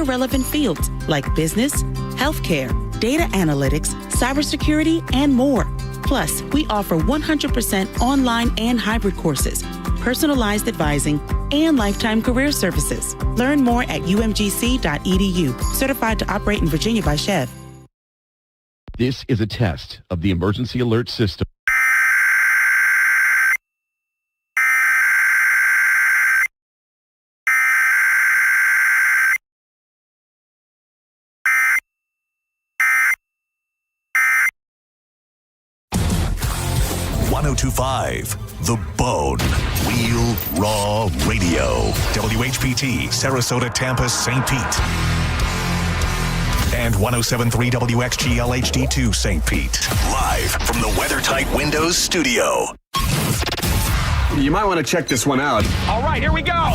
career-relevant fields like business, healthcare, data analytics, cybersecurity, and more. Plus, we offer 100% online and hybrid courses, personalized advising, and lifetime career services. Learn more at umgc.edu. Certified to operate in Virginia by Chev. This is a test of the emergency alert system. The Bone. Real Raw Radio. WHPT, Sarasota, Tampa, St. Pete. And 107.3 WXGL HD2 St. Pete. Live from the WeatherTight Windows studio. You might want to check this one out. All right, here we go.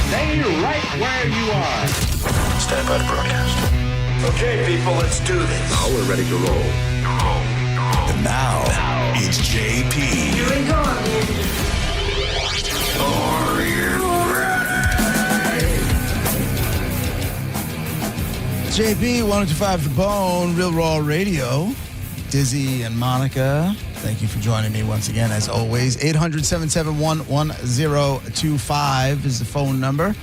Stay right where you are. Stand by to broadcast. Okay, people, let's do this. Now we're ready to roll. And now, it's JP. Here we go. Are you ready? JP, 1025 The Bone, Real Raw Radio. Dizzy and Monica, thank you for joining me once again, as always. 800-771-1025 is the phone number.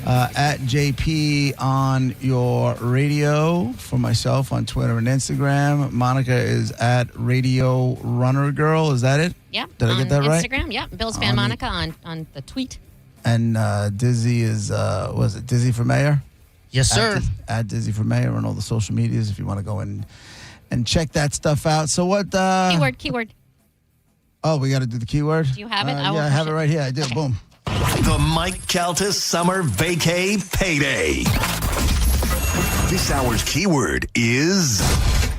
At JP on your radio for myself on Twitter and Instagram. Monica is at Radio Runner Girl. Is that it? Yep. Did I get that right? Instagram, yep. Bill's fan Monica on the tweet. And Dizzy is, was it Dizzy for Mayor? Yes, sir. At Dizzy for Mayor on all the social medias if you want to go in and check that stuff out. So what? Keyword. Oh, we got to do the keyword? Do you have it? Yeah, I have it right here. I do. Okay. Boom. The Mike Calta Summer Vacay Payday. This hour's keyword is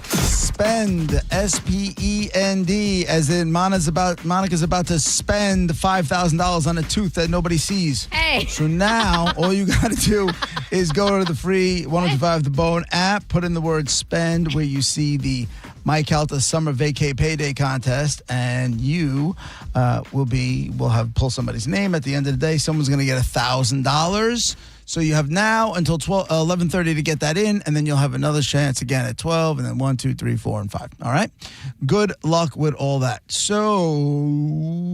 spend. S-P-E-N-D, as in Monica's about to spend $5,000 on a tooth that nobody sees. Hey. So now all you got to do is go to the free 1025 The Bone app, put in the word spend where you see the Mike Calta Summer Vacay Payday contest, and you will have pull somebody's name at the end of the day. Someone's going to get $1,000. So you have now until 11:30 to get that in, and then you'll have another chance again at 12, and then 1, 2, 3, 4, and 5. All right? Good luck with all that. So,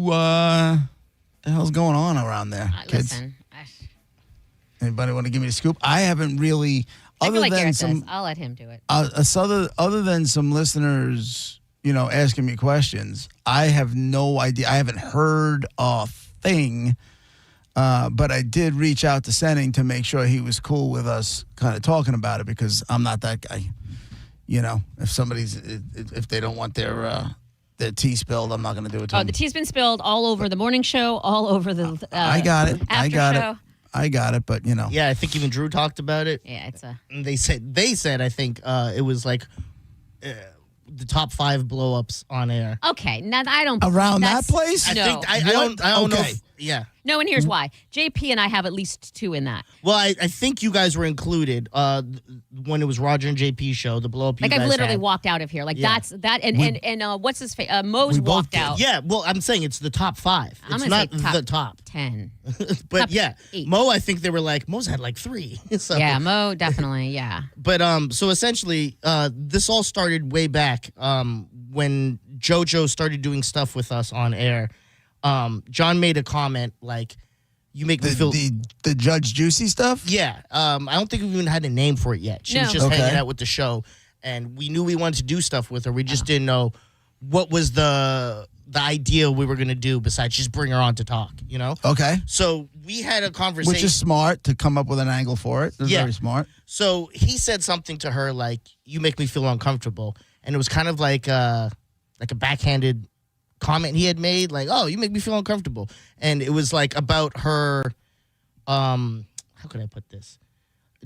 what the hell's going on around there, kids? Listen. Anybody want to give me the scoop? I haven't really, I'll let him do it. Other than some listeners, asking me questions, I have no idea. I haven't heard a thing. But I did reach out to Senning to make sure he was cool with us kind of talking about it, because I'm not that guy. If they don't want their tea spilled, I'm not going to do it to them. The tea's been spilled all over the morning show, all over the I got it. show. I got it, but Yeah, I think even Drew talked about it. Yeah, They said I think it was like the top 5 blow-ups on air. Okay, now I don't around that place. I don't know. Yeah. No, and here's why. JP and I have at least 2 in that. Well, I think you guys were included when it was Roger and JP's show, the blow-up you guys I've literally had. walked out of here. That's that. And what's his face? Mo's walked out. Yeah, well, I'm saying it's the top 5. It's not the top 10. But top yeah, 8. Mo, I think they were like, Mo's had like 3. So. Yeah, Mo, definitely, yeah. But so essentially, this all started way back when JoJo started doing stuff with us on air. John made a comment like, "You make me feel the Judge Juicy stuff." Yeah, I don't think we even had a name for it yet. She was just hanging out with the show, and we knew we wanted to do stuff with her. We just didn't know what was the idea we were gonna do besides just bring her on to talk. Okay. So we had a conversation, Which is smart to come up with an angle for it. That's very smart. So he said something to her like, "You make me feel uncomfortable," and it was kind of like a backhanded comment he had made, like, "Oh, you make me feel uncomfortable," and it was like about her. How can I put this?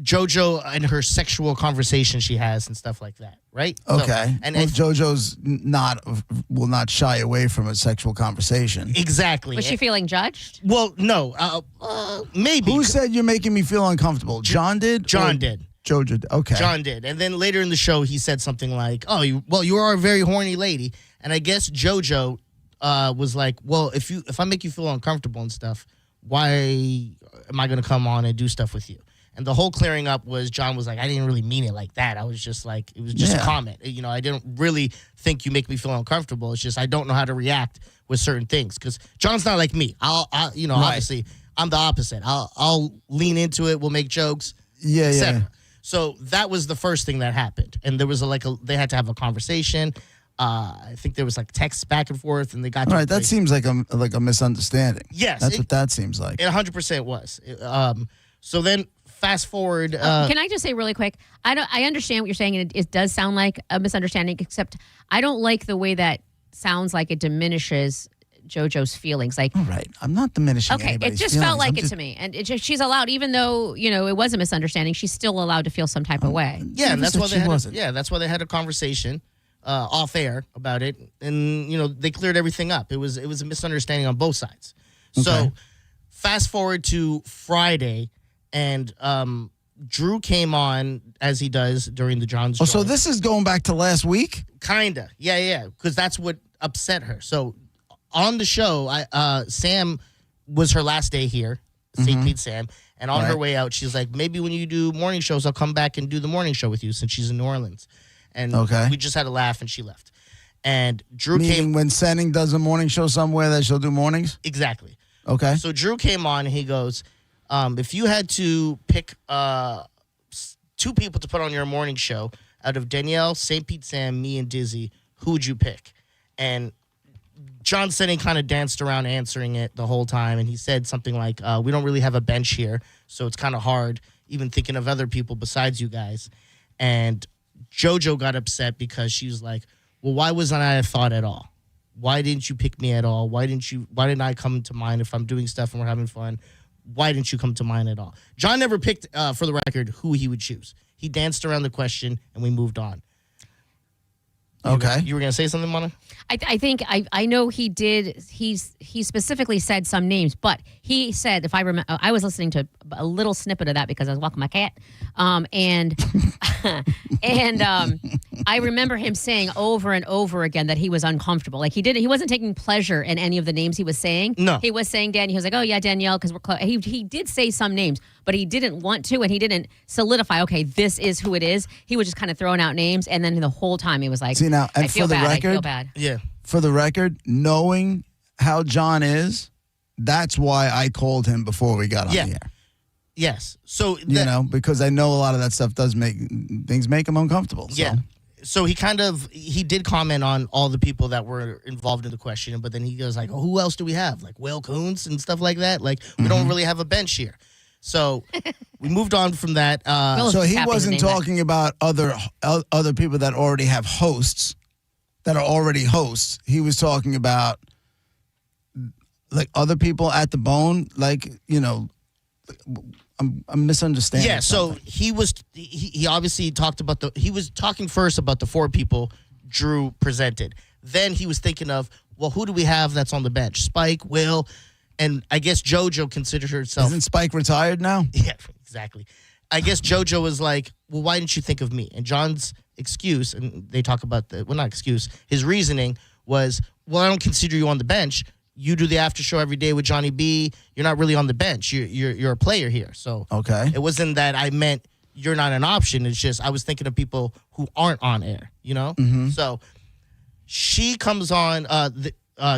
JoJo and her sexual conversation she has and stuff like that, right? Okay. So, and JoJo's will not shy away from a sexual conversation. Exactly. Was she feeling judged? Well, no. Maybe. Who said you're making me feel uncomfortable? John did. John did. JoJo did. Okay. John did, and then later in the show he said something like, "Oh, you are a very horny lady," and I guess JoJo was like, "Well, if I make you feel uncomfortable and stuff, why am I going to come on and do stuff with you?" And the whole clearing up was John was like, I didn't really mean it like that. I was just like, it was just a comment. You know, I didn't really think you make me feel uncomfortable. It's just I don't know how to react with certain things because John's not like me. Obviously I'm the opposite. I'll lean into it. We'll make jokes. Yeah. So that was the first thing that happened, and there was they had to have a conversation. I think there was like texts back and forth, and they got to right. That seems like a misunderstanding. Yes, that's what that seems like. It 100% was. So then fast forward. Can I just say really quick? I understand what you're saying, and it does sound like a misunderstanding. Except I don't like the way that sounds like it diminishes JoJo's feelings. Like, all right, I'm not diminishing. Okay, it just feelings. felt like it to me, and she's allowed, even though it was a misunderstanding, she's still allowed to feel some type of way. Yeah, and that's why that's why they had a conversation off air about it, and they cleared everything up. It was a misunderstanding on both sides. Okay. So fast forward to Friday, and Drew came on as he does during the John's. Oh, so this is going back to last week? Kinda, yeah, because that's what upset her. So on the show, Sam was her last day here, St. Pete Sam, and on her way out, she's like, maybe when you do morning shows, I'll come back and do the morning show with you since she's in New Orleans. And we just had a laugh, and she left. And Drew came. When Senning does a morning show somewhere, that she'll do mornings? Exactly. Okay. So Drew came on, and he goes, if you had to pick 2 people to put on your morning show out of Danielle, St. Pete Sam, me, and Dizzy, who would you pick? And John Senning kind of danced around answering it the whole time, and he said something like, we don't really have a bench here, so it's kind of hard even thinking of other people besides you guys. And JoJo got upset because she was like, well, why wasn't I a thought at all? Why didn't you pick me at all? Why didn't I come to mind if I'm doing stuff and we're having fun? Why didn't you come to mind at all? John never picked, for the record, who he would choose. He danced around the question, and we moved on. Okay. You were going to say something, Mona? I think I know he did. He specifically said some names, but he said, if I remember, I was listening to a little snippet of that because I was walking my cat, and I remember him saying over and over again that he was uncomfortable. Like he wasn't taking pleasure in any of the names he was saying. No, he was saying He was like, oh yeah, Danielle, because we're close. He did say some names, but he didn't want to, and he didn't solidify. Okay, this is who it is. He was just kind of throwing out names, and then the whole time he was like, see now, and I feel for the bad. record, I feel bad. Yeah. For the record, knowing how John is, that's why I called him before we got on the air. Yes. So because I know a lot of that stuff does make him uncomfortable. So. Yeah. So he did comment on all the people that were involved in the question, but then he goes like, oh, who else do we have? Like Will Coons and stuff like that. Like we don't really have a bench here. So we moved on from that. So he wasn't talking about other people that already have hosts, that are already hosts. He was talking about like other people at the Bone, like, I'm misunderstanding. Yeah, so he obviously talked about he was talking first about the 4 people Drew presented. Then he was thinking of, well, who do we have that's on the bench? Spike, Will, and I guess JoJo considered herself. Isn't Spike retired now? Yeah, exactly. I guess JoJo was like, well, why didn't you think of me? And John's excuse, and they talk about not excuse, his reasoning was, well, I don't consider you on the bench. You do the after show every day with Johnny B. You're not really on the bench. You're a player here. So okay, it wasn't that I meant you're not an option. It's just I was thinking of people who aren't on air. So she comes on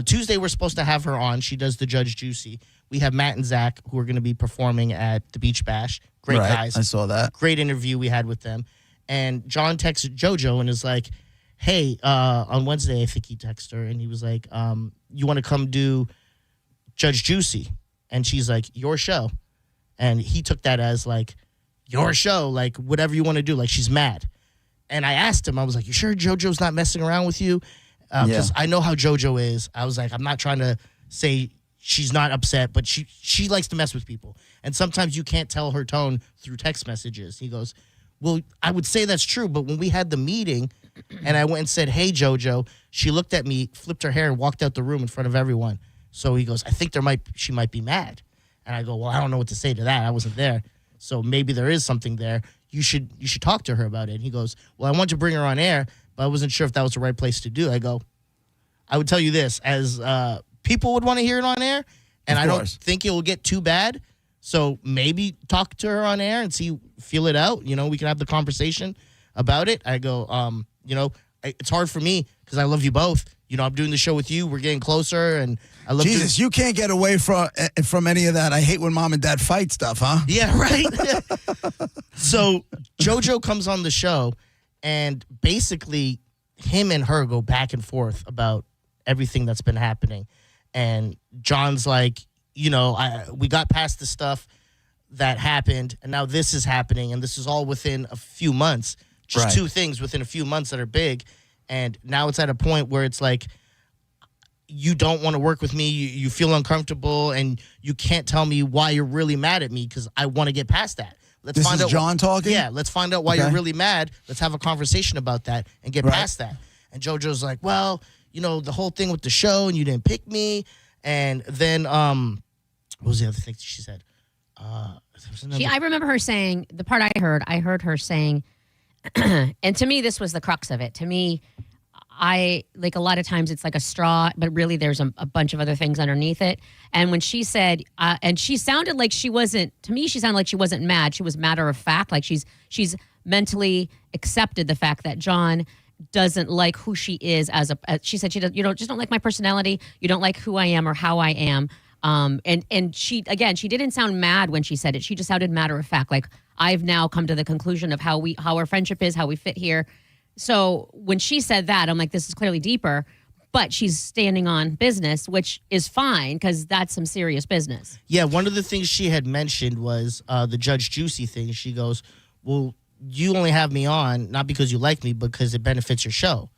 Tuesday. We're supposed to have her on. She does the Judge Juicy. We have Matt and Zach who are going to be performing at the Beach Bash. Great guys. I saw that. Great interview we had with them. And John texted JoJo and is like, hey, on Wednesday, I think he texted her, and he was like, you want to come do Judge Juicy? And she's like, your show. And he took that as like, your show, like whatever you want to do. Like she's mad. And I asked him, I was like, you sure JoJo's not messing around with you? Because I know how JoJo is. I was like, I'm not trying to say she's not upset, but she likes to mess with people. And sometimes you can't tell her tone through text messages. He goes, well, I would say that's true, but when we had the meeting and I went and said, hey, JoJo, she looked at me, flipped her hair, and walked out the room in front of everyone. So he goes, I think she might be mad. And I go, well, I don't know what to say to that. I wasn't there. So maybe there is something there. You should talk to her about it. And he goes, well, I wanted to bring her on air, but I wasn't sure if that was the right place to do. I go, I would tell you this, as people would want to hear it on air, and I don't think it will get too bad, So maybe talk to her on air and feel it out. You know, we can have the conversation about it. I go, you know, it's hard for me because I love you both. You know, I'm doing the show with you. We're getting closer, and I love Jesus, you can't get away from any of that. I hate when mom and dad fight stuff, huh? Yeah, right. So JoJo comes on the show, and basically him and her go back and forth about everything that's been happening. And John's like, you know, we got past the stuff that happened, and now this is happening, and this is all within a few months. Just Right. two things within a few months that are big. And now it's at a point where it's like, you don't want to work with me. You feel uncomfortable, and you can't tell me why you're really mad at me because I want to get past that. This is John talking? Yeah, let's find out why Okay. you're really mad. Let's have a conversation about that and get Right. past that. And JoJo's like, well, you know, the whole thing with the show, and you didn't pick me. And then, what was the other thing she said? I remember her saying, the part I heard her saying, and to me, this was the crux of it. To me, I like a lot of times it's like a straw, but really there's a bunch of other things underneath it. And when she said, and she sounded like she wasn't, to me, she sounded like she wasn't mad. She was matter of fact. Like she's mentally accepted the fact that John doesn't like who she is she said, you don't like my personality. You don't like who I am or how I am. And she didn't sound mad when she said it. She just sounded matter of fact. Like I've now come to the conclusion of how our friendship is, how we fit here. So when she said that, I'm like, this is clearly deeper, but she's standing on business, which is fine because that's some serious business. Yeah, one of the things she had mentioned was the Judge Juicy thing. She goes, well, you only have me on, not because you like me, because it benefits your show.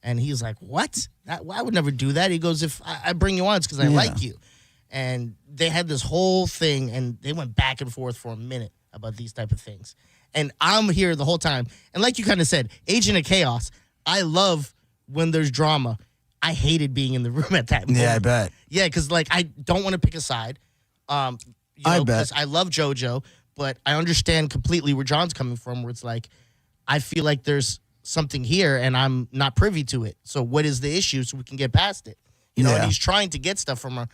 And he's like, what? I would never do that. He goes, if I bring you on, it's because I like you. And they had this whole thing, and they went back and forth for a minute about these type of things. And I'm here the whole time. And like you kind of said, Agent of Chaos, I love when there's drama. I hated being in the room at that moment. Yeah, I bet. Yeah, because like I don't want to pick a side. I bet. Because I love JoJo, but I understand completely where John's coming from, where it's like, I feel like there's something here and I'm not privy to it. So what is the issue so we can get past it? You know, and he's trying to get stuff from her.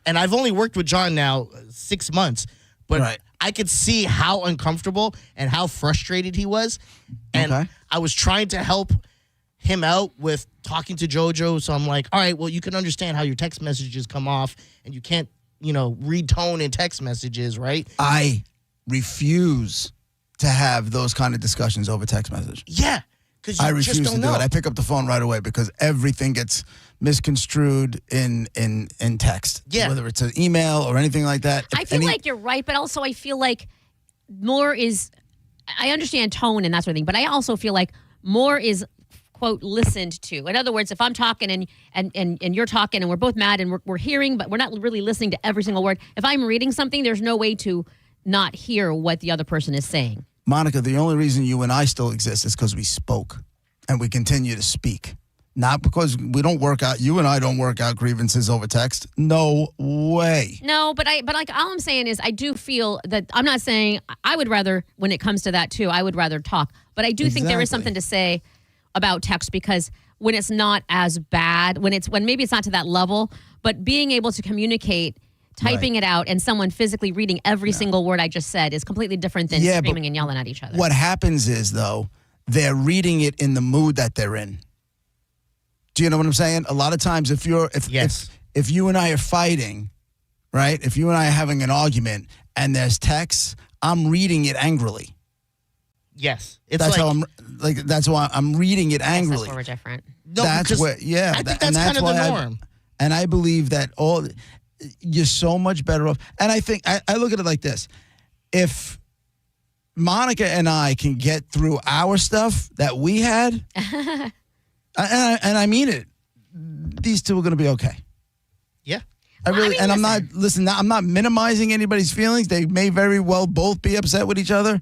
And I've only worked with John now 6 months, but I could see how uncomfortable and how frustrated he was. And I was trying to help him out with talking to JoJo. So I'm like, all right, well, you can understand how your text messages come off and you can't, you know, read tone in text messages, right? I refuse to have those kind of discussions over text message. Yeah. Because I refuse to do it. I pick up the phone right away because everything gets misconstrued in text. Yeah. Whether it's an email or anything like that. I feel like you're right, but also I feel like more is, I understand tone and that sort of thing, but I also feel like more is, quote, listened to. In other words, if I'm talking and you're talking and we're both mad and we're hearing, but we're not really listening to every single word. If I'm reading something, there's no way to not hear what the other person is saying. Monica, the only reason you and I still exist is because we spoke and we continue to speak. Not because we don't work out, you and I don't work out grievances over text. No way. No, but like all I'm saying is I do feel that I'm not saying I would rather, when it comes to that too, I would rather talk. But I do think there is something to say about text because when it's not as bad, when maybe it's not to that level, but being able to communicate, typing it out, and someone physically reading every single word I just said is completely different than screaming and yelling at each other. What happens is, though, they're reading it in the mood that they're in. Do you know what I'm saying? A lot of times if you and I are fighting, right? If you and I are having an argument and there's text, I'm reading it angrily. Yes. That's why I'm reading it angrily. That's where we're different. No, I think that's kind of the norm. And I believe that you're so much better off. And I think I look at it like this. If Monica and I can get through our stuff that we had, and I mean it, these two are going to be okay. Yeah. I'm not minimizing anybody's feelings. They may very well both be upset with each other.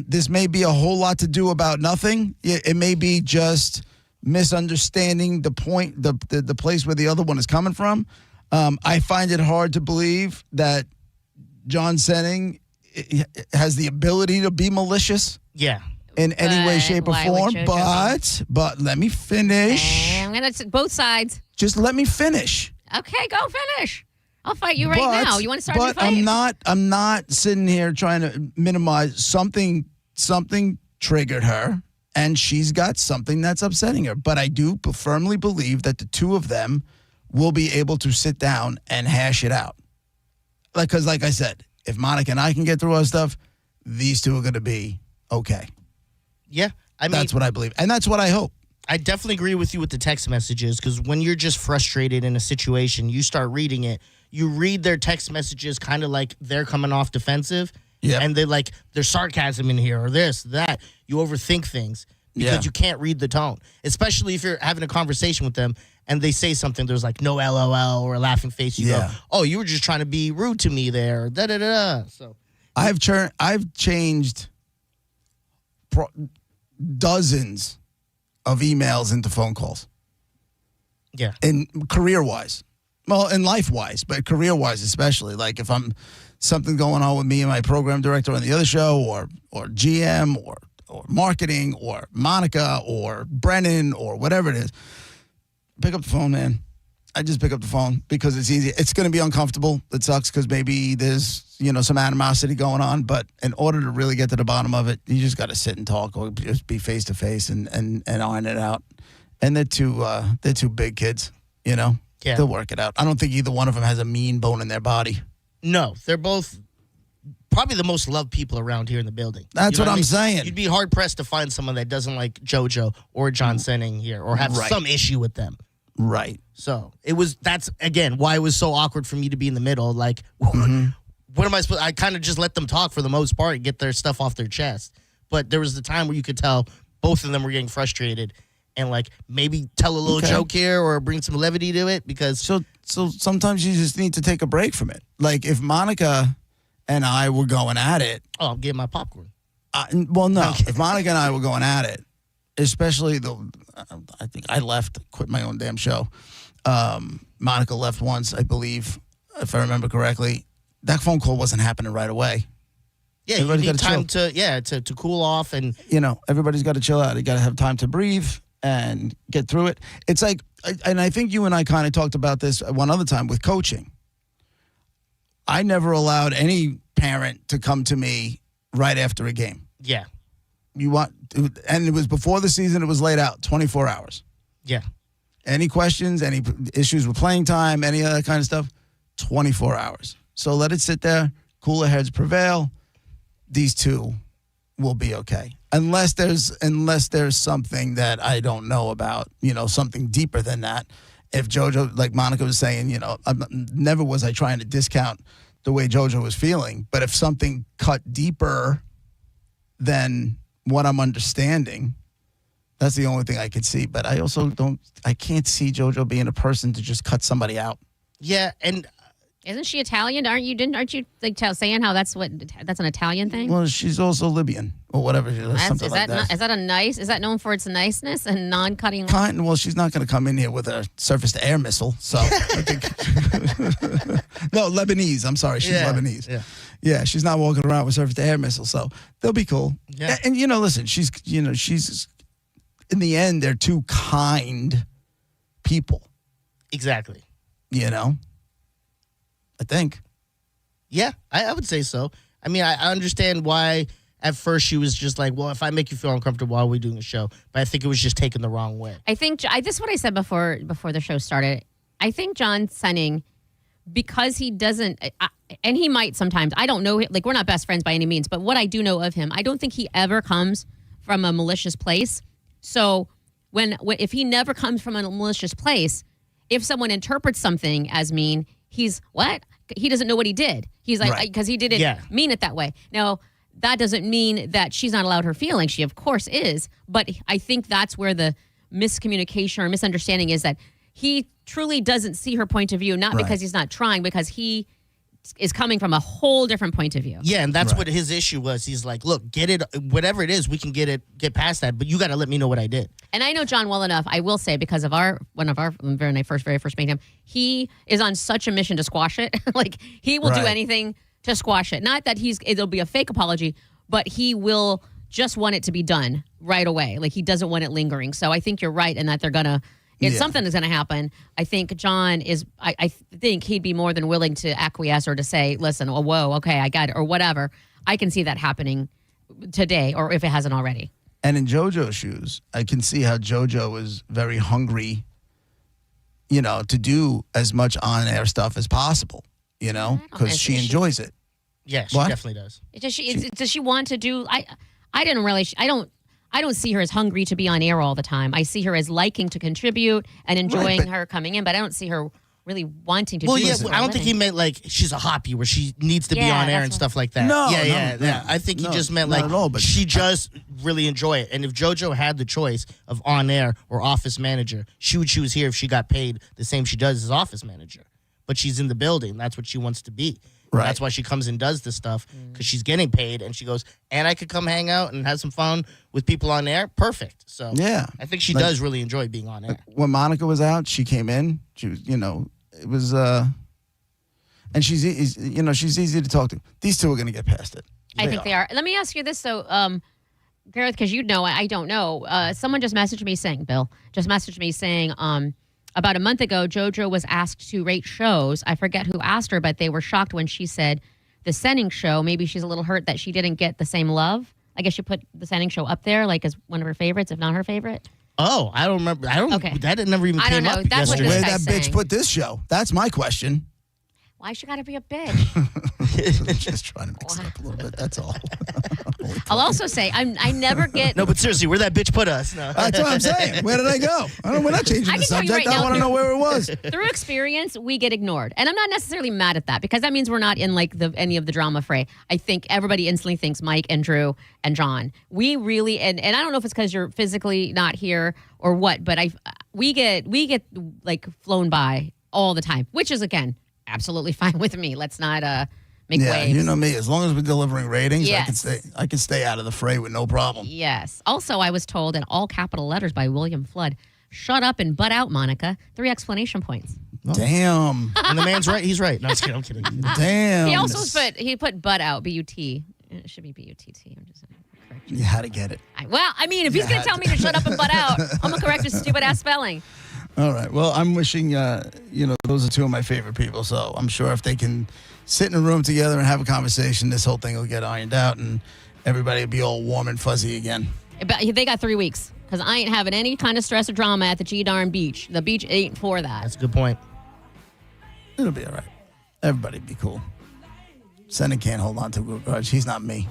This may be a whole lot to do about nothing. It may be just misunderstanding the point, the place where the other one is coming from. I find it hard to believe that John Senning has the ability to be malicious. Yeah. In any way, shape, or form. But let me finish. I'm going to both sides. Just let me finish. Okay, go finish. I'll fight you right now. You want to start a But fight? I'm not sitting here trying to minimize something. Something triggered her, and she's got something that's upsetting her. But I do firmly believe that the two of them will be able to sit down and hash it out. Because, like I said, if Monica and I can get through our stuff, these two are going to be okay. Yeah. I mean, that's what I believe. And that's what I hope. I definitely agree with you with the text messages, because when you're just frustrated in a situation, you start reading it. You read their text messages kind of like they're coming off defensive. Yeah. And there's sarcasm in here or this, that. You overthink things because you can't read the tone, especially if you're having a conversation with them and they say something, there's like no LOL or a laughing face. You go, oh, you were just trying to be rude to me there. Da da da. So I've changed dozens of emails into phone calls. Yeah. In career-wise. Well, in life-wise, but career-wise especially. Like if I'm something going on with me and my program director on the other show or GM or marketing or Monica or Brennan or whatever it is, pick up the phone, man. I just pick up the phone because it's easy. It's going to be uncomfortable. It sucks because maybe there's, some animosity going on. But in order to really get to the bottom of it, you just got to sit and talk or just be face to face and iron it out. And they're two big kids, Yeah. They'll work it out. I don't think either one of them has a mean bone in their body. No, they're both probably the most loved people around here in the building. That's what I'm saying. You'd be hard pressed to find someone that doesn't like JoJo or John Senning here or have some issue with them. Right. So that's again why it was so awkward for me to be in the middle. Like, what am I supposed? I kind of just let them talk for the most part and get their stuff off their chest. But there was the time where you could tell both of them were getting frustrated and like maybe tell a little joke here or bring some levity to it because. So sometimes you just need to take a break from it. Like if Monica and I were going at it. Oh, I'm getting my popcorn. Well, no. If Monica and I were going at it, especially I think I quit my own damn show. Monica left once, I believe, if I remember correctly. That phone call wasn't happening right away. Yeah, everybody's you need time to cool off and everybody's got to chill out. You got to have time to breathe and get through it. It's like, and I think you and I kind of talked about this one other time with coaching. I never allowed any parent to come to me right after a game. Yeah. And it was before the season, it was laid out 24 hours. Yeah. Any questions, any issues with playing time, any other kind of stuff, 24 hours. So let it sit there, cooler heads prevail. These two will be okay. Unless there's something that I don't know about, something deeper than that. If JoJo, like Monica was saying, never was I trying to discount the way JoJo was feeling. But if something cut deeper than what I'm understanding, that's the only thing I could see. But I also I can't see JoJo being a person to just cut somebody out. Yeah, and isn't she Italian? Aren't you like saying how that's an Italian thing? Well, she's also Libyan or whatever. Something like that. Is that known for its niceness and non-cutting? Well, she's not going to come in here with a surface-to-air missile. So I think no, Lebanese. I'm sorry, she's Lebanese. Yeah, she's not walking around with surface-to-air missiles. So they'll be cool. Yeah, and listen, she's in the end, they're two kind people. Exactly. I think. Yeah, I would say so. I mean, I understand why at first she was just like, well, if I make you feel uncomfortable while we're doing a show. But I think it was just taken the wrong way. I think, this is what I said before the show started. I think John Senning, because he doesn't, and he might sometimes, I don't know, like we're not best friends by any means, but what I do know of him, I don't think he ever comes from a malicious place. So if he never comes from a malicious place, if someone interprets something as mean, he's what? He doesn't know what he did. He's like, because he didn't mean it that way. Now, that doesn't mean that she's not allowed her feelings. She, of course, is. But I think that's where the miscommunication or misunderstanding is, that he truly doesn't see her point of view, not because he's not trying, because he is coming from a whole different point of view. Yeah, and that's what his issue was. He's like, look, get it, whatever it is, we can get past that, but you got to let me know what I did. And I know John well enough, I will say, because of when I very first met him, he is on such a mission to squash it. Like, he will do anything to squash it. Not that it'll be a fake apology, but he will just want it to be done right away. Like, he doesn't want it lingering. So I think you're right in that they're going to, If something is going to happen, I think John is. I think he'd be more than willing to acquiesce or to say, "Listen, oh, whoa, okay, I got it," or whatever. I can see that happening today, or if it hasn't already. And in JoJo's shoes, I can see how JoJo is very hungry, to do as much on-air stuff as possible, because she enjoys it. Yeah, she definitely does. Does she want to do? I don't see her as hungry to be on air all the time. I see her as liking to contribute and enjoying her coming in, but I don't see her really wanting to do this. I don't think he meant like she's a hoppy where she needs to be on air and stuff like that. No, I think he just meant like she just really enjoy it. And if JoJo had the choice of on air or office manager, she would choose here if she got paid the same she does as office manager. But she's in the building. That's what she wants to be. Right. That's why she comes and does this stuff, because she's getting paid, and she goes, and I could come hang out and have some fun with people on air. Perfect. So I think she does really enjoy being on air. When Monica was out, she came in. She was, it was, and she's easy to talk to. These two are going to get past it. I think they are. Let me ask you this, though, Gareth, because I don't know. Someone just messaged me saying, Bill, about a month ago, JoJo was asked to rate shows. I forget who asked her, but they were shocked when she said the Senning show. Maybe she's a little hurt that she didn't get the same love. I guess she put the Senning show up there, like as one of her favorites, if not her favorite. Oh, I don't remember. That never even came up yesterday. Where that bitch put this show? That's my question. Why she got to be a bitch? Just trying to mix it up a little bit. That's all. I'll also say I never get. No, but seriously, where that bitch put us? No. That's what I'm saying. Where did I go? We're not changing the subject. I want to know where it was. Through experience, we get ignored, and I'm not necessarily mad at that because that means we're not in like any of the drama fray. I think everybody instantly thinks Mike and Drew and John. We really and I don't know if it's because you're physically not here or what, but we get like flown by all the time, which is again. Absolutely fine with me. Let's not make waves. You know me. As long as we're delivering ratings, I can stay out of the fray with no problem. Yes. Also, I was told in all capital letters by William Flood, "Shut up and butt out, Monica." 3 exclamation points. Damn. And the man's right. He's right. No, I'm kidding. Damn. He also put butt out, B-U-T. It should be B-U-T-T. I'm just correct. You had to get it. If he's going to tell me to shut up and butt out, I'm going to correct his stupid ass spelling. All right. Well, I'm wishing, those are two of my favorite people. So I'm sure if they can sit in a room together and have a conversation, this whole thing will get ironed out and everybody will be all warm and fuzzy again. But they got 3 weeks because I ain't having any kind of stress or drama at the G-darn beach. The beach ain't for that. That's a good point. It'll be all right. Everybody'd be cool. Senna can't hold on to a grudge. He's not me.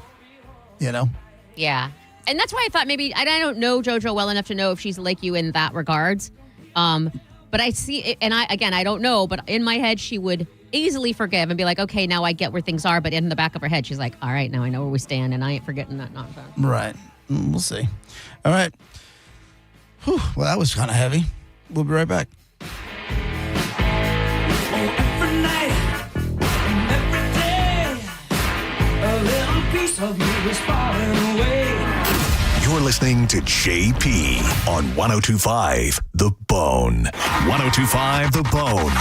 Yeah. And that's why I thought maybe, I don't know JoJo well enough to know if she's like you in that regards. But I see it, and I don't know, but in my head, she would easily forgive and be like, okay, now I get where things are. But in the back of her head, she's like, all right, now I know where we stand, and I ain't forgetting that nonsense. Right. We'll see. All right. Whew. Well, that was kind of heavy. We'll be right back. Every night and every day, a little piece of me is falling away. You're listening to JP on 102.5 The Bone. 102.5 The Bone,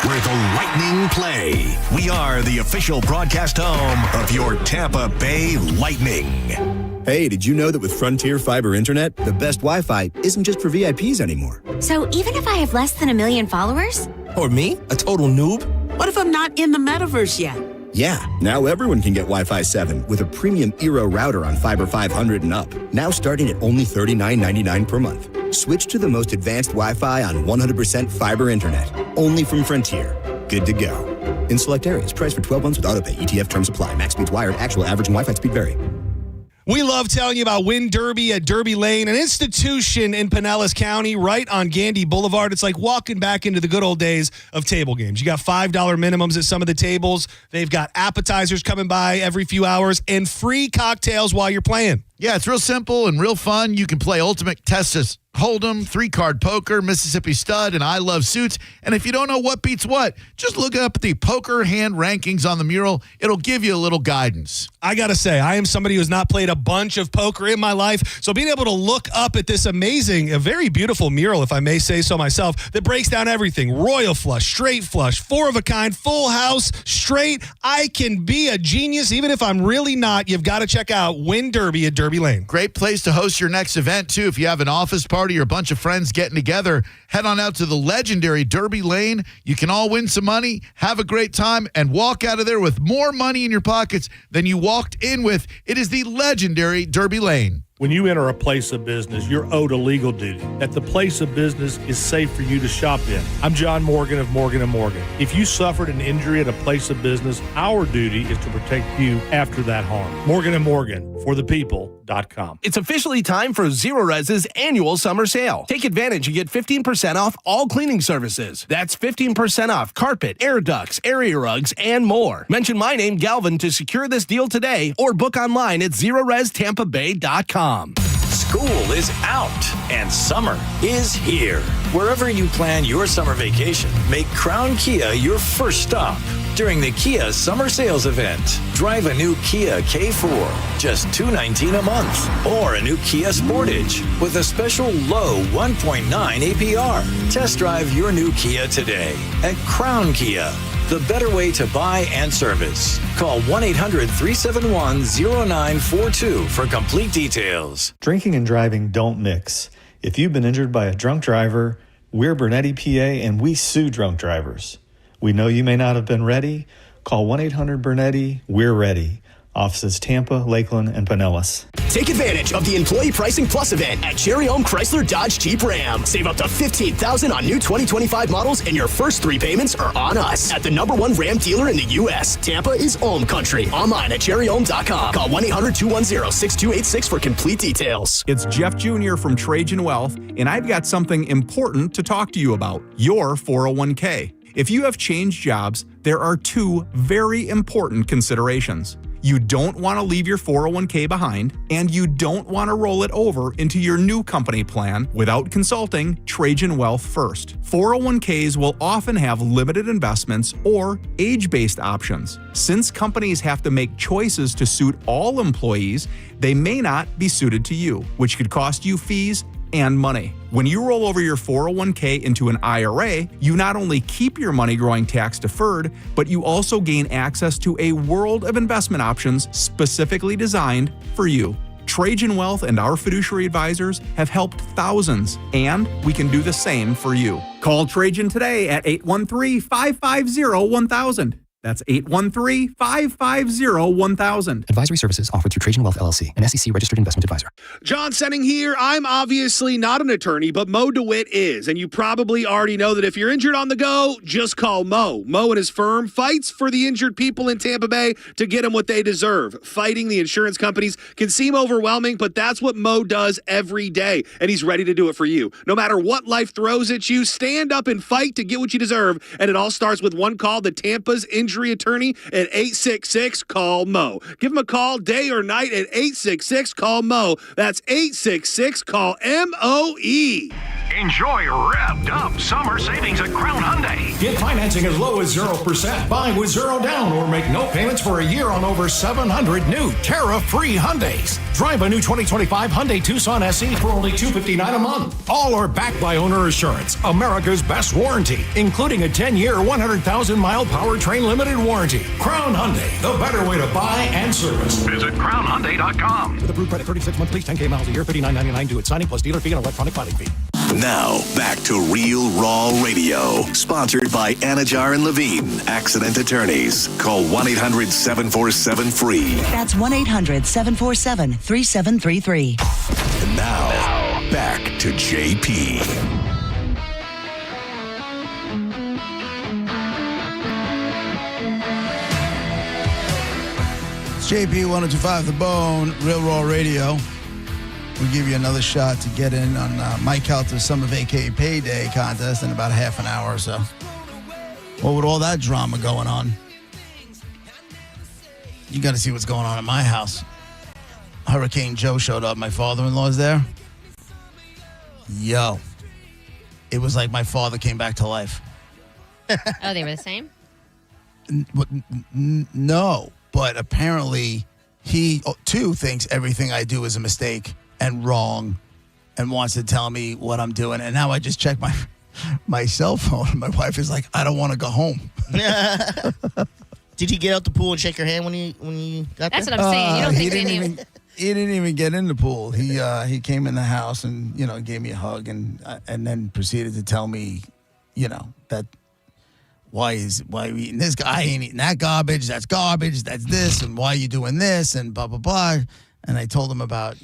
where the Lightning play. We are the official broadcast home of your Tampa Bay Lightning. Hey, did you know that with Frontier Fiber Internet, the best Wi-Fi isn't just for VIPs anymore? So even if I have less than 1 million followers? Or me, a total noob? What if I'm not in the metaverse yet? Yeah, now everyone can get Wi-Fi 7 with a premium Eero router on Fiber 500 and up. Now starting at only $39.99 per month. Switch to the most advanced Wi-Fi on 100% fiber internet. Only from Frontier. Good to go. In select areas, price for 12 months with autopay. ETF terms apply. Max speeds wired. Actual average and Wi-Fi speed vary. We love telling you about Win Derby at Derby Lane, an institution in Pinellas County, right on Gandy Boulevard. It's like walking back into the good old days of table games. You got $5 minimums at some of the tables. They've got appetizers coming by every few hours and free cocktails while you're playing. Yeah, it's real simple and real fun. You can play Ultimate Texas Hold'em, 3-card poker, Mississippi Stud, and I Love Suits. And if you don't know what beats what, just look up the poker hand rankings on the mural. It'll give you a little guidance. I got to say, I am somebody who's not played a bunch of poker in my life. So being able to look up at this amazing, a very beautiful mural, if I may say so myself, that breaks down everything. Royal flush, straight flush, 4 of a kind, full house, straight. I can be a genius even if I'm really not. You've got to check out Win Derby at Derby Lane. Great place to host your next event, too. If you have an office party party or a bunch of friends getting together, head on out to the legendary Derby Lane. You can all win some money, have a great time, and walk out of there with more money in your pockets than you walked in with. It is the legendary Derby Lane. When you enter a place of business, you're owed a legal duty that the place of business is safe for you to shop in. I'm John Morgan of Morgan & Morgan. If you suffered an injury at a place of business, our duty is to protect you after that harm. Morgan & Morgan, for the people.com. It's officially time for Zero Res's annual summer sale. Take advantage and get 15% off all cleaning services. That's 15% off carpet, air ducts, area rugs, and more. Mention my name, Galvin, to secure this deal today or book online at ZeroResTampaBay.com. School is out and summer is here. Wherever you plan your summer vacation, make Crown Kia your first stop. During the Kia Summer Sales Event, drive a new Kia K4, just $219 a month, or a new Kia Sportage with a special low 1.9 APR. Test drive your new Kia today at Crown Kia, the better way to buy and service. Call 1-800-371-0942 for complete details. Drinking and driving don't mix. If you've been injured by a drunk driver, we're Bernetti PA and we sue drunk drivers. We know you may not have been ready. Call 1-800-BERNETTI. We're ready. Offices Tampa, Lakeland, and Pinellas. Take advantage of the Employee Pricing Plus event at Cherry Home Chrysler Dodge Jeep Ram. Save up to $15,000 on new 2025 models, and your first 3 payments are on us. At the #1 Ram dealer in the U.S., Tampa is home country. Online at cherryhome.com. Call 1-800-210-6286 for complete details. It's Jeff Jr. from Trajan Wealth, and I've got something important to talk to you about, your 401k. If you have changed jobs, there are 2 very important considerations. You don't want to leave your 401k behind, and you don't want to roll it over into your new company plan without consulting Trajan Wealth first. 401ks will often have limited investments or age-based options. Since companies have to make choices to suit all employees, they may not be suited to you, which could cost you fees and money. When you roll over your 401k into an IRA, you not only keep your money growing tax deferred, but you also gain access to a world of investment options specifically designed for you. Trajan Wealth and our fiduciary advisors have helped thousands, and we can do the same for you. Call Trajan today at 813-550-1000. That's 813-550-1000. Advisory services offered through Trajan Wealth LLC, an SEC registered investment advisor. John Senning here. I'm obviously not an attorney, but Mo DeWitt is. And you probably already know that if you're injured on the go, just call Mo. Mo and his firm fights for the injured people in Tampa Bay to get them what they deserve. Fighting the insurance companies can seem overwhelming, but that's what Mo does every day. And he's ready to do it for you. No matter what life throws at you, stand up and fight to get what you deserve. And it all starts with one call to Tampa's injury attorney at 866-CALL-MO. Give him a call day or night at 866-CALL-MO. That's 866-CALL-MOE. Enjoy revved up summer savings at Crown Hyundai. Get financing as low as 0%. Buy with 0 down or make no payments for a year on over 700 new tariff-free Hyundais. Drive a new 2025 Hyundai Tucson SE for only $259 a month. All are backed by Owner Assurance, America's best warranty, including a 10-year, 100,000-mile powertrain limited warranty. Crown Hyundai, the better way to buy and service. Visit crownhyundai.com. With approved credit, 36 months lease, 10K miles a year, $59.99 due at signing plus dealer fee and electronic filing fee. Now, back to Real Raw Radio, sponsored by Anajar and Levine, Accident Attorneys. Call 1-800-747-FREE. That's 1-800-747-3733. And now, back to JP. It's JP 1025 The Bone, Real Raw Radio. We'll give you another shot to get in on Mike Calter's Summer Vacay Payday contest in about half an hour or so. Well, with all that drama going on, you got to see what's going on at my house. Hurricane Joe showed up. My father-in-law's there. Yo. It was like my father came back to life. Oh, they were the same? No, but apparently he, too, thinks everything I do is a mistake and wrong and wants to tell me what I'm doing. And now I just check my cell phone. My wife is like, I don't want to go home. Did he get out the pool and shake your hand when you got That's there? what I'm saying. You don't think any of He didn't even get in the pool. He came in the house and gave me a hug and then proceeded to tell me, that why are you eating this? I ain't eating that garbage. That's garbage. That's this. And why are you doing this? And blah blah blah. And I told him about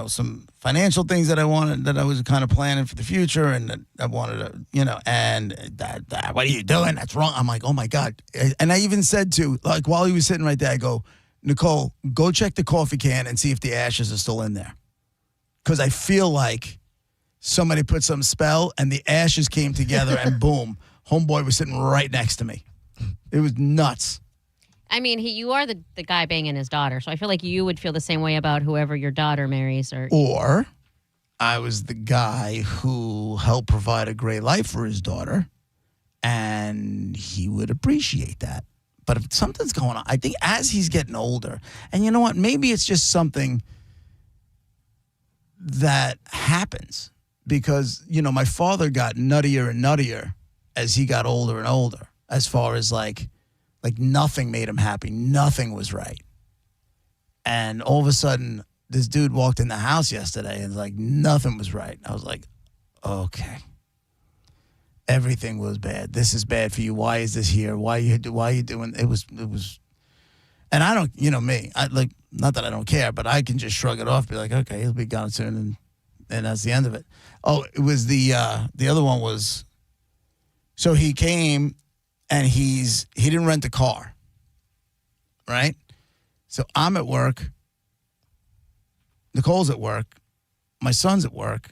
some financial things that I wanted, that I was kind of planning for the future, and that I wanted to and that what are you doing? That's wrong. I'm like, oh my God. And I even said to, like, while he was sitting right there, I go, Nicole, go check the coffee can and see if the ashes are still in there. Because I feel like somebody put some spell and the ashes came together and boom, homeboy was sitting right next to me. It was nuts. I mean, you are the guy banging his daughter, so I feel like you would feel the same way about whoever your daughter marries. Or I was the guy who helped provide a great life for his daughter, and he would appreciate that. But if something's going on, I think as he's getting older, and you know what, maybe it's just something that happens because, my father got nuttier and nuttier as he got older and older, as far as like nothing made him happy. Nothing was right. And all of a sudden, this dude walked in the house yesterday and nothing was right. I was like, okay. Everything was bad. This is bad for you. Why is this here? Why are you doing it? Was and I don't, me. I not that I don't care, but I can just shrug it off, be like, okay, he'll be gone soon, and that's the end of it. Oh, it was the other one was, so he came and he didn't rent a car. Right? So I'm at work, Nicole's at work, my son's at work.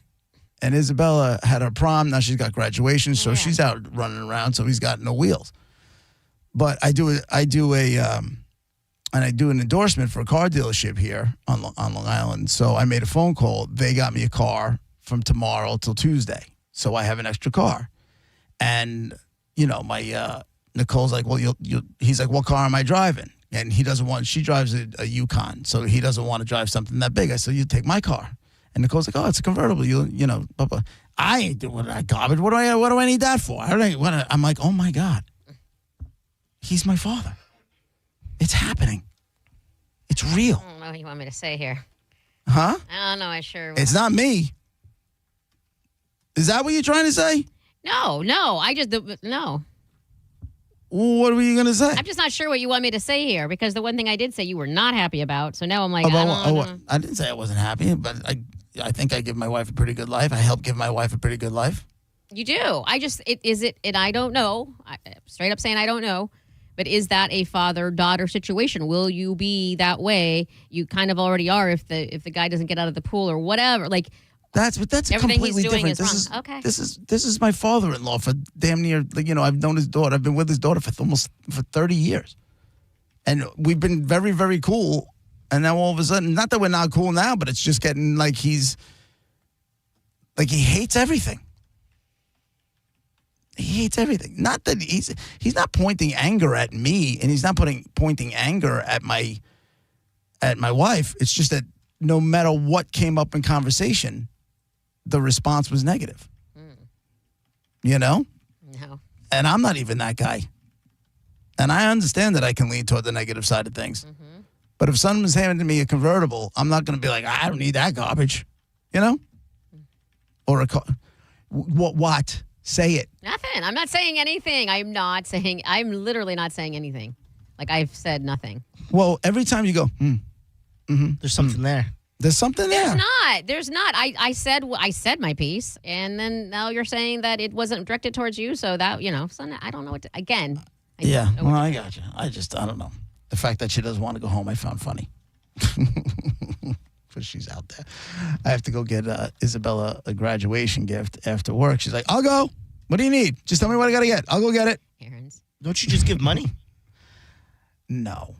And Isabella had her prom. Now she's got graduation, so she's out running around. So he's got no wheels. But I do an endorsement for a car dealership here on Long Island. So I made a phone call. They got me a car from tomorrow till Tuesday. So I have an extra car. And my Nicole's like, well, he's like, what car am I driving? And she drives a Yukon, so he doesn't want to drive something that big. I said, you take my car. And Nicole's like, oh, it's a convertible. Blah, blah. I ain't doing that garbage. What do I need that for? I'm like, oh my God. He's my father. It's happening. It's real. I don't know what you want me to say here. Huh? I don't know. I sure will. It's not me. Is that what you're trying to say? No. No. What were you going to say? I'm just not sure what you want me to say here, because the one thing I did say you were not happy about. So now I'm like, I don't. I didn't say I wasn't happy, but I think I give my wife a pretty good life. I help give my wife a pretty good life. You do. And I don't know. Straight up saying I don't know. But is that a father-daughter situation? Will you be that way? You kind of already are if the guy doesn't get out of the pool or whatever. Like that's everything completely he's doing different. is wrong. Okay. This is my father-in-law for damn near. I've known his daughter. I've been with his daughter for 30 years, and we've been very, very cool. And now all of a sudden, not that we're not cool now, but it's just getting like he hates everything. He hates everything. Not that he's not pointing anger at me, and he's not pointing anger at my wife. It's just that no matter what came up in conversation, the response was negative. No. And I'm not even that guy. And I understand that I can lean toward the negative side of things. Mm-hmm. But if someone's handing me a convertible, I'm not going to be like, I don't need that garbage, Or a car. What? Say it. Nothing. I'm not saying anything. I'm literally not saying anything. Like I've said nothing. Well, every time you go, there's something there. There's something there. There's not. I said my piece, and then now you're saying that it wasn't directed towards you. So that so I don't know what to, again. I got you. I don't know. The fact that she doesn't want to go home, I found funny. Because she's out there. I have to go get Isabella a graduation gift after work. She's like, I'll go. What do you need? Just tell me what I got to get. I'll go get it. Errands. Don't you just give money? No.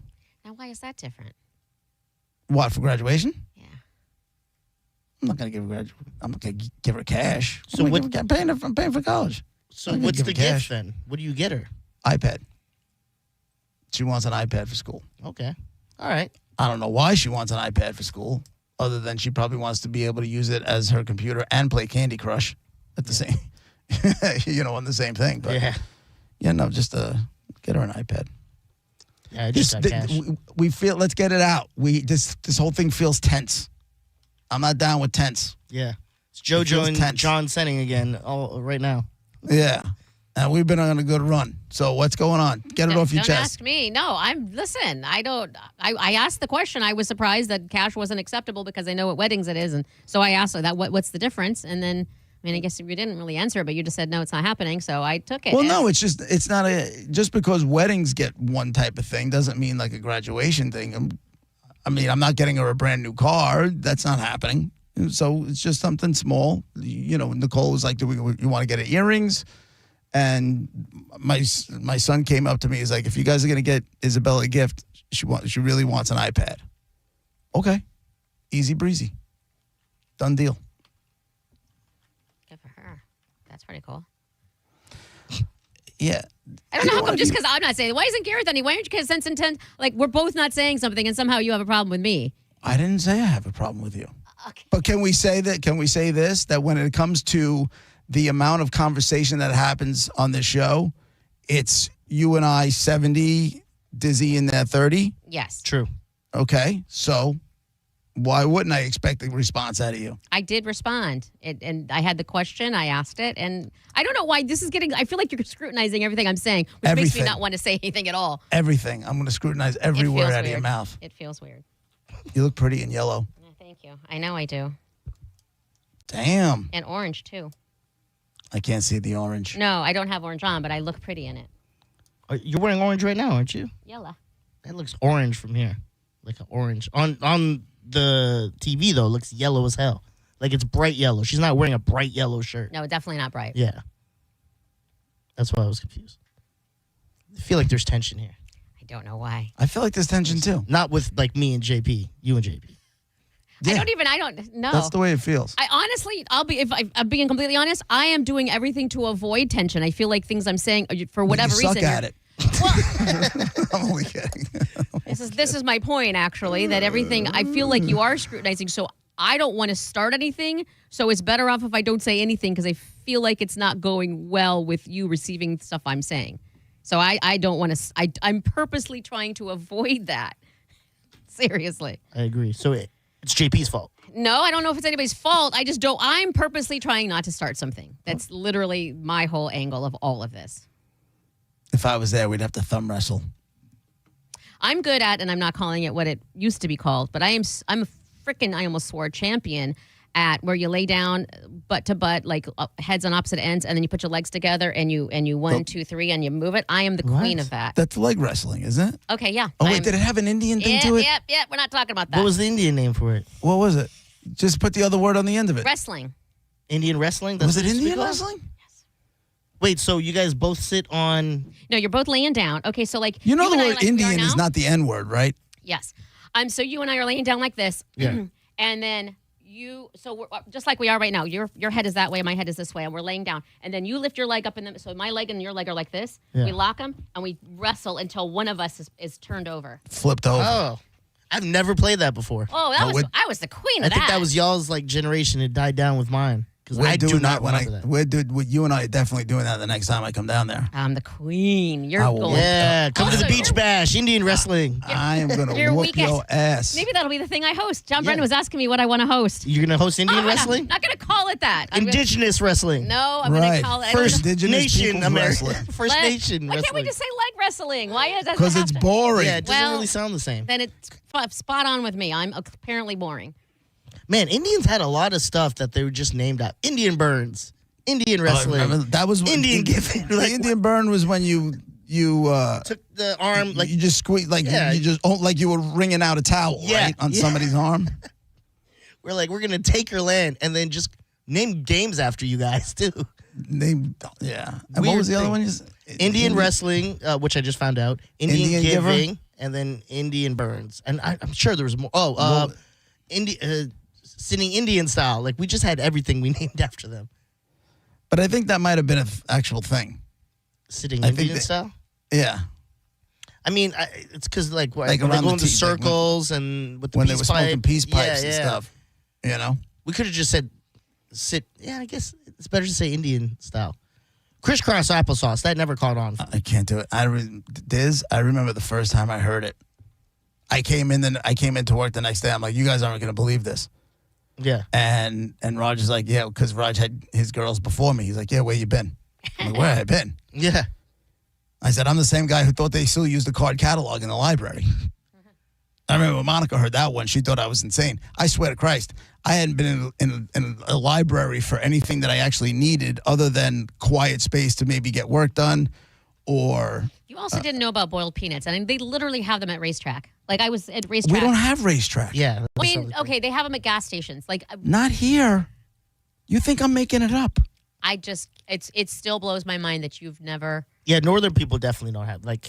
Now, why is that different? What, for graduation? Yeah. I'm not going to give her cash. So I'm paying for college. So what's the gift then? What do you get her? iPad. She wants an iPad for school. Okay. All right. I don't know why she wants an iPad for school, other than she probably wants to be able to use it as her computer and play Candy Crush at the same, on the same thing. But, just get her an iPad. Yeah, I just got cash. We feel. Let's get it out. This whole thing feels tense. I'm not down with tense. Yeah, it's JoJo and tense. John Senning again. All right now. Yeah, and we've been on a good run. So what's going on? Get it off your Don't chest. ask me. No, listen, I don't. I asked the question. I was surprised that cash wasn't acceptable because I know what weddings it is, and so I asked her that. What's the difference? And then. I mean, I guess you didn't really answer, but you just said, no, it's not happening. So I took it. Well, no, it's not just because weddings get one type of thing doesn't mean like a graduation thing. I mean, I'm not getting her a brand new car. That's not happening. So it's just something small. You know, Nicole was like, you want to get her earrings? And my son came up to me. He's like, if you guys are going to get Isabella a gift, she really wants an iPad. Okay. Easy breezy. Done deal. That's pretty cool. Yeah. I don't know how come just because I'm not saying it. Why isn't Garrett any? Why aren't you sense intent? Like, we're both not saying something and somehow you have a problem with me. I didn't say I have a problem with you. Okay. But can we say that? Can we say this? That when it comes to the amount of conversation that happens on this show, it's you and I 70, Dizzy in that 30? Yes. True. Okay. So why wouldn't I expect a response out of you? I did respond. And I had the question. I asked it. And I don't know why this is getting, I feel like you're scrutinizing everything I'm saying, which makes me not want to say anything at all. Everything. I'm going to scrutinize every word out of your mouth. It feels weird. You look pretty in yellow. Thank you. I know I do. Damn. And orange, too. I can't see the orange. No, I don't have orange on, but I look pretty in it. You're wearing orange right now, aren't you? Yellow. That looks orange from here. Like an orange. On the TV, though, it looks yellow as hell. Like it's bright yellow. She's not wearing a bright yellow shirt. No, definitely not bright. Yeah. That's why I was confused. I feel like there's tension here. I don't know why. I feel like there's tension, too. Not with, like, me and JP. You and JP. Yeah. I don't know. That's the way it feels. I honestly, I'm being completely honest, I am doing everything to avoid tension. I feel like things I'm saying, for whatever you reason. suck at it. I'm only kidding. This is my point, actually, that everything, I feel like you are scrutinizing, so I don't want to start anything, so it's better off if I don't say anything because I feel like it's not going well with you receiving stuff I'm saying. So I don't want to, I'm purposely trying to avoid that. Seriously. I agree. So it's JP's fault. No, I don't know if it's anybody's fault. I'm purposely trying not to start something. That's literally my whole angle of all of this. If I was there, we'd have to thumb wrestle. I'm good at, and I'm not calling it what it used to be called, but I'm a freaking, I almost swore, champion at where you lay down butt to butt, like heads on opposite ends, and then you put your legs together and you 1, 2, 3, and you move it. I am the queen of that. That's leg wrestling, isn't it? Okay, yeah. Oh, wait, did it have an Indian thing to it? Yep, we're not talking about that. What was the Indian name for it? What was it? Just put the other word on the end of it. Wrestling. Indian wrestling? Was it Indian wrestling? Wait, so you guys both sit on... No, you're both laying down. Okay, so like... You know the and I, word like we are Indian now? is not the N word, right? Yes. So you and I are laying down like this. Yeah. And then so we're just like we are right now. Your head is that way, my head is this way, and we're laying down. And then you lift your leg up, so my leg and your leg are like this. Yeah. We lock them, and we wrestle until one of us is turned over. Flipped over. Oh. I've never played that before. Oh, I was the queen I of that. think that was y'all's like generation. It died down with mine. Because I do not remember that. You and I are definitely doing that the next time I come down there. I'm the queen. You're going. Yeah, come to the Also, beach bash, Indian wrestling. I am going to Your whoop weakest. your ass. Maybe that'll be the thing I host. John Brennan was asking me what I want to host. You're going to host Indian wrestling? I'm not going to call it that. Indigenous wrestling. No, I'm going to call it. First Nation People's American. Wrestling. First Nation Why wrestling. can't we just say leg wrestling? Why is that? Because it's boring. Yeah, it doesn't really sound the same. Then it's spot on with me. I'm apparently boring. Man, Indians had a lot of stuff that they were just named out. Indian burns, Indian wrestling. That was Indian giving. The Indian burn was when you took the arm like you just squeeze like you just like you were wringing out a towel right on somebody's arm. We're like we're gonna take your land and then just name games after you guys too. And what was the other one? Indian wrestling, which I just found out. Indian giving, and then Indian burns, and I'm sure there was more. Sitting Indian style. Like, we just had everything we named after them. But I think that might have been an actual thing. Sitting Indian style? Yeah. I mean, it's because, like when around they're the going to teeth, circles and with the when peace they were smoking pipe. peace pipes and stuff. You know? We could have just said sit. Yeah, I guess it's better to say Indian style. Crisscross applesauce. That never caught on. I can't do it. Diz, I remember the first time I heard it. I came into work the next day. I'm like, you guys aren't going to believe this. Yeah. And Roger's like, yeah, because Raj had his girls before me. He's like, yeah, where you been? I'm like, where have I been? Yeah. I said, I'm the same guy who thought they still used the card catalog in the library. I remember when Monica heard that one, she thought I was insane. I swear to Christ, I hadn't been in a library for anything that I actually needed other than quiet space to maybe get work done or... You also didn't know about boiled peanuts. I mean, they literally have them at racetrack. Like, I was at racetrack. We don't have racetrack. Yeah. I mean, okay, they have them at gas stations. Like, Not here. You think I'm making it up? I just, it still blows my mind that you've never... Yeah, northern people definitely don't have, like,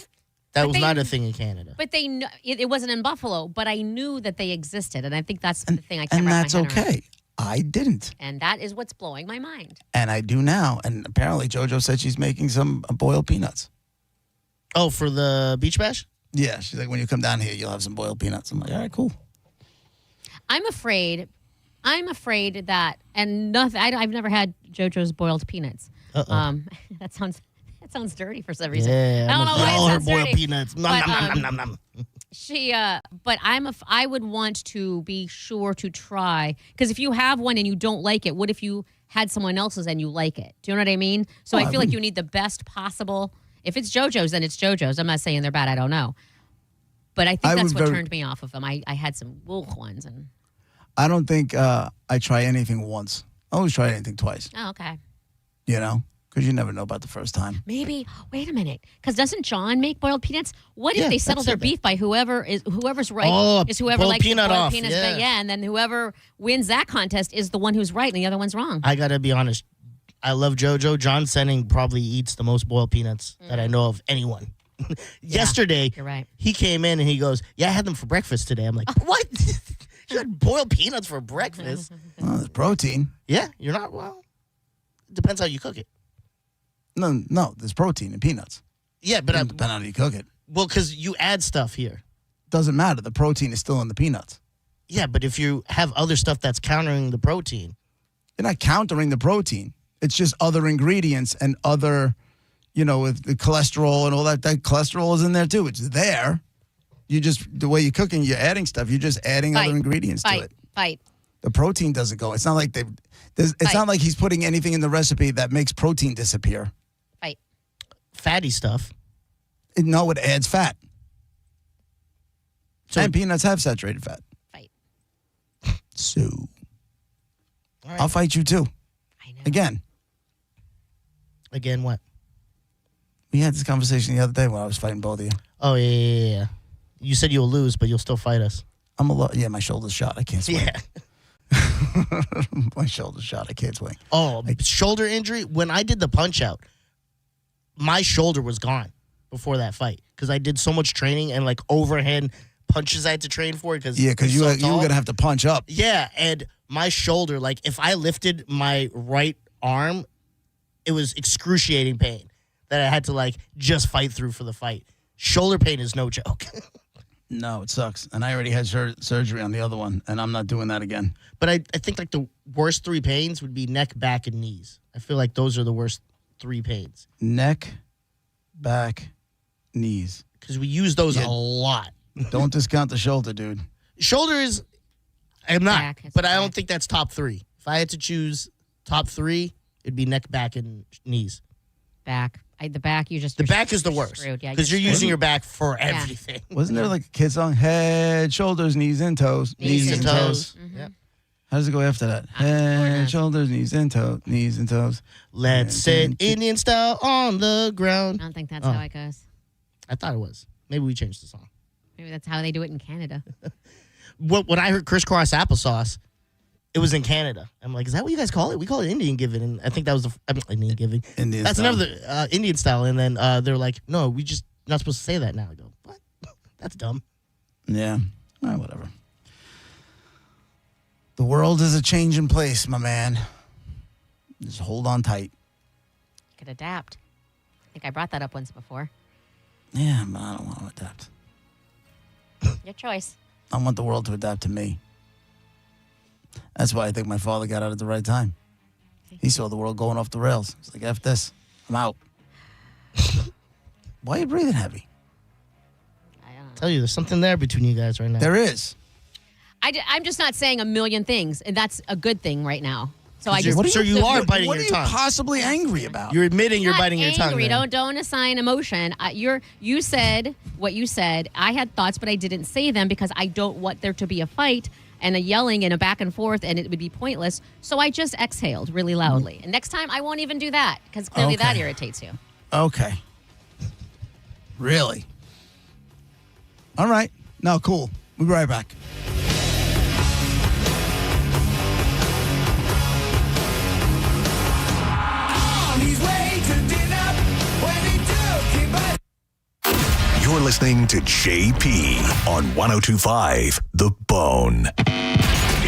that But was they- not a thing in Canada. But they know, it wasn't in Buffalo, but I knew that they existed. And I think that's the thing I can't And wrap that's my head around. okay. I didn't. And that is what's blowing my mind. And I do now. And apparently JoJo said she's making some boiled peanuts. Oh, for the beach bash? Yeah, she's like, when you come down here, you'll have some boiled peanuts. I'm like, all right, cool. I'm afraid that, and nothing, I've never had JoJo's boiled peanuts. That sounds dirty for some reason. Yeah, I don't know why all it her sounds boiled dirty. peanuts. Nom, But, nom, nom, nom, nom, nom. But I would want to be sure to try, because if you have one and you don't like it, what if you had someone else's and you like it? Do you know what I mean? So I feel like you need the best possible. If it's JoJo's, then it's JoJo's. I'm not saying they're bad. I don't know. But I think that's what turned me off of them. I had some wolf ones. And I don't think I try anything once. I always try anything twice, oh, okay. you know, because you never know about the first time. Maybe, wait a minute. Because doesn't John make boiled peanuts? What if Yeah, they settle that's their it. beef by whoever's right Oh, is whoever boiled likes the peanut boiled off, peanuts. yeah. And then whoever wins that contest is the one who's right and the other one's wrong. I got to be honest. I love JoJo. John Senning probably eats the most boiled peanuts that I know of anyone. Yesterday, you're right. He came in and he goes, yeah, I had them for breakfast today. I'm like, what? You had boiled peanuts for breakfast? Well, there's protein. Yeah, you're not, well, it depends how you cook it. No, there's protein in peanuts. Yeah, but Depending on how you cook it. well, because you add stuff here. Doesn't matter. The protein is still in the peanuts. Yeah, but if you have other stuff that's countering the protein. You're not countering the protein. It's just other ingredients and other, with the cholesterol and all that. That cholesterol is in there too. It's there. You just, the way you're cooking, you're adding stuff. You're just adding other ingredients to it. Fight. The protein doesn't go. It's not like it's not like he's putting anything in the recipe that makes protein disappear. Fight. Fatty stuff. No, it adds fat. And peanuts have saturated fat. Fight. So, right. I'll fight you too. I know. Again, what? We had this conversation the other day when I was fighting both of you. Oh, yeah. You said you'll lose, but you'll still fight us. Yeah, my shoulder's shot. I can't swing. Yeah. My shoulder's shot. I can't swing. Oh, shoulder injury? When I did the punch out, my shoulder was gone before that fight because I did so much training and like overhand punches I had to train for. Because you were going to have to punch up. Yeah, and my shoulder, like if I lifted my right arm, it was excruciating pain that I had to like just fight through for the fight. Shoulder pain is no joke. No, it sucks. And I already had surgery on the other one, and I'm not doing that again. But I think like the worst three pains would be neck, back, and knees. I feel like those are the worst three pains. Neck, back, knees. Because we use those a lot. Don't discount the shoulder, dude. Shoulder is, I'm not, Back, it's but I back. don't think that's top three. If I had to choose top three, it'd be neck, back, and knees. Back. The back, The back is the worst. Screwed. Yeah, because you're screwed. using your back for everything. Wasn't there like a kid song? Head, shoulders, knees, and toes. Knees and toes. Mm-hmm. How does it go after that? Head, shoulders, knees, and toes. Knees and toes. Let's sit Indian style on the ground. I don't think that's how it goes. I thought it was. Maybe we changed the song. Maybe that's how they do it in Canada. When I heard crisscross applesauce, it was in Canada. I'm like, is that what you guys call it? We call it Indian giving. And I think that was Indian giving. Indian That's style. another Indian style. And then they're like, no, we just not supposed to say that now. I go, what? That's dumb. Yeah. Whatever. The world is a changing place, my man. Just hold on tight. You could adapt. I think I brought that up once before. Yeah, but I don't want to adapt. Your choice. I want the world to adapt to me. That's why I think my father got out at the right time. He saw the world going off the rails. He's like, F this. I'm out. Why are you breathing heavy? Tell you, there's something there between you guys right now. There is. I'm just not saying a million things, and that's a good thing right now. So I just What are you biting your What are you tongue. possibly angry about? You're admitting you're not biting your tongue. angry. then. Don't assign emotion. You said what you said. I had thoughts, but I didn't say them because I don't want there to be a fight and a yelling and a back and forth, and it would be pointless. So I just exhaled really loudly. And next time I won't even do that because clearly that irritates you. Okay. Really? All right. No, cool. We'll be right back. You're listening to JP on 102.5 The Bone.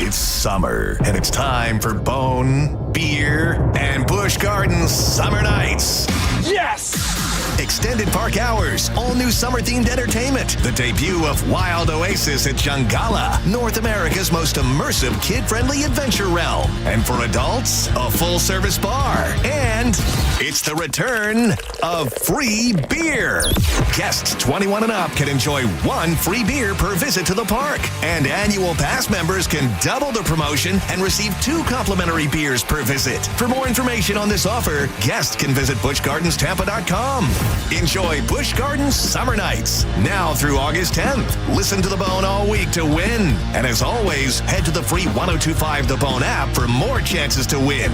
It's summer, and it's time for Bone, Beer, and Busch Gardens Summer Nights. Yes! Extended park hours, all new summer-themed entertainment, the debut of Wild Oasis at Jungala, North America's most immersive kid-friendly adventure realm. And for adults, a full-service bar. And it's the return of free beer. Guests 21 and up can enjoy 1 free beer per visit to the park. And annual pass members can double the promotion and receive 2 complimentary beers per visit. For more information on this offer, guests can visit BuschGardensTampa.com. Enjoy Busch Gardens Summer Nights, now through August 10th. Listen to The Bone all week to win. And as always, head to the free 102.5 The Bone app for more chances to win.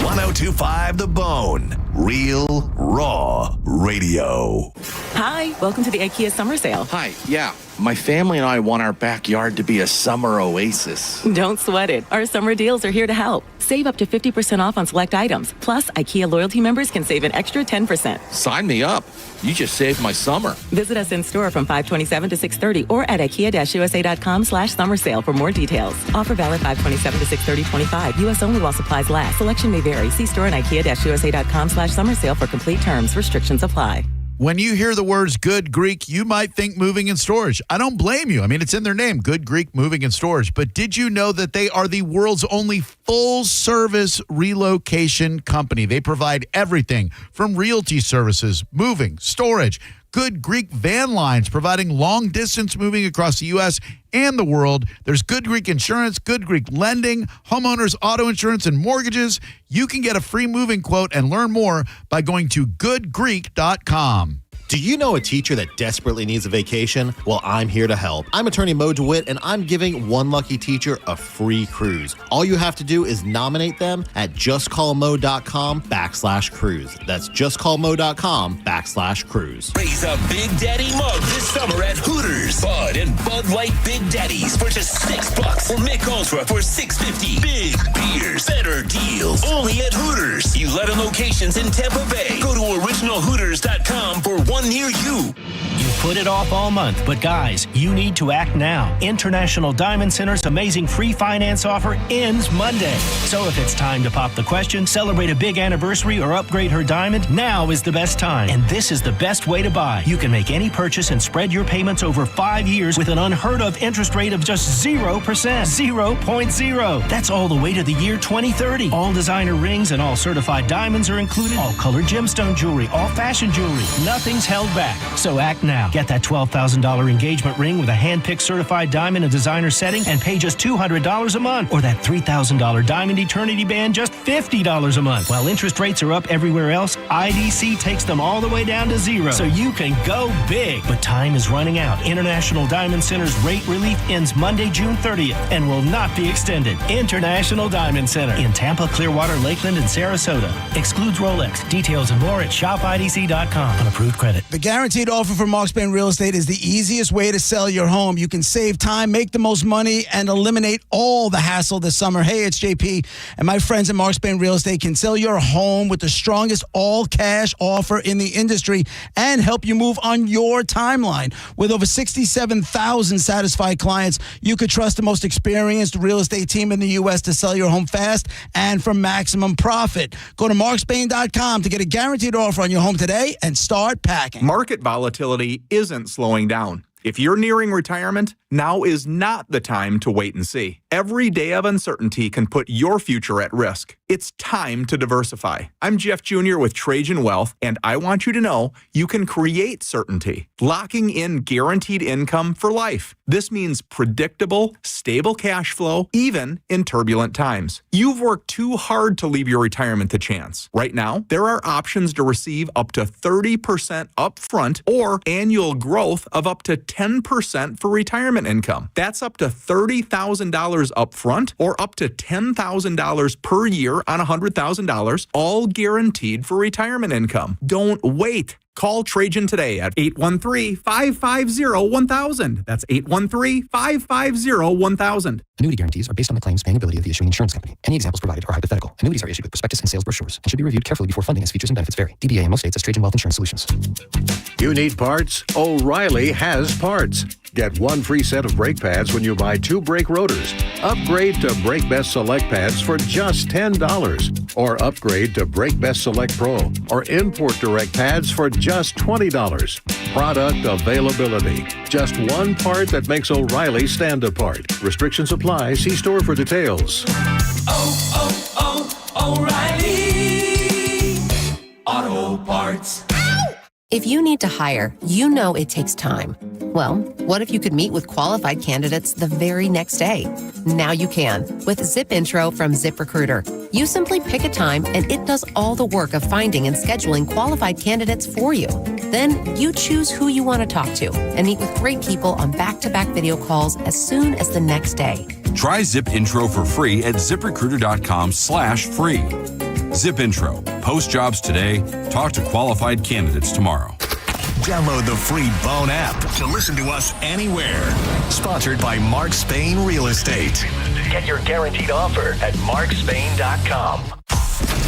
102.5 The Bone. Real, raw radio. Hi, welcome to the IKEA Summer Sale. Hi, yeah. My family and I want our backyard to be a summer oasis. Don't sweat it. Our summer deals are here to help. Save up to 50% off on select items. Plus, IKEA loyalty members can save an extra 10%. Sign me up. You just saved my summer. Visit us in store from 5/27 to 6/30 or at IKEA-USA.com/summer sale for more details. Offer valid 5/27 to 6/30/25. U.S. only while supplies last. Selection may vary. See store and IKEA-USA.com/summer sale for complete terms. Restrictions apply. When you hear the words Good Greek, you might think moving and storage. I don't blame you. I mean, it's in their name, Good Greek Moving and Storage. But did you know that they are the world's only full-service relocation company? They provide everything from realty services, moving, storage, Good Greek Van Lines, providing long-distance moving across the U.S. and the world. There's Good Greek Insurance, Good Greek Lending, homeowners, auto insurance, and mortgages. You can get a free moving quote and learn more by going to goodgreek.com. Do you know a teacher that desperately needs a vacation? Well, I'm here to help. I'm attorney Mo DeWitt, and I'm giving one lucky teacher a free cruise. All you have to do is nominate them at justcallmo.com/cruise. That's justcallmo.com/cruise. Raise a Big Daddy mug this summer at Hooters. Bud and Bud Light Big Daddies for just $6. Or Mick Ultra for $6.50. Big beers, better deals. Only at Hooters. 11 locations in Tampa Bay. Go to originalhooters.com for one near you. You put it off all month, but guys, you need to act now. International Diamond Center's amazing free finance offer ends Monday. So if it's time to pop the question, celebrate a big anniversary, or upgrade her diamond, now is the best time. And this is the best way to buy. You can make any purchase and spread your payments over 5 years with an unheard of interest rate of just 0%. 0.0. That's all the way to the year 2030. All designer rings and all certified diamonds are included. All colored gemstone jewelry, all fashion jewelry. Nothing's held back. So act now. Get that $12,000 engagement ring with a hand-picked certified diamond and designer setting and pay just $200 a month. Or that $3,000 diamond eternity band, just $50 a month. While interest rates are up everywhere else, IDC takes them all the way down to 0. So you can go big. But time is running out. International Diamond Center's rate relief ends Monday, June 30th and will not be extended. International Diamond Center in Tampa, Clearwater, Lakeland, and Sarasota. Excludes Rolex. Details and more at shopidc.com on approved credit. The guaranteed offer from Mark Spain Real Estate is the easiest way to sell your home. You can save time, make the most money, and eliminate all the hassle this summer. Hey, it's JP, and my friends at Mark Spain Real Estate can sell your home with the strongest all-cash offer in the industry and help you move on your timeline. With over 67,000 satisfied clients, you could trust the most experienced real estate team in the U.S. to sell your home fast and for maximum profit. Go to markspain.com to get a guaranteed offer on your home today and start packing. Market volatility isn't slowing down. If you're nearing retirement, Now is not the time to wait and see. Every day of uncertainty can put your future at risk. It's time to diversify. I'm Jeff Jr. with Trajan Wealth, and I want you to know you can create certainty, locking in guaranteed income for life. This means predictable, stable cash flow, even in turbulent times. You've worked too hard to leave your retirement to chance. Right now, there are options to receive up to 30% upfront or annual growth of up to 10% for retirement income. That's up to $30,000 upfront or up to $10,000 per year on $100,000, all guaranteed for retirement income. Don't wait. Call Trajan today at 813-550-1000. That's 813-550-1000. Annuity guarantees are based on the claims paying ability of the issuing insurance company. Any examples provided are hypothetical. Annuities are issued with prospectus and sales brochures and should be reviewed carefully before funding as features and benefits vary. DBA in most states as Trajan Wealth Insurance Solutions. You need parts? O'Reilly has parts. Get one free set of brake pads when you buy 2 brake rotors. Upgrade to Brake Best Select pads for just $10. Or upgrade to Brake Best Select Pro or Import Direct pads for just $20. Product availability. Just one part that makes O'Reilly stand apart. Restrictions apply. See store for details. O'Reilly Auto Parts. If you need to hire, you know it takes time. Well, what if you could meet with qualified candidates the very next day? Now you can with Zip Intro from ZipRecruiter. You simply pick a time and it does all the work of finding and scheduling qualified candidates for you. Then you choose who you want to talk to and meet with great people on back-to-back video calls as soon as the next day. Try Zip Intro for free at ZipRecruiter.com/free. Zip Intro. Post jobs today. Talk to qualified candidates tomorrow. Download the free Bone app to listen to us anywhere. Sponsored by Mark Spain Real Estate. Get your guaranteed offer at markspain.com.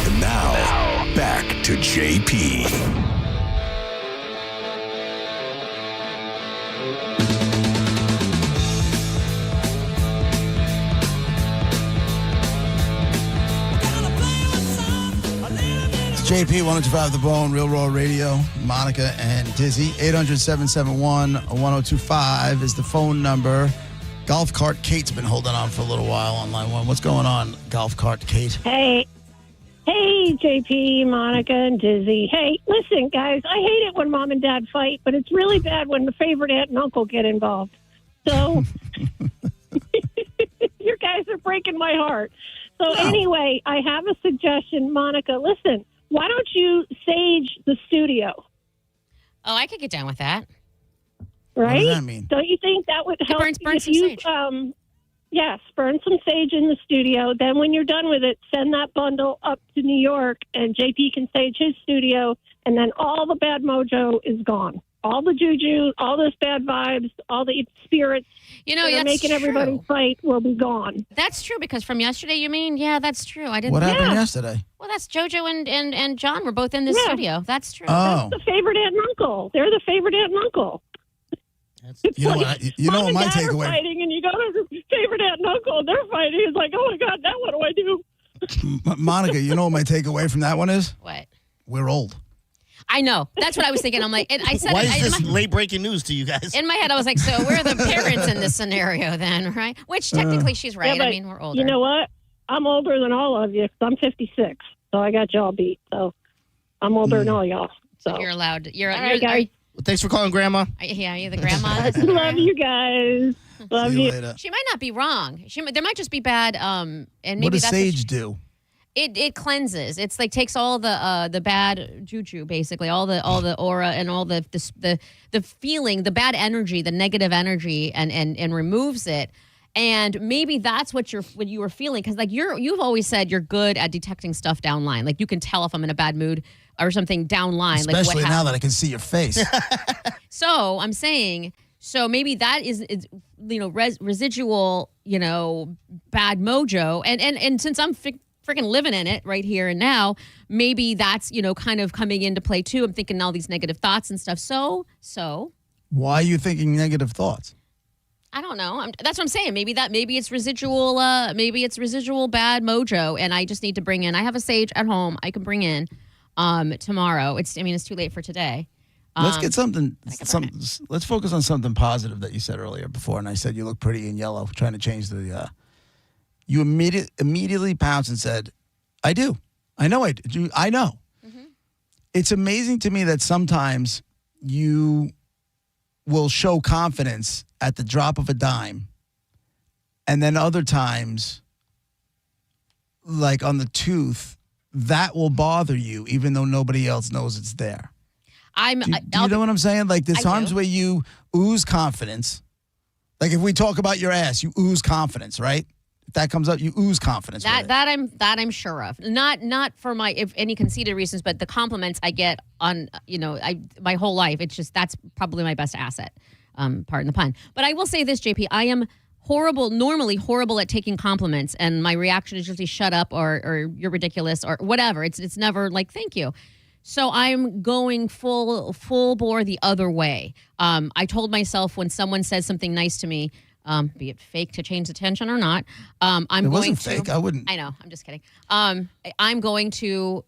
And now, back to JP. JP 1025 The Bone, Real Raw Radio, Monica and Dizzy. 800-771-1025 is the phone number. Golf Cart Kate's been holding on for a little while on line 1. What's going on, Golf Cart Kate? Hey, JP, Monica, and Dizzy. Hey, listen, guys, I hate it when mom and dad fight, but it's really bad when the favorite aunt and uncle get involved. So, you guys are breaking my heart. So anyway, I have a suggestion, Monica. Listen. Why don't you sage the studio? Oh, I could get down with that. Right? What does that mean? Don't you think that would help? Burn if some you, sage. Yes, burn some sage in the studio. Then when you're done with it, send that bundle up to New York, and JP can sage his studio, and then all the bad mojo is gone. All the juju, all those bad vibes, all the spirits that are making everybody fight will be gone. That's true, because from yesterday, you mean? Yeah, that's true. I didn't. What happened yesterday? Well, that's JoJo and John were both in this studio. That's true. Oh. That's the favorite aunt and uncle. They're the favorite aunt and uncle. You know what? You know what my Mom and Dad are takeaway? fighting, and you go to the favorite aunt and uncle, and they're fighting. It's like, oh my God, now what do I do? Monica, you know what my takeaway from that one is? What? We're old. I know. That's what I was thinking. I'm like, and I said, Why is this late breaking news to you guys? in my head, I was like, so we're the parents in this scenario then, right? Which technically she's right. Yeah, I but mean, we're older. You know what? I'm older than all of you. 'Cause I'm 56, so I got y'all beat. So I'm older than all y'all. So You're allowed. You're, all you're, right, guys. Well, thanks for calling, Grandma. Yeah, you're the grandma. I love you guys. Love you. She might not be wrong. There might just be bad. And maybe What does that's sage do? It cleanses. It's like takes all the bad juju, basically, all the aura and all the feeling, the bad energy, the negative energy, and removes it. And maybe that's what you were feeling, because like you've always said you're good at detecting stuff downline. Like you can tell if I'm in a bad mood or something downline. Especially like now that I can see your face. So I'm saying, maybe that is residual, bad mojo, and since I'm freaking living in it right here and now, maybe that's kind of coming into play too. I'm thinking all these negative thoughts and stuff. So why are you thinking negative thoughts? I don't know. That's what I'm saying. Maybe it's residual. Maybe it's residual bad mojo, and I just need to bring in. I have a sage at home. I can bring in tomorrow. It's too late for today. Let's get something. Let's focus on something positive that you said earlier before, and I said you look pretty in yellow. Trying to change the. You immediately pounced and said, "I do. I know I do. I know." Mm-hmm. It's amazing to me that sometimes you will show confidence at the drop of a dime, and then other times, like on the tooth, that will bother you, even though nobody else knows it's there. Do you know what I'm saying? Like there's times where you ooze confidence. Like if we talk about your ass, you ooze confidence, right? If that comes up, you ooze confidence. That I'm sure of. Not for any conceited reasons, but the compliments I get on my whole life. It's just that's probably my best asset. Pardon the pun. But I will say this, JP, I am normally horrible at taking compliments, and my reaction is usually shut up or you're ridiculous or whatever. It's never like thank you. So I'm going full bore the other way. I told myself when someone says something nice to me, be it fake to change attention or not, it wasn't fake. I wouldn't. I know. I'm just kidding. I'm going to,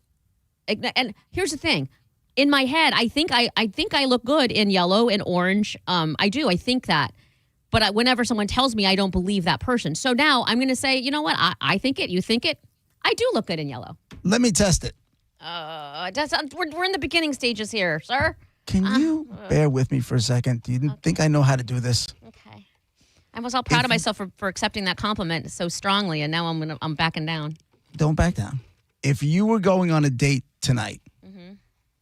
and here's the thing. In my head, I think I look good in yellow and orange. I do. I think that. But whenever someone tells me, I don't believe that person. So now I'm going to say, you know what? I think it. You think it. I do look good in yellow. Let me test it. We're in the beginning stages here, sir. Can you bear with me for a second? Do you think I know how to do this? Okay. I was all proud of myself for accepting that compliment so strongly, and now I'm backing down. Don't back down. If you were going on a date tonight,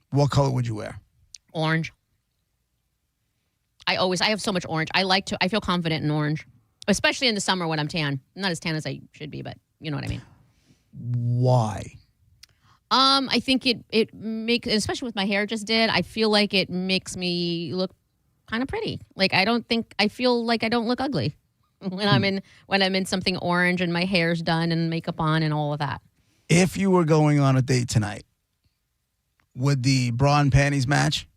what color would you wear? Orange. I have so much orange. I feel confident in orange, especially in the summer when I'm tan. I'm not as tan as I should be, but you know what I mean. Why? I think it makes, especially with my hair just did, I feel like it makes me look kind of pretty. Like I feel like I don't look ugly when I'm in something orange and my hair's done and makeup on and all of that. If you were going on a date tonight, would the bra and panties match?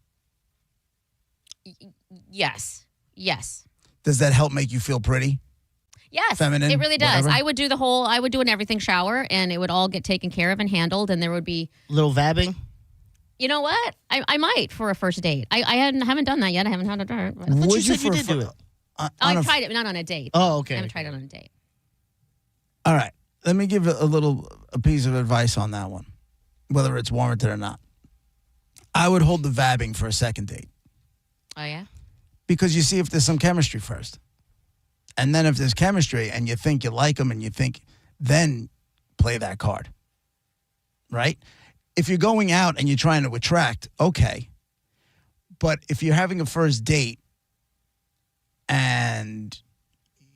Yes. Does that help make you feel pretty? Yes, feminine, it really does. whatever? I would do an everything shower, and it would all get taken care of and handled, and there would be little vabbing. You know what? I might for a first date. I haven't done that yet. I haven't had a date. I thought you said you did do it. I tried it, not on a date. Oh, okay. I haven't tried it on a date. All right. Let me give a piece of advice on that one, whether it's warranted or not. I would hold the vabbing for a second date. Oh, yeah? Because you see if there's some chemistry first. And then if there's chemistry and you think you like them and you think, then play that card. Right? If you're going out and you're trying to attract, okay. But if you're having a first date and,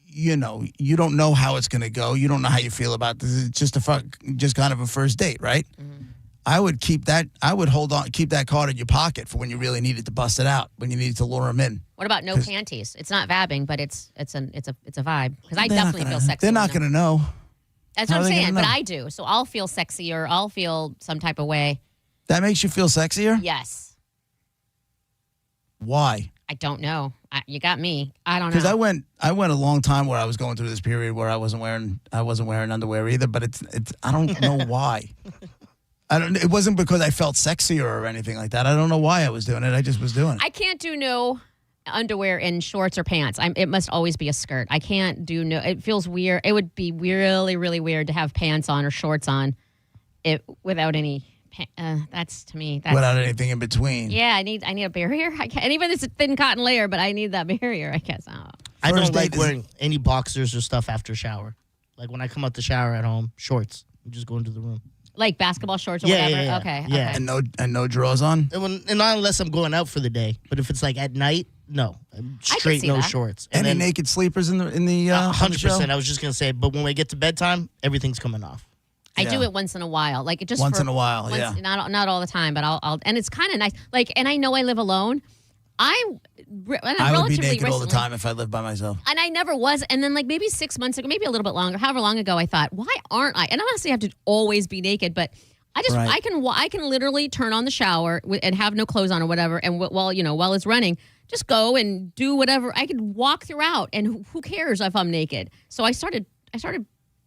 you don't know how it's going to go, you don't know how you feel about this, it's just kind of a first date, right? Mm-hmm. I would keep that card in your pocket for when you really needed to bust it out, when you needed to lure them in. What about no panties? It's not vabbing, but it's a vibe. Because I definitely feel sexy. They're not going to know. That's what I'm saying, but I do. So I'll feel sexy or I'll feel some type of way. That makes you feel sexier? Yes. Why? I don't know. You got me. I don't know. Because I went a long time where I was going through this period where I wasn't wearing underwear either, but it's I don't know why. It wasn't because I felt sexier or anything like that. I don't know why I was doing it. I just was doing it. I can't do no underwear in shorts or pants. It must always be a skirt. I can't do no. It feels weird. It would be really, really weird to have pants on or shorts on, without any. That's to me. Without anything in between. Yeah, I need a barrier. And even if it's a thin cotton layer, but I need that barrier. I guess. I don't like wearing any boxers or stuff after shower. Like when I come out the shower at home, shorts. You just go into the room. Like basketball shorts or whatever? Yeah. Okay. Yeah. Okay. And no drawers on? And not unless I'm going out for the day. But if it's like at night, no. Straight no shorts. And any naked sleepers in the 100%. I was just going to say, but when we get to bedtime, everything's coming off. I do it once in a while. Like just once in a while, yeah. Not all the time, but I'll and it's kind of nice. Like, and I know I live alone. I would be naked all the time if I lived by myself. And I never was. And then like maybe 6 months ago, maybe a little bit longer, however long ago, I thought, why aren't I? And I don't necessarily have to always be naked, but I can literally turn on the shower and have no clothes on or whatever. And while it's running, just go and do whatever. I could walk throughout, and who cares if I'm naked? So I started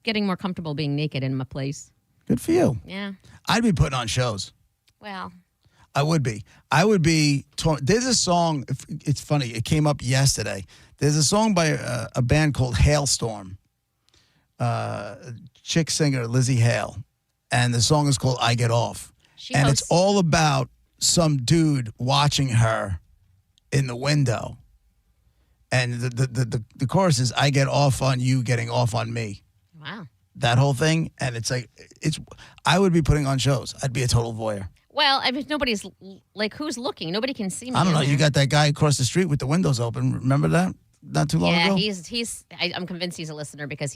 getting more comfortable being naked in my place. Good for you. Yeah. I'd be putting on shows. Well, I would be. Torn. There's a song. It's funny. It came up yesterday. There's a song by a band called Hailstorm. Chick singer Lizzie Hale, and the song is called "I Get Off," it's all about some dude watching her in the window, and the chorus is "I get off on you, getting off on me." Wow. That whole thing, and I would be putting on shows. I'd be a total voyeur. Well, I mean, nobody's like, who's looking? Nobody can see me. I don't know. in You there. got that guy across the street with the windows open. Remember that? Not too long ago? Yeah, I'm convinced he's a listener because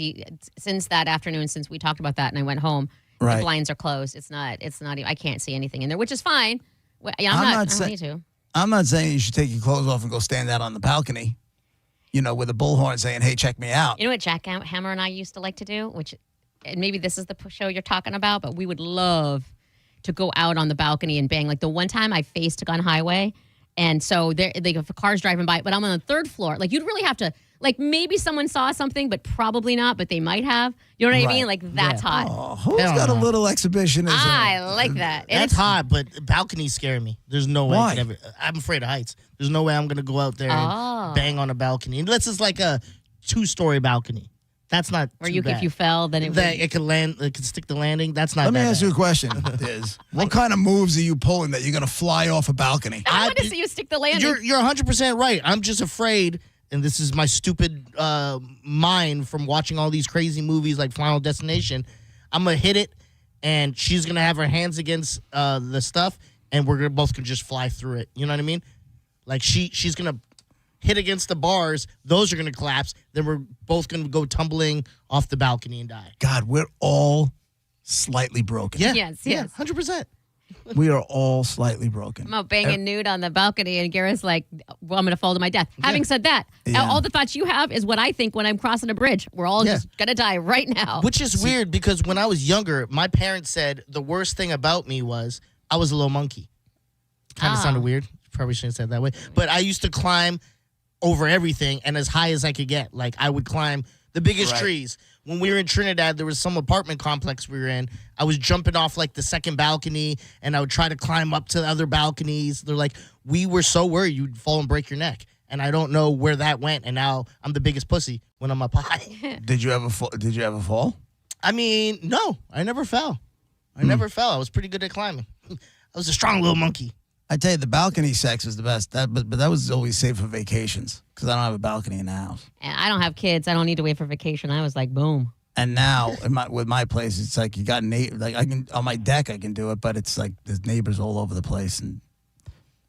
since that afternoon, since we talked about that and I went home, Right. the blinds are closed. It's not, I can't see anything in there, which is fine. Well, yeah, I don't need to. I'm not saying you should take your clothes off and go stand out on the balcony, with a bullhorn saying, "Hey, check me out." You know what Jack Hammer and I used to like to do, and maybe this is the show you're talking about, but we would love to go out on the balcony and bang. Like the one time I faced on highway, and so if a car's driving by, but I'm on the third floor, like you'd really have to, like maybe someone saw something, but probably not, but they might have. You know what I mean? Like that's hot. Oh, who's got a little exhibitionism? I like that. And That's hot, but balconies scare me. There's no way. Why? I'm afraid of heights. There's no way I'm going to go out there and bang on a balcony. Unless it's like a 2-story balcony. That's not Where too bad. if you fell, then it could land. It could stick the landing. That's not. Let me that ask bad. you a question, Diz. What kind of moves are you pulling that you're going to fly off a balcony? I want to see you stick the landing. You're 100% right. I'm just afraid, and this is my stupid mind from watching all these crazy movies like Final Destination. I'm gonna hit it, and she's gonna have her hands against the stuff, and we're both gonna just fly through it. You know what I mean? Like she's gonna hit against the bars; those are gonna collapse. Then we're both gonna go tumbling off the balcony and die. God, we're all slightly broken. Yeah. Yes. 100%. We are all slightly broken. I'm out banging nude on the balcony, and Garrett's like, well, I'm going to fall to my death. Having said that, all the thoughts you have is what I think when I'm crossing a bridge. We're all just going to die right now. Which is weird because when I was younger, my parents said the worst thing about me was I was a little monkey. Kind of sounded weird. Probably shouldn't have said it that way. But I used to climb over everything and as high as I could get. Like I would climb the biggest trees. When we were in Trinidad, there was some apartment complex we were in. I was jumping off like the second balcony, and I would try to climb up to the other balconies. They're like, we were so worried you'd fall and break your neck. And I don't know where that went, and now I'm the biggest pussy when I'm up high. Did you ever fall? I mean, no, I never fell. I never fell. I was pretty good at climbing. I was a strong little monkey. I tell you, the balcony sex was the best. But that was always saved for vacations because I don't have a balcony in the house. And I don't have kids. I don't need to wait for vacation. I was like, boom. And now with my place, it's like you got like I can on my deck I can do it, but it's like there's neighbors all over the place, and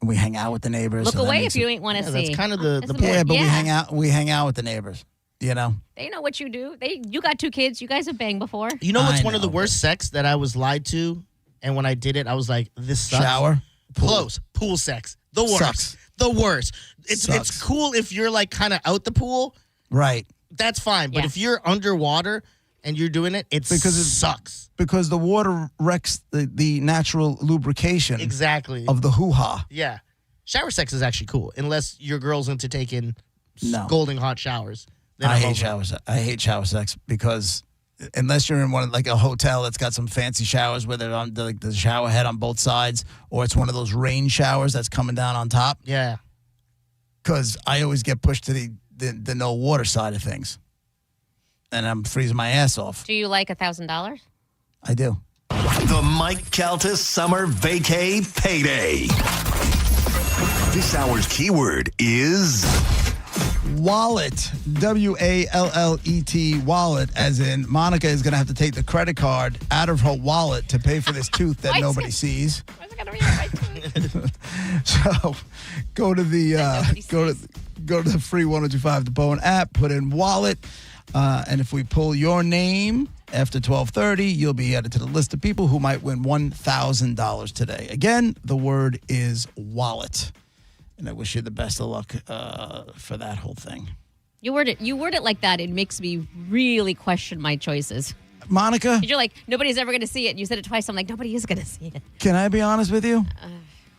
we hang out with the neighbors. Look away if you ain't want to see. That's kind of the point. Yeah, but we hang out with the neighbors. They know what you do. You got 2 kids. You guys have banged before. You know what's one of the worst sex that I was lied to, and when I did it, I was like, this sucks. Shower. Close. Pool sex. The worst. Sucks. The worst. It's cool if you're like kind of out the pool. Right. That's fine. But if you're underwater and you're doing it, it sucks. Because the water wrecks the natural lubrication of the hoo-ha. Yeah. Shower sex is actually cool, unless your girl's into taking scalding hot showers. Then I hate showers. I hate shower sex because unless you're in one like a hotel that's got some fancy showers where they're on the shower head on both sides, or it's one of those rain showers that's coming down on top. Yeah. Because I always get pushed to the no water side of things, and I'm freezing my ass off. Do you like $1,000? I do. The Mike Calta Summer Vacay Payday. This hour's keyword is wallet. WALLET, wallet, as in Monica is going to have to take the credit card out of her wallet to pay for this tooth that nobody sees. So go to the go to the free 1025 The Bone app, put in wallet, and if we pull your name after 12:30, you'll be added to the list of people who might win $1,000 today. Again, the word is wallet. And I wish you the best of luck for that whole thing. You word it like that. It makes me really question my choices. Monica? You're like, nobody's ever going to see it. And you said it twice. I'm like, nobody is going to see it. Can I be honest with you?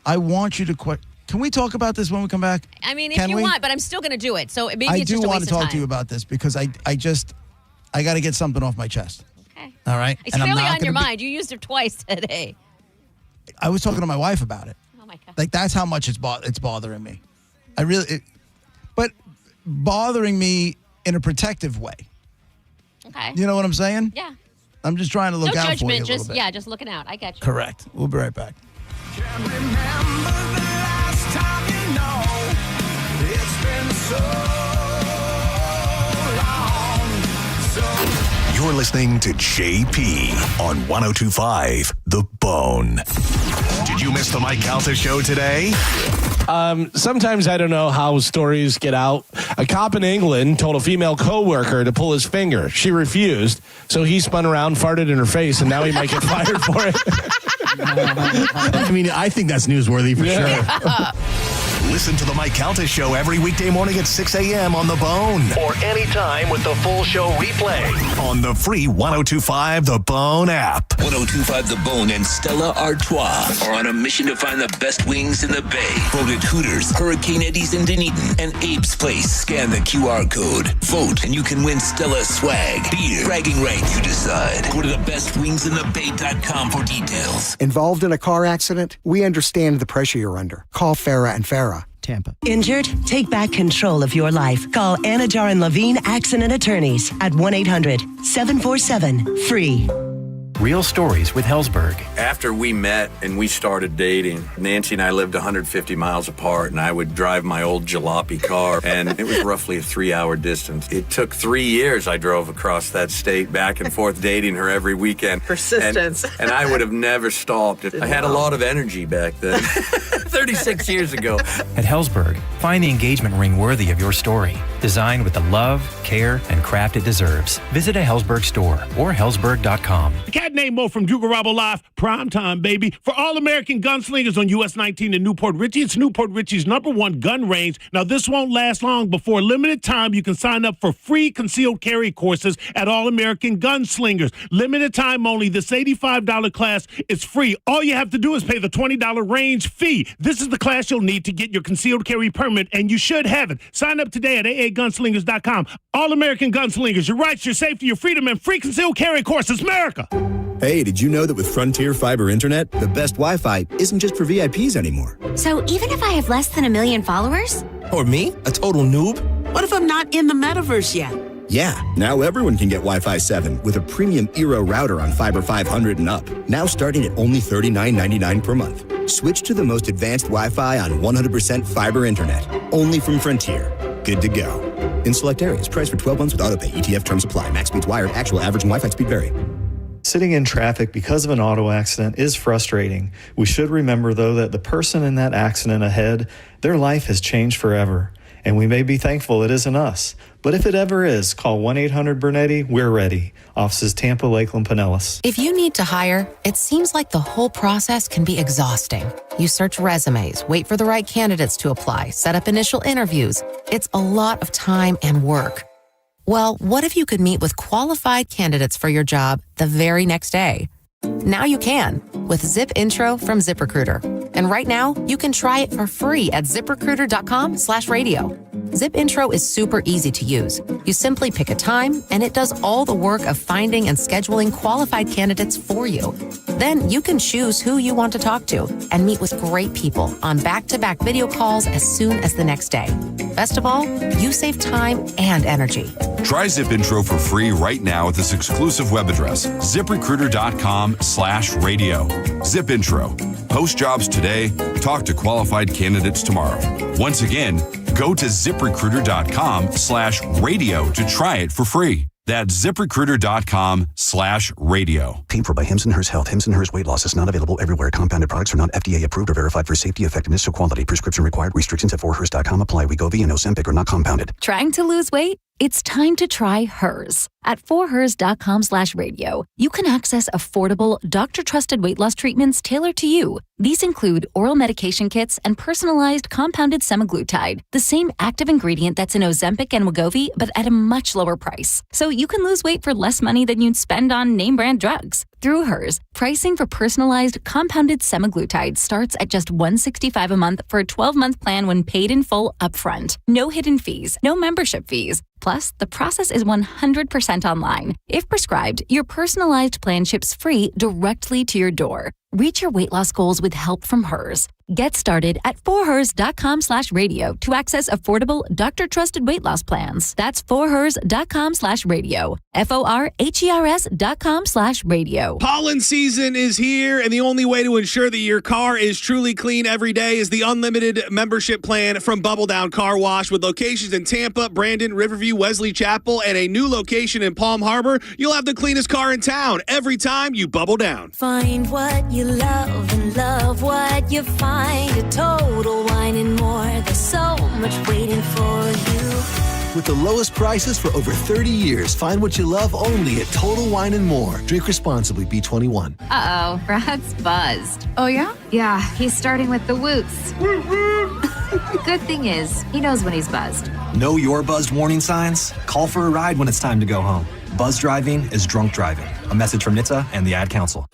I want you to quit. Can we talk about this when we come back? I mean, if you want, but I'm still going to do it. So maybe I it's just a waste of time. do want to talk to you about this because I got to get something off my chest. Okay. All right? It's clearly on your mind. You used it twice today. I was talking to my wife about it. Oh, my Like that's how much it's bothering me. But bothering me in a protective way. Okay. You know what I'm saying? Yeah. I'm just trying to look out for you a little bit. Just looking out. I get you. Correct. We'll be right back. You're listening to JP on 102.5 The Bone. Did you miss the Mike Calta show today? Sometimes I don't know how stories get out. A cop in England told a female co-worker to pull his finger. She refused, so he spun around, farted in her face, and now he might get fired for it. I mean, I think that's newsworthy for sure. Listen to the Mike Calta show every weekday morning at 6 a.m. on The Bone. Or anytime with the full show replay on the free 102.5 The Bone app. 102.5 The Bone and Stella Artois are on a mission to find the best wings in the Bay. Vote at Hooters, Hurricane Eddie's in Dunedin, and Abe's Place. Scan the QR code. Vote and you can win Stella swag, beer, bragging rights, you decide. Go to thebestwingsinthebay.com for details. Involved in a car accident? We understand the pressure you're under. Call Farah and Farah. Tampa. Injured? Take back control of your life. Call Anajar and Levine Accident Attorneys at 1-800-747-FREE. Real stories with Hellsberg. After we met and we started dating, Nancy and I lived 150 miles apart, and I would drive my old jalopy car, and it was roughly a 3-hour distance. It took 3 years I drove across that state, back and forth, dating her every weekend. Persistence. And I would have never stopped. I had a lot of energy back then, 36 years ago. At Hellsberg, find the engagement ring worthy of your story. Designed with the love, care, and craft it deserves. Visit a Hellsberg store or hellsberg.com. Cat named Mo from Dugarabo Live, primetime, baby. For all American gunslingers on US 19 in Newport Richie, it's Newport Richie's #1 gun range. Now, this won't last long. Before a limited time, you can sign up for free concealed carry courses at All American Gunslingers. Limited time only. This $85 class is free. All you have to do is pay the $20 range fee. This is the class you'll need to get your concealed carry permit, and you should have it. Sign up today at aagunslingers.com. All American Gunslingers, your rights, your safety, your freedom, and free concealed carry courses. America! Hey, did you know that with Frontier Fiber Internet, the best Wi-Fi isn't just for VIPs anymore? So even if I have less than 1 million followers? Or me, a total noob? What if I'm not in the metaverse yet? Yeah, now everyone can get Wi-Fi 7 with a premium Eero router on Fiber 500 and up. Now starting at only $39.99 per month. Switch to the most advanced Wi-Fi on 100% fiber internet. Only from Frontier. Good to go. In select areas, price for 12 months with autopay. ETF terms apply. Max speeds wired. Actual average and Wi-Fi speed vary. Sitting in traffic because of an auto accident is frustrating. We should remember, though, that the person in that accident ahead, their life has changed forever. And we may be thankful it isn't us. But if it ever is, call 1-800-BURNETTI. We're ready. Offices Tampa, Lakeland, Pinellas. If you need to hire, it seems like the whole process can be exhausting. You search resumes, wait for the right candidates to apply, set up initial interviews. It's a lot of time and work. Well, what if you could meet with qualified candidates for your job the very next day? Now you can with Zip Intro from ZipRecruiter. And right now, you can try it for free at ZipRecruiter.com/radio. Zip Intro is super easy to use. You simply pick a time, and it does all the work of finding and scheduling qualified candidates for you. Then you can choose who you want to talk to and meet with great people on back-to-back video calls as soon as the next day. Best of all, you save time and energy. Try Zip Intro for free right now at this exclusive web address, ZipRecruiter.com/radio. Zip Intro. Post jobs today. Talk to qualified candidates tomorrow. Once again, go to ZipRecruiter.com/radio to try it for free. That's ZipRecruiter.com/radio. Paid for by Hims & Hers Health. Hims & Hers Weight Loss is not available everywhere. Compounded products are not FDA approved or verified for safety, effectiveness, or quality. Prescription required. Restrictions at 4hers.com apply. Wegovy and Ozempic are not compounded. Trying to lose weight? It's time to try Hers. At 4hers.com/radio, you can access affordable, doctor-trusted weight loss treatments tailored to you. These include oral medication kits and personalized compounded semaglutide, the same active ingredient that's in Ozempic and Wegovy, but at a much lower price. So you can lose weight for less money than you'd spend on name-brand drugs. Through Hers, pricing for personalized compounded semaglutide starts at just $165 a month for a 12-month plan when paid in full upfront. No hidden fees, no membership fees. Plus, the process is 100% online. If prescribed, your personalized plan ships free directly to your door. Reach your weight loss goals with help from Hers. Get started at forhers.com/radio to access affordable, doctor-trusted weight loss plans. That's forhers.com/radio. forhers.com/radio. Pollen season is here, and the only way to ensure that your car is truly clean every day is the unlimited membership plan from Bubble Down Car Wash. With locations in Tampa, Brandon, Riverview, Wesley Chapel, and a new location in Palm Harbor, you'll have the cleanest car in town every time you bubble down. Find what you love and love what you find. A Total Wine and More. There's so much waiting for you. With the lowest prices for over 30 years, find what you love only at Total Wine and More. Drink responsibly, B21. Uh-oh, Brad's buzzed. Oh, yeah? Yeah, he's starting with the woots. Good thing is, he knows when he's buzzed. Know your buzzed warning signs? Call for a ride when it's time to go home. Buzz driving is drunk driving. A message from NHTSA and the Ad Council.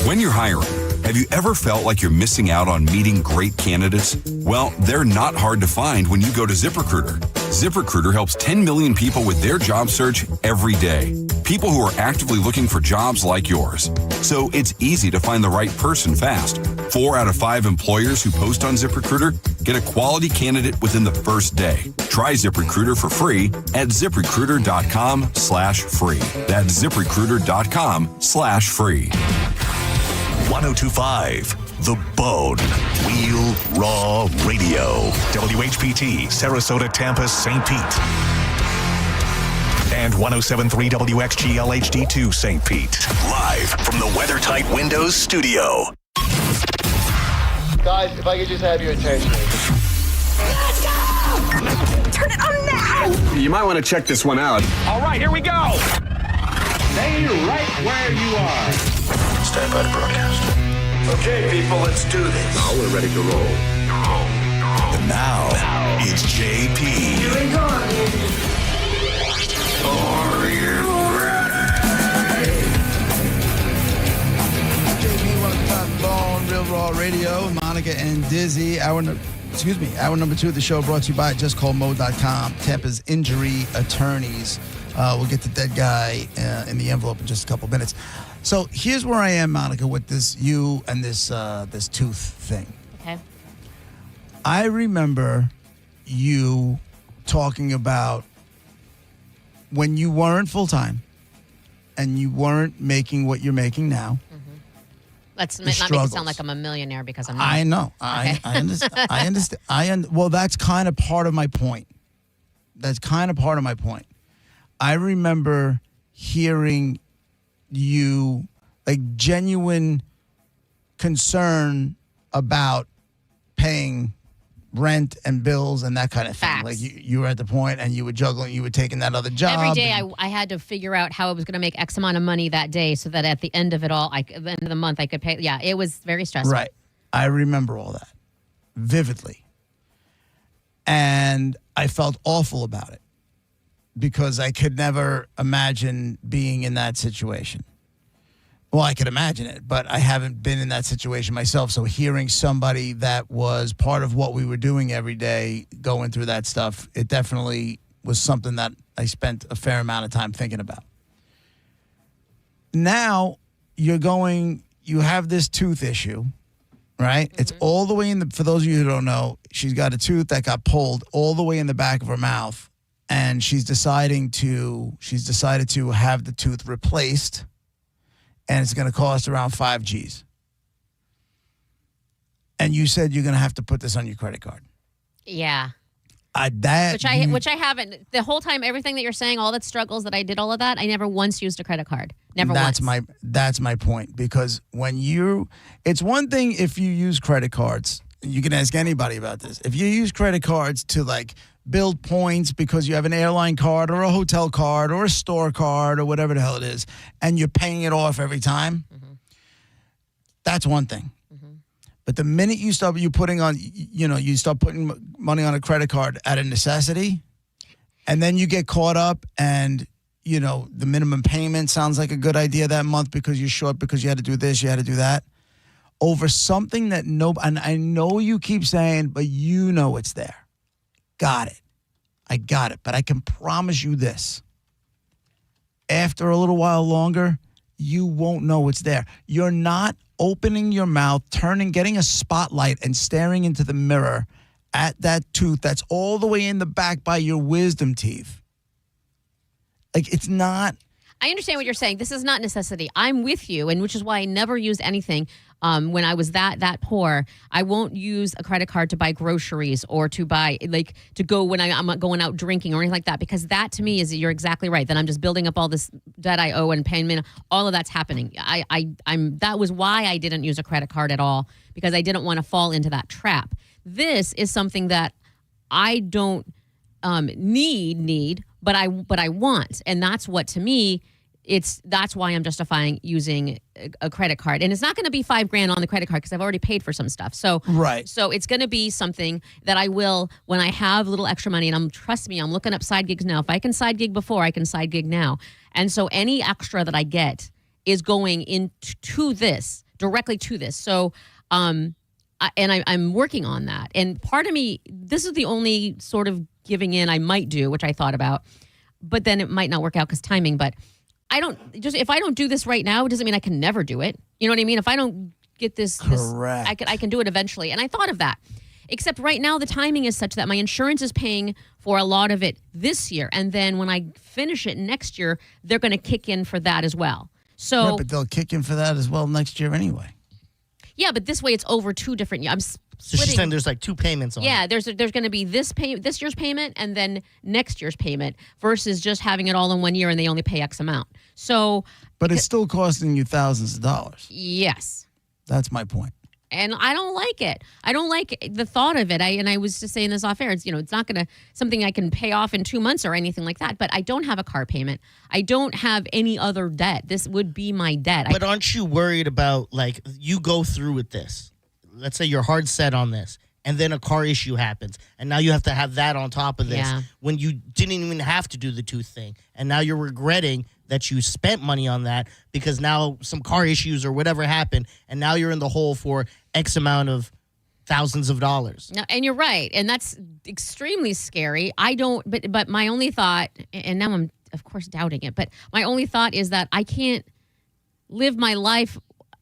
When you're hiring, have you ever felt like you're missing out on meeting great candidates? Well, they're not hard to find when you go to ZipRecruiter. ZipRecruiter helps 10 million people with their job search every day. People who are actively looking for jobs like yours. So it's easy to find the right person fast. 4 out of 5 employers who post on ZipRecruiter get a quality candidate within the first day. Try ZipRecruiter for free at ZipRecruiter.com/free. That's ZipRecruiter.com/free. 1025 The Bone. Real Raw Radio. WHPT, Sarasota, Tampa, St. Pete. And 1073 WXGL HD2 St. Pete. Live from the WeatherTight Windows studio. Guys, if I could just have your attention. Let's go! Turn it on now! You might want to check this one out. All right, here we go. Stay right where you are. Stand by to broadcast. Okay, people, let's do this. Now we're ready to roll. And now, it's JP. Here we go. Are you ready? JP, welcome to the Bone, Real Raw Radio. Monica and Dizzy. Hour number 2 of the show brought to you by JustCallMo.com, Tampa's injury attorneys. We'll get the dead guy in the envelope in just a couple minutes. So here's where I am, Monica, with this you and this tooth thing. Okay. I remember you talking about when you weren't full-time and you weren't making what you're making now. Let's not make it sound like I'm a millionaire because I'm not. I know. Okay. I understand. Well, that's kind of part of my point. I remember hearing you, like, genuine concern about paying rent and bills and that kind of thing. Facts. Like you were at the point and you were juggling, you were taking that other job. Every day I had to figure out how I was going to make X amount of money that day so that at the end of it all, at the end of the month, I could pay. Yeah, it was very stressful. Right. I remember all that vividly. And I felt awful about it because I could never imagine being in that situation. Well, I could imagine it, but I haven't been in that situation myself. So hearing somebody that was part of what we were doing every day going through that stuff, it definitely was something that I spent a fair amount of time thinking about. Now you have this tooth issue, right? Mm-hmm. It's all the way for those of you who don't know, she's got a tooth that got pulled all the way in the back of her mouth, and she's decided to have the tooth replaced. And it's going to cost around $5,000. And you said you're going to have to put this on your credit card. Yeah. Which I haven't. The whole time, everything that you're saying, all that struggles that I did, all of that, I never once used a credit card. Never once. That's my point. Because it's one thing if you use credit cards. You can ask anybody about this. If you use credit cards to build points because you have an airline card or a hotel card or a store card or whatever the hell it is, and you're paying it off every time, that's one thing. Mm-hmm. But the minute you start putting money on a credit card out of necessity, and then you get caught up and, the minimum payment sounds like a good idea that month because you're short because you had to do this, you had to do that, over something that and I know you keep saying, but it's there. Got it. I got it. But I can promise you this. After a little while longer, you won't know it's there. You're not opening your mouth, getting a spotlight and staring into the mirror at that tooth that's all the way in the back by your wisdom teeth. Like, it's not. I understand what you're saying. This is not necessity. I'm with you, and which is why I never used anything when I was that poor. I won't use a credit card to buy groceries or to buy, like, to go when I'm going out drinking or anything like that, because that to me is, you're exactly right. Then I'm just building up all this debt I owe and paying. All of that's happening. That was why I didn't use a credit card at all, because I didn't want to fall into that trap. This is something that I don't need, but I want, and that's what, to me, that's why I'm justifying using a credit card. And it's not going to be $5,000 on the credit card because I've already paid for some stuff. So right. So it's going to be something that I will, when I have a little extra money, and trust me, I'm looking up side gigs now. If I can side gig before, I can side gig now. And so any extra that I get is going into this, directly to this. So I'm working on that. And part of me, this is the only sort of giving in I might do, which I thought about, but then it might not work out because timing. But if I don't do this right now, it doesn't mean I can never do it. You know what I mean? If I don't get this, correct, I can do it eventually. And I thought of that. Except right now, the timing is such that my insurance is paying for a lot of it this year. And then when I finish it next year, they're going to kick in for that as well. So, yeah, but they'll kick in for that as well next year anyway. Yeah, but this way it's over 2 different years. I'm So she's saying there's like 2 payments on it. Yeah, there's going to be this year's payment and then next year's payment versus just having it all in 1 year and they only pay X amount. So, but it's still costing you thousands of dollars. Yes. That's my point. And I don't like it. I don't like the thought of it. I was just saying this off air. It's not going to something I can pay off in 2 months or anything like that. But I don't have a car payment. I don't have any other debt. This would be my debt. But aren't you worried about, like, you go through with this? Let's say you're hard set on this, and then a car issue happens, and now you have to have that on top of this when you didn't even have to do the tooth thing, and now you're regretting that you spent money on that because now some car issues or whatever happened, and now you're in the hole for X amount of thousands of dollars. No, and you're right, and that's extremely scary. But my only thought, and now I'm of course doubting it, but my only thought is that I can't live my life.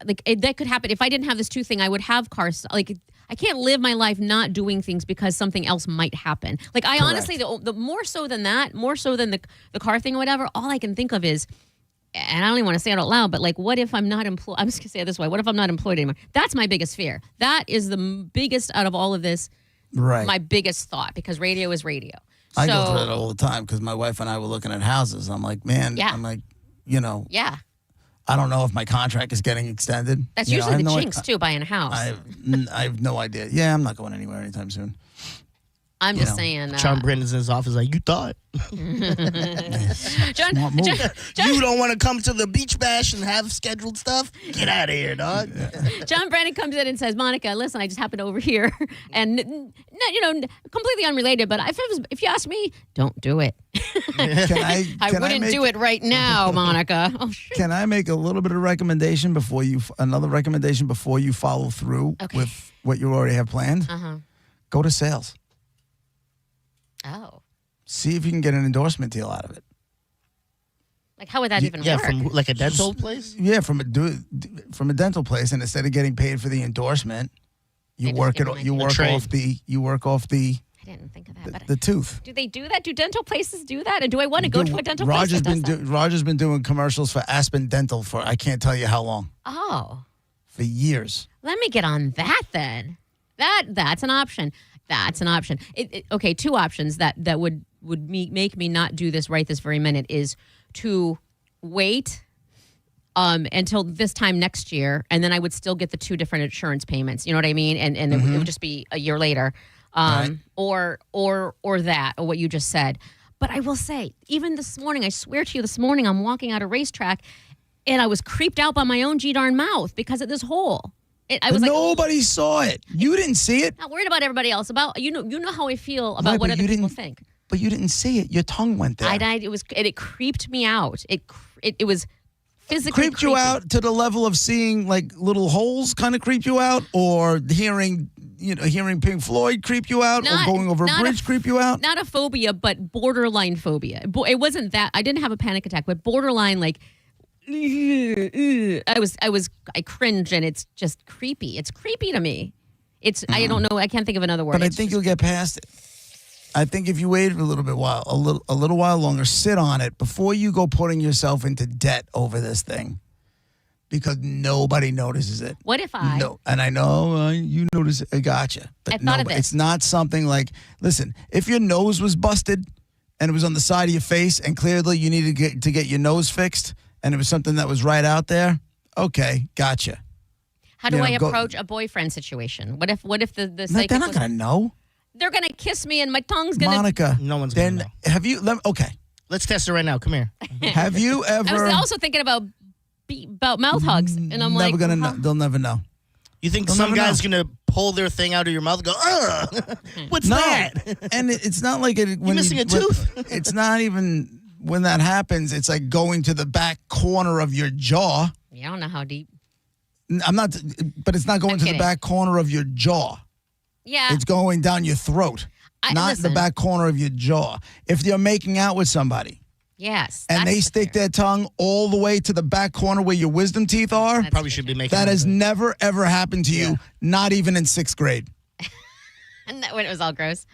Like, that could happen. If I didn't have this tooth thing, I would have cars. Like, I can't live my life not doing things because something else might happen. Like, I honestly, the more so than that, more so than the car thing or whatever, all I can think of is, and I don't even want to say it out loud, but like, what if I'm not employed? I'm just going to say it this way. What if I'm not employed anymore? That's my biggest fear. That is the biggest out of all of this. Right. My biggest thought, because radio is radio. I go through it all the time because my wife and I were looking at houses. I'm like, man, Yeah. I'm like, Yeah. I don't know if my contract is getting extended. That's usually the jinx, too, buying a house. I have no idea. Yeah, I'm not going anywhere anytime soon. I'm just saying. John Brennan's in his office like, you thought. John, you don't want to come to the beach bash and have scheduled stuff? Get out of here, dog. John Brennan comes in and says, Monica, listen, I just happened over here. And, completely unrelated, but if you ask me, don't do it. I wouldn't do it right now, Monica. Oh, shit. Can I make a little bit of recommendation before you follow through with what you already have planned? Go to sales. Oh. See if you can get an endorsement deal out of it. Like, how would that even work? Yeah, from like a dental place? Yeah, from a dental place, and instead of getting paid for the endorsement, you work off the I didn't think of that. the tooth. Do they do that? Do dental places do that? And do I want to go to a dental place that does that? Roger's been doing commercials for Aspen Dental for I can't tell you how long. Oh. For years. Let me get on that then. That's an option. That's an option. Okay, 2 options that would make me not do this right this very minute is to wait until this time next year, and then I would still get the 2 different insurance payments. You know what I mean? And it would just be a year later, Right. or that, or what you just said. But I will say, even this morning, I swear to you, this morning I'm walking out a racetrack, and I was creeped out by my own darn mouth because of this hole. I was nobody saw it. You didn't see it. Not worried about everybody else. About you know how I feel about what other people think. But you didn't see it. Your tongue went there. It creeped me out. It was physically creeped you out to the level of seeing like little holes kind of creep you out, or hearing Pink Floyd creep you out, or going over a bridge creep you out. Not a phobia, but borderline phobia. It wasn't that. I didn't have a panic attack, but borderline, like, I cringe, and it's just creepy. It's creepy to me. I don't know. I can't think of another word. But I think you'll get past it. I think if you wait a little while longer, sit on it before you go putting yourself into debt over this thing, because nobody notices it. What if I? No, and I know you notice it. I gotcha. But I thought of this. It's not something like, listen, if your nose was busted and it was on the side of your face and clearly you needed to get your nose fixed and it was something that was right out there, okay, gotcha. How do I approach a boyfriend situation? What if the psychic they're not going to know. They're going to kiss me and my tongue's going to... Monica. No one's going to know. Have you... Okay. Let's test it right now. Come here. Have you ever... I was also thinking about mouth hugs, and I'm never like... Gonna know. They'll never know. You think some guy's going to pull their thing out of your mouth and go, ugh, what's that? And it's not like... You're missing a tooth? It's not even... When that happens, it's like going to the back corner of your jaw. You don't know how deep. I'm not... But it's not going to the back corner of your jaw. Yeah. It's going down your throat, not the back corner of your jaw. If you're making out with somebody. Yes. And they stick their tongue all the way to the back corner where your wisdom teeth are. Probably should be making that has never, ever happened to you, not even in 6th grade. And when it was all gross.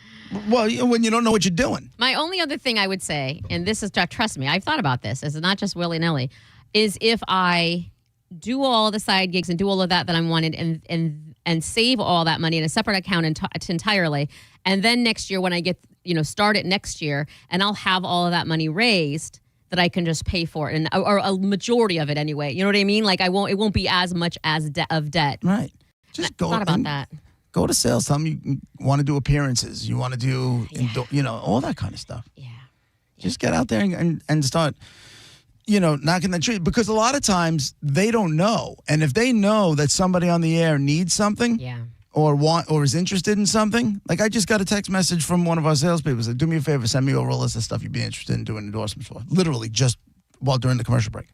Well, when you don't know what you're doing. My only other thing I would say, and this is, trust me, I've thought about this. It's not just willy-nilly, is if I do all the side gigs and do all of that I'm wanted and save all that money in a separate account entirely. And then next year when I get, start it next year and I'll have all of that money raised that I can just pay for it, or a majority of it anyway. You know what I mean? Like it won't be as much as of debt. Right. Just go. Thought about that. Go to sales. Tell them you want to do appearances. You want to do, all that kind of stuff. Yeah. Just get out there and start, knocking the tree. Because a lot of times they don't know. And if they know that somebody on the air needs something or is interested in something, like I just got a text message from one of our salespeople. Said, do me a favor, send me over a list of stuff you'd be interested in doing endorsements for. Literally just during the commercial break.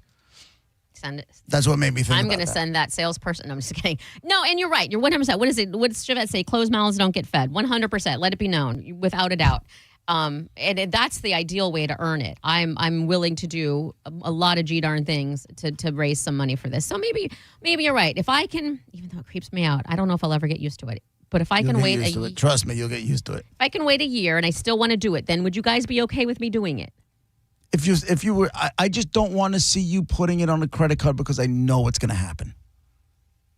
Send it. That's what made me think I'm going to send that salesperson. No, I'm just kidding. No, and you're right. You're 100%. What is it? What does Chevette say? Closed mouths don't get fed. 100%. Let it be known, without a doubt. And that's the ideal way to earn it. I'm willing to do a lot of darn things to raise some money for this. So maybe you're right. If I can, even though it creeps me out, I don't know if I'll ever get used to it. But if I can wait a year, trust me, you'll get used to it. If I can wait a year and I still want to do it, then would you guys be okay with me doing it? If you were, I just don't want to see you putting it on a credit card because I know what's going to happen.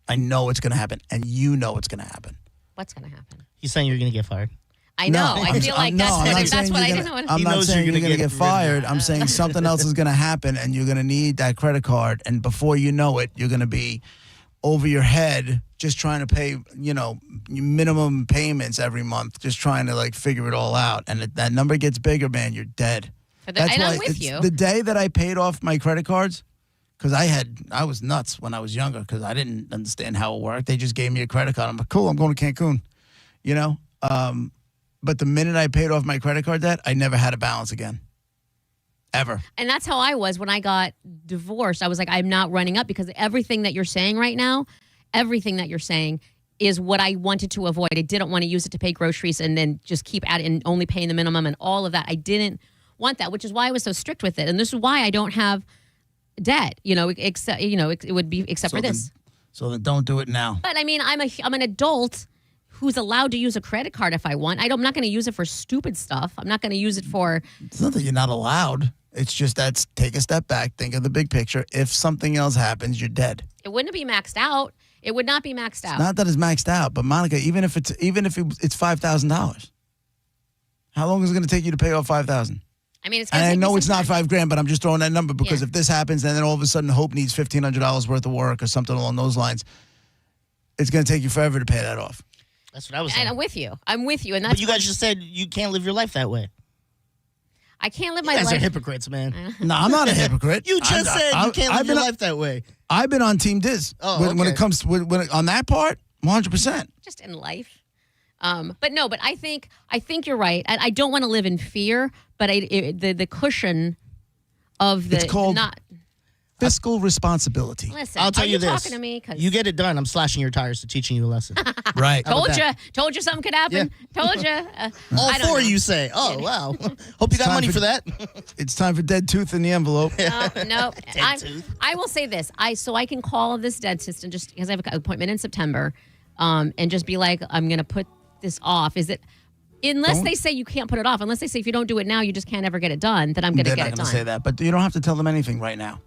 I know it's going to happen, and you know it's going to happen. What's going to happen? He's saying you're going to get fired. I know. I feel like that's what I didn't know. I'm not saying you're going to get fired. I'm saying something else is going to happen, and you're going to need that credit card, and before you know it, you're going to be over your head just trying to pay, minimum payments every month, just trying to figure it all out. And if that number gets bigger, man, you're dead. I'm with you. The day that I paid off my credit cards, because I was nuts when I was younger because I didn't understand how it worked. They just gave me a credit card. I'm like, cool, I'm going to Cancun, But the minute I paid off my credit card debt, I never had a balance again. Ever. And that's how I was when I got divorced. I was like, I'm not running up because everything that you're saying right now, everything that you're saying is what I wanted to avoid. I didn't want to use it to pay groceries and then just keep at it and only paying the minimum and all of that. I didn't want that, which is why I was so strict with it. And this is why I don't have debt, except, it would be except for this. So then don't do it now. But I mean, I'm an adult who's allowed to use a credit card if I want. I'm not going to use it for stupid stuff. I'm not going to use it for... It's not that you're not allowed. It's just take a step back, think of the big picture. If something else happens, you're dead. It wouldn't be maxed out. It would not be maxed out. It's not that it's maxed out, but Monica, even if it's $5,000, how long is it going to take you to pay off $5,000? I mean, and I know it's not $5,000, but I'm just throwing that number because if this happens and then all of a sudden Hope needs $1,500 worth of work or something along those lines, it's going to take you forever to pay that off. That's what I was saying. And I'm with you. And that's. But you guys just said you can't live your life that way. I can't live my life. You life. guys are hypocrites, man. No, I'm not a hypocrite. You just said you can't live your life that way. I've been on Team Diz. Oh, okay. When it comes on that part, 100%. Just in life. But I think you're right. I don't want to live in fear, but the cushion of the it's called, not. Fiscal responsibility. Listen, I'll tell are you this. talking to me? 'Cause You get it done. I'm slashing your tires to teaching you a lesson. Right. Told you something could happen. Told you. All four, you say. Oh, wow. Hope you got money for that. It's time for dead tooth in the envelope. No. I will say this. I can call this dentist and just because I have an appointment in September, and just be like, I'm going to put this off. Is it? Unless they say you can't put it off. Unless they say if you don't do it now, you just can't ever get it done. Then I'm going to get it done. They're not going to say that, but you don't have to tell them anything right now.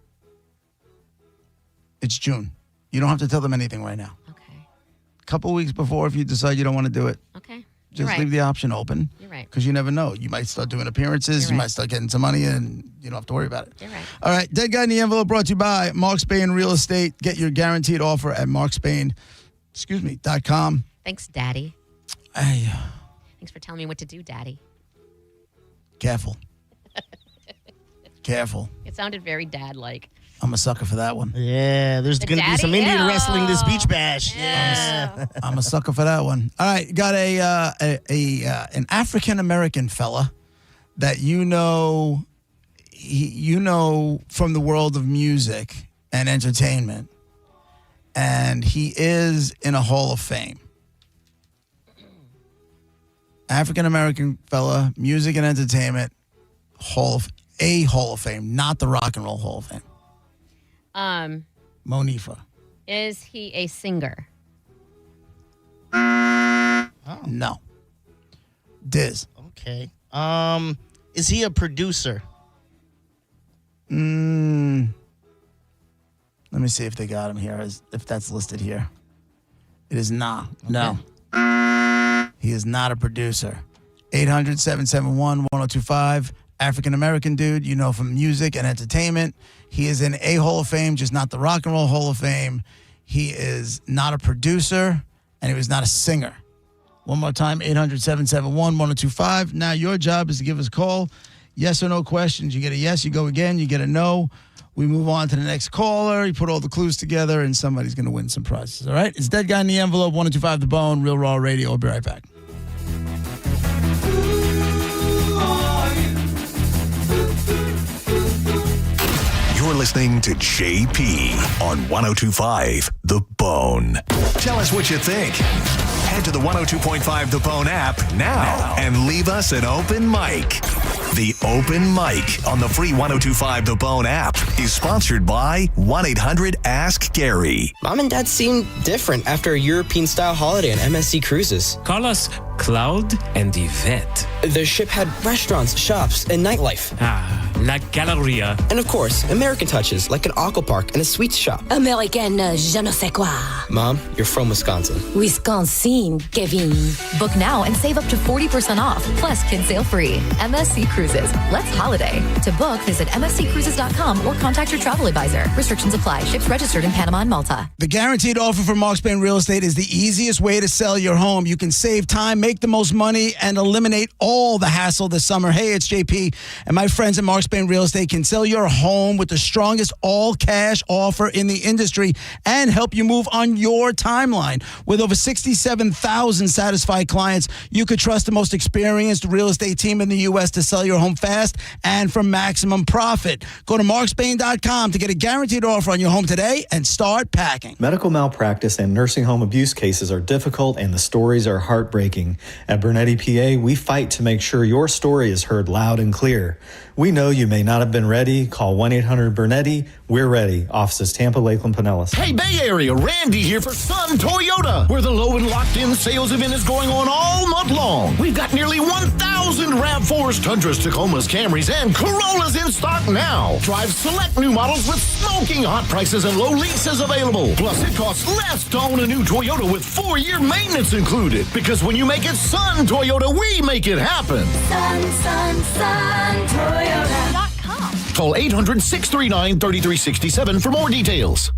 It's June. You don't have to tell them anything right now. Okay. A couple weeks before, if you decide you don't want to do it. Okay. Just leave the option open. You're right. Because you never know. You might start doing appearances. You might start getting some money, and you don't have to worry about it. You're right. All right. Dead Guy in the Envelope brought to you by Mark Spain Real Estate. Get your guaranteed offer at markspain.com. Thanks, Daddy. Hey. Thanks for telling me what to do, Daddy. Careful. Careful. It sounded very dad-like. I'm a sucker for that one. Yeah, there's going to be some Indian wrestling this beach bash. Yeah. I'm a sucker for that one. All right, got an African American fella that you know from the world of music and entertainment, and he is in a Hall of Fame. African American fella, music and entertainment, Hall of Fame, not the Rock and Roll Hall of Fame. Monifa. Is he a singer? No. Diz. Okay. Is he a producer? Let me see if they got him here, if that's listed here. It is not. Okay. No. He is not a producer. 800-771-1025. African American dude, you know, from music and entertainment. He is in a Hall of Fame, just not the Rock and Roll Hall of Fame. He is not a producer, and he was not a singer. One more time, 800-771-1025. Now your job is to give us a call. Yes or no questions. You get a yes, you go again. You get a no. We move on to the next caller. You put all the clues together, and somebody's going to win some prizes. All right? It's Dead Guy in the Envelope, 1025 The Bone, Real Raw Radio. I'll be right back. You're listening to JP on 1025 The Bone. Tell us what you think. Head to the 102.5 The Bone app now and leave us an open mic. The Open Mic on the free 1025 The Bone app is sponsored by 1-800-ASK-GARY. Mom and Dad seemed different after a European-style holiday on MSC Cruises. Call us Cloud and Yvette. The ship had restaurants, shops, and nightlife. La Galleria. And of course, American touches like an aqua park and a sweets shop. American je ne sais quoi. Mom, you're from Wisconsin. Wisconsin, Kevin. Book now and save up to 40% off, plus kids sail free. MSC Cruises. Let's holiday. To book, visit msccruises.com or contact your travel advisor. Restrictions apply. Ships registered in Panama and Malta. The guaranteed offer from Mark Spain Real Estate is the easiest way to sell your home. You can save time, make the most money, and eliminate all the hassle this summer. Hey, it's JP, and my friends at Mark Spain Real Estate can sell your home with the strongest all-cash offer in the industry and help you move on your timeline. With over 67,000 satisfied clients, you could trust the most experienced real estate team in the U.S. to sell your home fast and for maximum profit. Go to markspain.com to get a guaranteed offer on your home today and start packing. Medical malpractice and nursing home abuse cases are difficult and the stories are heartbreaking. At Bernetti PA, we fight to make sure your story is heard loud and clear. We know you may not have been ready. Call 1-800-BERNETTI. We're ready. Offices Tampa, Lakeland, Pinellas. Hey, Bay Area, Randy here for Sun Toyota, where the low and locked-in sales event is going on all month long. We've got nearly 1,000 RAV4s, Tundras, Tacomas, Camrys, and Corollas in stock now. Drive select new models with smoking hot prices and low leases available. Plus, it costs less to own a new Toyota with 4-year maintenance included. Because when you make it Sun Toyota, we make it happen. Sun, Toyota. Call 800-639-3367 for more details.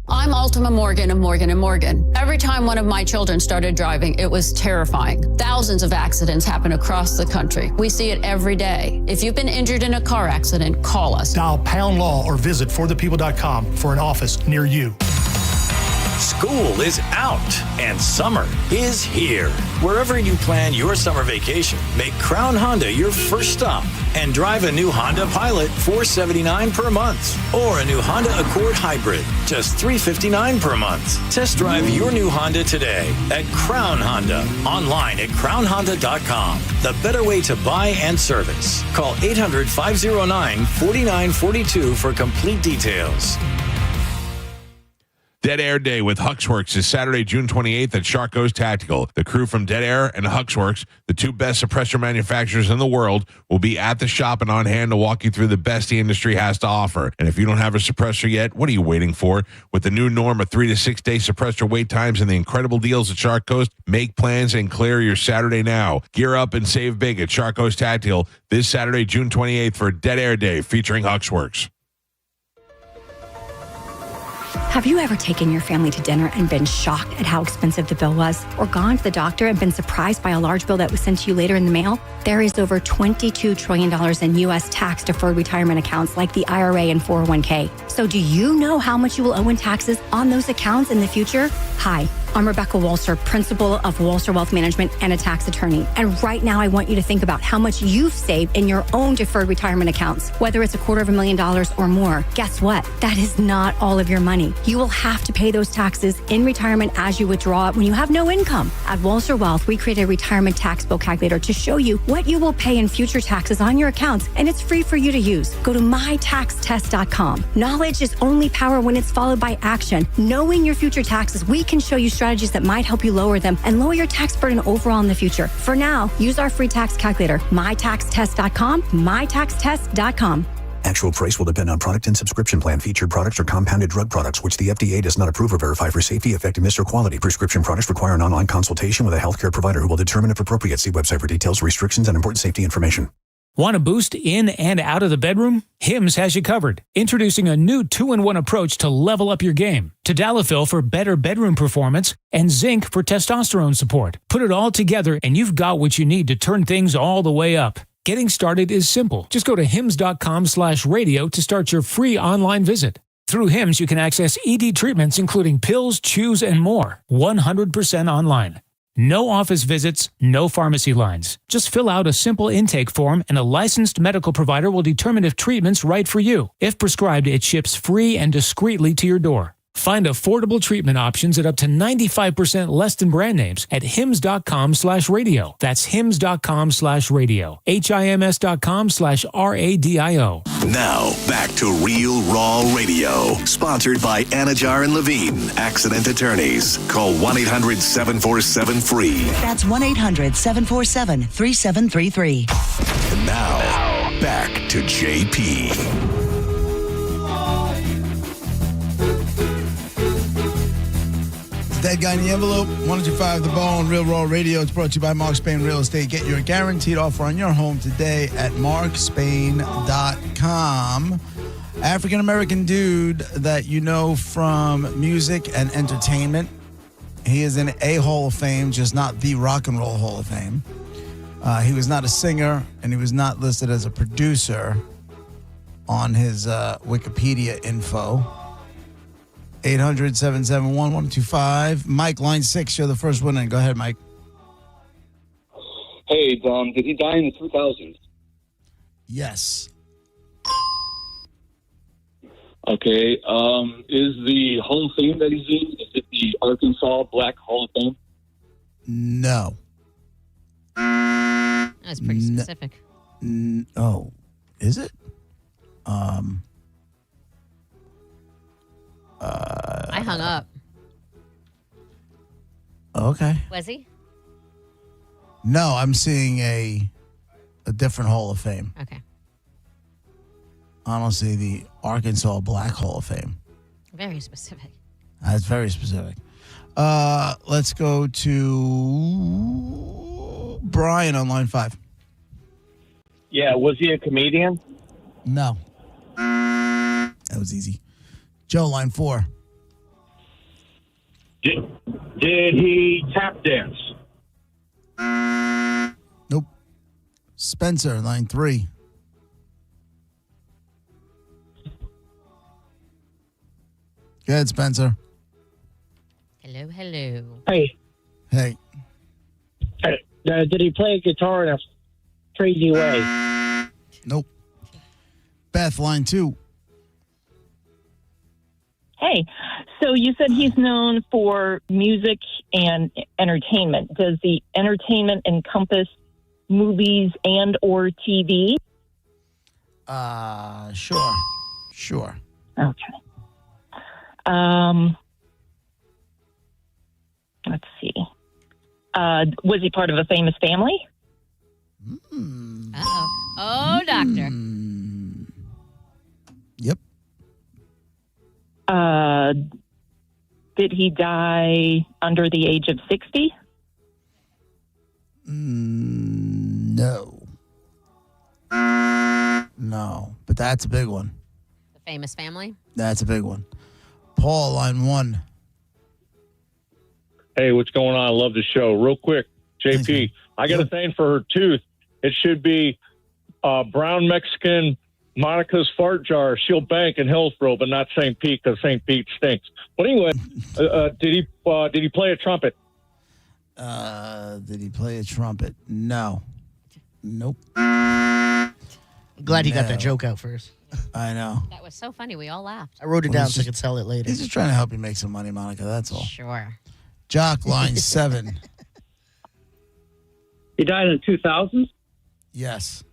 I'm Ultima Morgan of Morgan & Morgan. Every time one of my children started driving, it was terrifying. Thousands of accidents happen across the country. We see it every day. If you've been injured in a car accident, call us. Dial #law or visit forthepeople.com for an office near you. School is out and summer is here. Wherever you plan your summer vacation, make Crown Honda your first stop and drive a new Honda Pilot $479 per month or a new Honda Accord Hybrid just $359 per month. Test drive your new Honda today at Crown Honda, online at crownhonda.com. The better way to buy and service. Call 800-509-4942 for complete details. Dead Air Day with Huxworks is Saturday, June 28th at Charcot's Tactical. The crew from Dead Air and Huxworks, the two best suppressor manufacturers in the world, will be at the shop and on hand to walk you through the best the industry has to offer. And if you don't have a suppressor yet, what are you waiting for? With the new norm of 3 to 6 day suppressor wait times and the incredible deals at Charcot's, make plans and clear your Saturday now. Gear up and save big at Charcot's Tactical this Saturday, June 28th for Dead Air Day featuring Huxworks. Have you ever taken your family to dinner and been shocked at how expensive the bill was? Or gone to the doctor and been surprised by a large bill that was sent to you later in the mail? There is over $22 trillion in U.S. tax-deferred retirement accounts like the IRA and 401k. So do you know how much you will owe in taxes on those accounts in the future? Hi, I'm Rebecca Walser, principal of Walser Wealth Management and a tax attorney. And right now I want you to think about how much you've saved in your own deferred retirement accounts, whether it's $250,000 or more. Guess what? That is not all of your money. You will have to pay those taxes in retirement as you withdraw it when you have no income. At Walser Wealth, we created a retirement tax bill calculator to show you what you will pay in future taxes on your accounts, and it's free for you to use. Go to mytaxtest.com. Knowledge is only power when it's followed by action. Knowing your future taxes, we can show you strategies that might help you lower them and lower your tax burden overall in the future. For now, use our free tax calculator, mytaxtest.com, mytaxtest.com. Actual price will depend on product and subscription plan. Featured products are compounded drug products, which the FDA does not approve or verify for safety, effectiveness, or quality. Prescription products require an online consultation with a healthcare provider who will determine if appropriate. See website for details, restrictions, and important safety information. Want to boost in and out of the bedroom? Hims has you covered. Introducing a new 2-in-1 approach to level up your game. Tadalafil for better bedroom performance and zinc for testosterone support. Put it all together and you've got what you need to turn things all the way up. Getting started is simple. Just go to hims.com/radio to start your free online visit. Through Hims, you can access ED treatments including pills, chews, and more. 100% online. No office visits, no pharmacy lines. Just fill out a simple intake form and a licensed medical provider will determine if treatment's right for you. If prescribed, it ships free and discreetly to your door. Find affordable treatment options at up to 95% less than brand names at hims.com/radio. That's hims.com/radio. HIMS.com/RADIO. Now, back to Real Raw Radio. Sponsored by Anajar and Levine, accident attorneys. Call 1-800-747-FREE. That's 1-800-747-3733. And now, back to JP. Dead Guy in the Envelope, 105 The Bone, Real Raw Radio. It's brought to you by Mark Spain Real Estate. Get your guaranteed offer on your home today at markspain.com. African-American dude that you know from music and entertainment. He is in a Hall of Fame, just not the Rock and Roll Hall of Fame. He was not a singer, and he was not listed as a producer on his Wikipedia info. 800-771-1025. Mike, line 6, you're the first one in. Go ahead, Mike. Hey, did he die in the 2000s? Yes. Okay, is the Hall of Fame that he's in, is it the Arkansas Black Hall of Fame? No. That's pretty specific. Oh, is it? I hung up. Okay. Was he? No, I'm seeing a different Hall of Fame. Okay. I don't see the Arkansas Black Hall of Fame. Very specific. That's very specific. Let's go to Brian on line 5. Yeah, was he a comedian? No. That was easy. Joe, line 4. Did he tap dance? Nope. Spencer, line 3. Go ahead, Spencer. Hello, hello. Hey. Hey. Did he play guitar in a crazy way? Nope. Beth, line 2. Hey, so you said he's known for music and entertainment. Does the entertainment encompass movies and or TV? Sure. Okay. Let's see. Was he part of a famous family? Uh-oh. Oh, doctor. Yep. Did he die under the age of 60? No. No, but that's a big one. The famous family? That's a big one. Paul, line 1. Hey, what's going on? I love the show. Real quick, JP, I got a thing for her tooth. It should be brown Mexican Monica's fart jar. She'll bank in Hillsborough, but not St. Pete because St. Pete stinks. But anyway, did he play a trumpet? Did he play a trumpet? No. Nope. Glad he got that joke out first. I know. That was so funny. We all laughed. I wrote it down so I could tell it later. He's just trying to help you make some money, Monica. That's all. Sure. Jock, line 7. He died in 2000? Yes.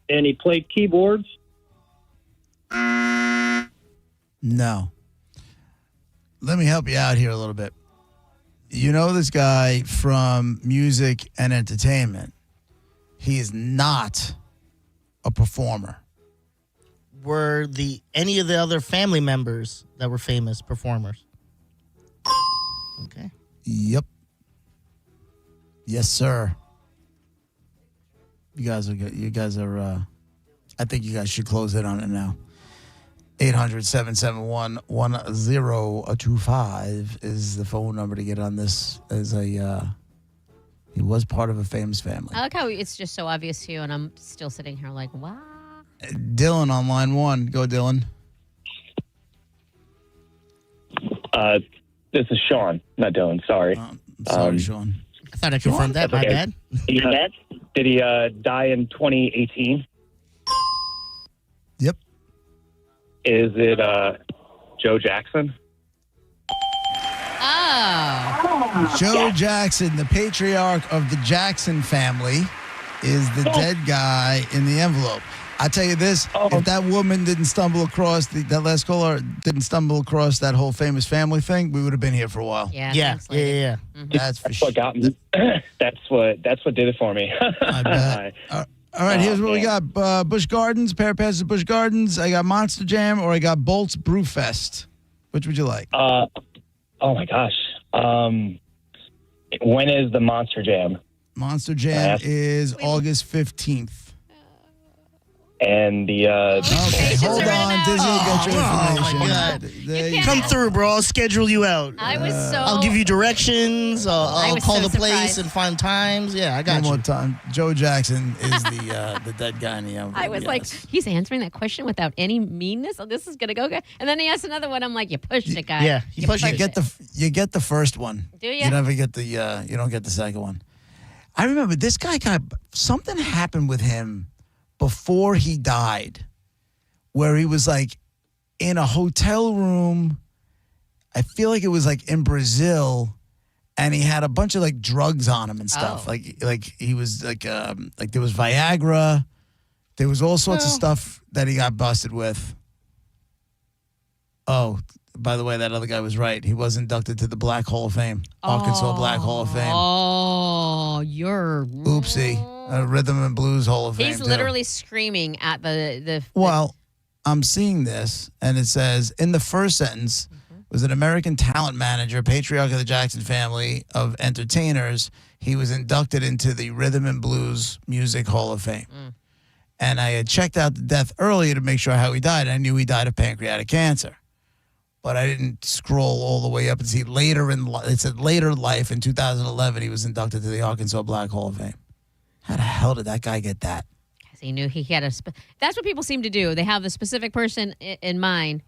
And he played keyboards? No. Let me help you out here a little bit. You know this guy from music and entertainment. He is not a performer. Were any of the other family members that were famous performers? Okay. Yep. Yes, sir. You guys are good. You guys are, I think you guys should close in on it now. 800-771-1025 is the phone number to get on this. He was part of a famous family. I like how it's just so obvious to you, and I'm still sitting here like, wow. Dylan on line 1. Go, Dylan. This is Sean, not Dylan. Sorry. Sorry, Sean. I thought I confirmed that. My bad. Did he die in 2018? Yep. Is it Joe Jackson? Oh. Joe Jackson, the patriarch of the Jackson family, is the dead guy in the envelope. I tell you this, if that woman didn't stumble across, that last caller didn't stumble across that whole famous family thing, we would have been here for a while. Yeah. Mm-hmm. That's for sure. What got me. That's what did it for me. I bet. All right, here's what we got. Busch Gardens, pair of passes at Busch Gardens. I got Monster Jam or I got Bolt's Brewfest. Which would you like? Oh, my gosh. When is the Monster Jam? Monster Jam is August 15th. And the... okay, hold on. Disney will get your information. Oh, my God. Come through, bro. I'll schedule you out. I was I'll give you directions. I'll call so the place surprised. and find times. Yeah, I got One you. more time. Joe Jackson is the dead guy in the envelope. I was like, he's answering that question without any meanness. Oh, this is going to go good. And then he asked another one. I'm like, you pushed it, guy. Yeah, you pushed it. You get the first one. Do you? You never get the you don't get the second one. I remember this guy something happened with him before he died, where he was like in a hotel room. I feel like it was like in Brazil, and he had a bunch of like drugs on him and stuff. Oh. Like he was like there was Viagra, there was all sorts of stuff that he got busted with. Oh, by the way, that other guy was right. He was inducted to the Black Hall of Fame, Arkansas Black Hall of Fame. Oh, you're... Oopsie. Rhythm and Blues Hall of Fame. He's literally screaming at the Well, I'm seeing this, and it says, in the first sentence, was an American talent manager, patriarch of the Jackson family of entertainers. He was inducted into the Rhythm and Blues Music Hall of Fame. And I had checked out the death earlier to make sure how he died. I knew he died of pancreatic cancer. But I didn't scroll all the way up and see later in life. It said later life in 2011, he was inducted to the Arkansas Black Hall of Fame. How the hell did that guy get that? Because he knew he had a... That's what people seem to do. They have the specific person in mind.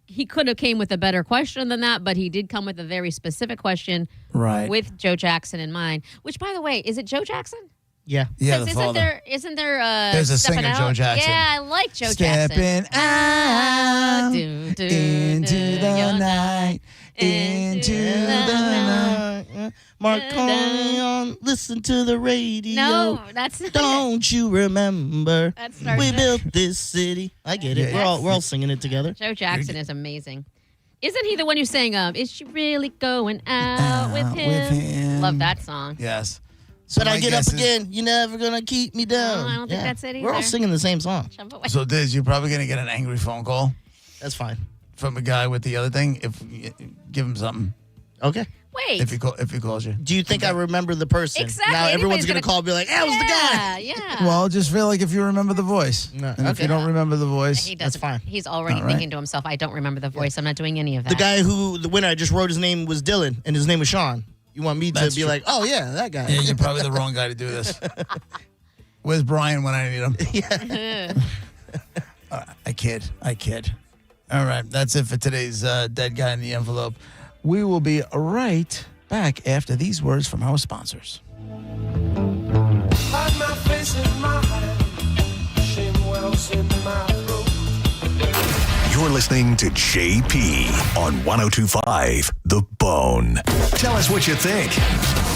he could have came with a better question than that, but he did come with a very specific question with Joe Jackson in mind. Which, by the way, is it Joe Jackson? Yeah. Yeah, the Isn't father. there There's a Steppin' singer, Out? Joe Jackson. Yeah, I like Joe Jackson. Stepping out into the night, into the night. Marconi, listen to the radio. No, that's not Don't you remember? That starts We it. built this city. I get it. Yeah. We're all singing it together. Joe Jackson is amazing. Isn't he the one who sang, is she really going out with him? Love that song. Yes. So But I my get up guess is- again. You're never going to keep me down. No, I don't think that's it We're all either. singing the same song. Jump away. So, Diz, you're probably going to get an angry phone call That's fine. from a guy with the other thing. If give him something, Okay. Wait. if he calls you. Do you think I remember the person? Exactly. Now everyone's Anybody's going to call and be like, that was the guy. Yeah. Well, just feel like if you remember the voice. No, And if okay. you don't remember the voice, He That's doesn't. fine. He's already All right. thinking to himself, I don't remember the voice. I'm not doing any of that. The guy the winner, I just wrote his name was Dylan and his name was Sean. You want me to That's be true. like, oh, yeah, that guy. yeah, you're probably the wrong guy to do this. Where's Brian when I need him? I kid. All right, that's it for today's Dead Guy in the Envelope. We will be right back after these words from our sponsors. You're listening to JP on 102.5 The Bone. Tell us what you think.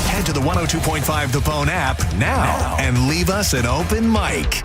Head to the 102.5 The Bone app now and leave us an open mic.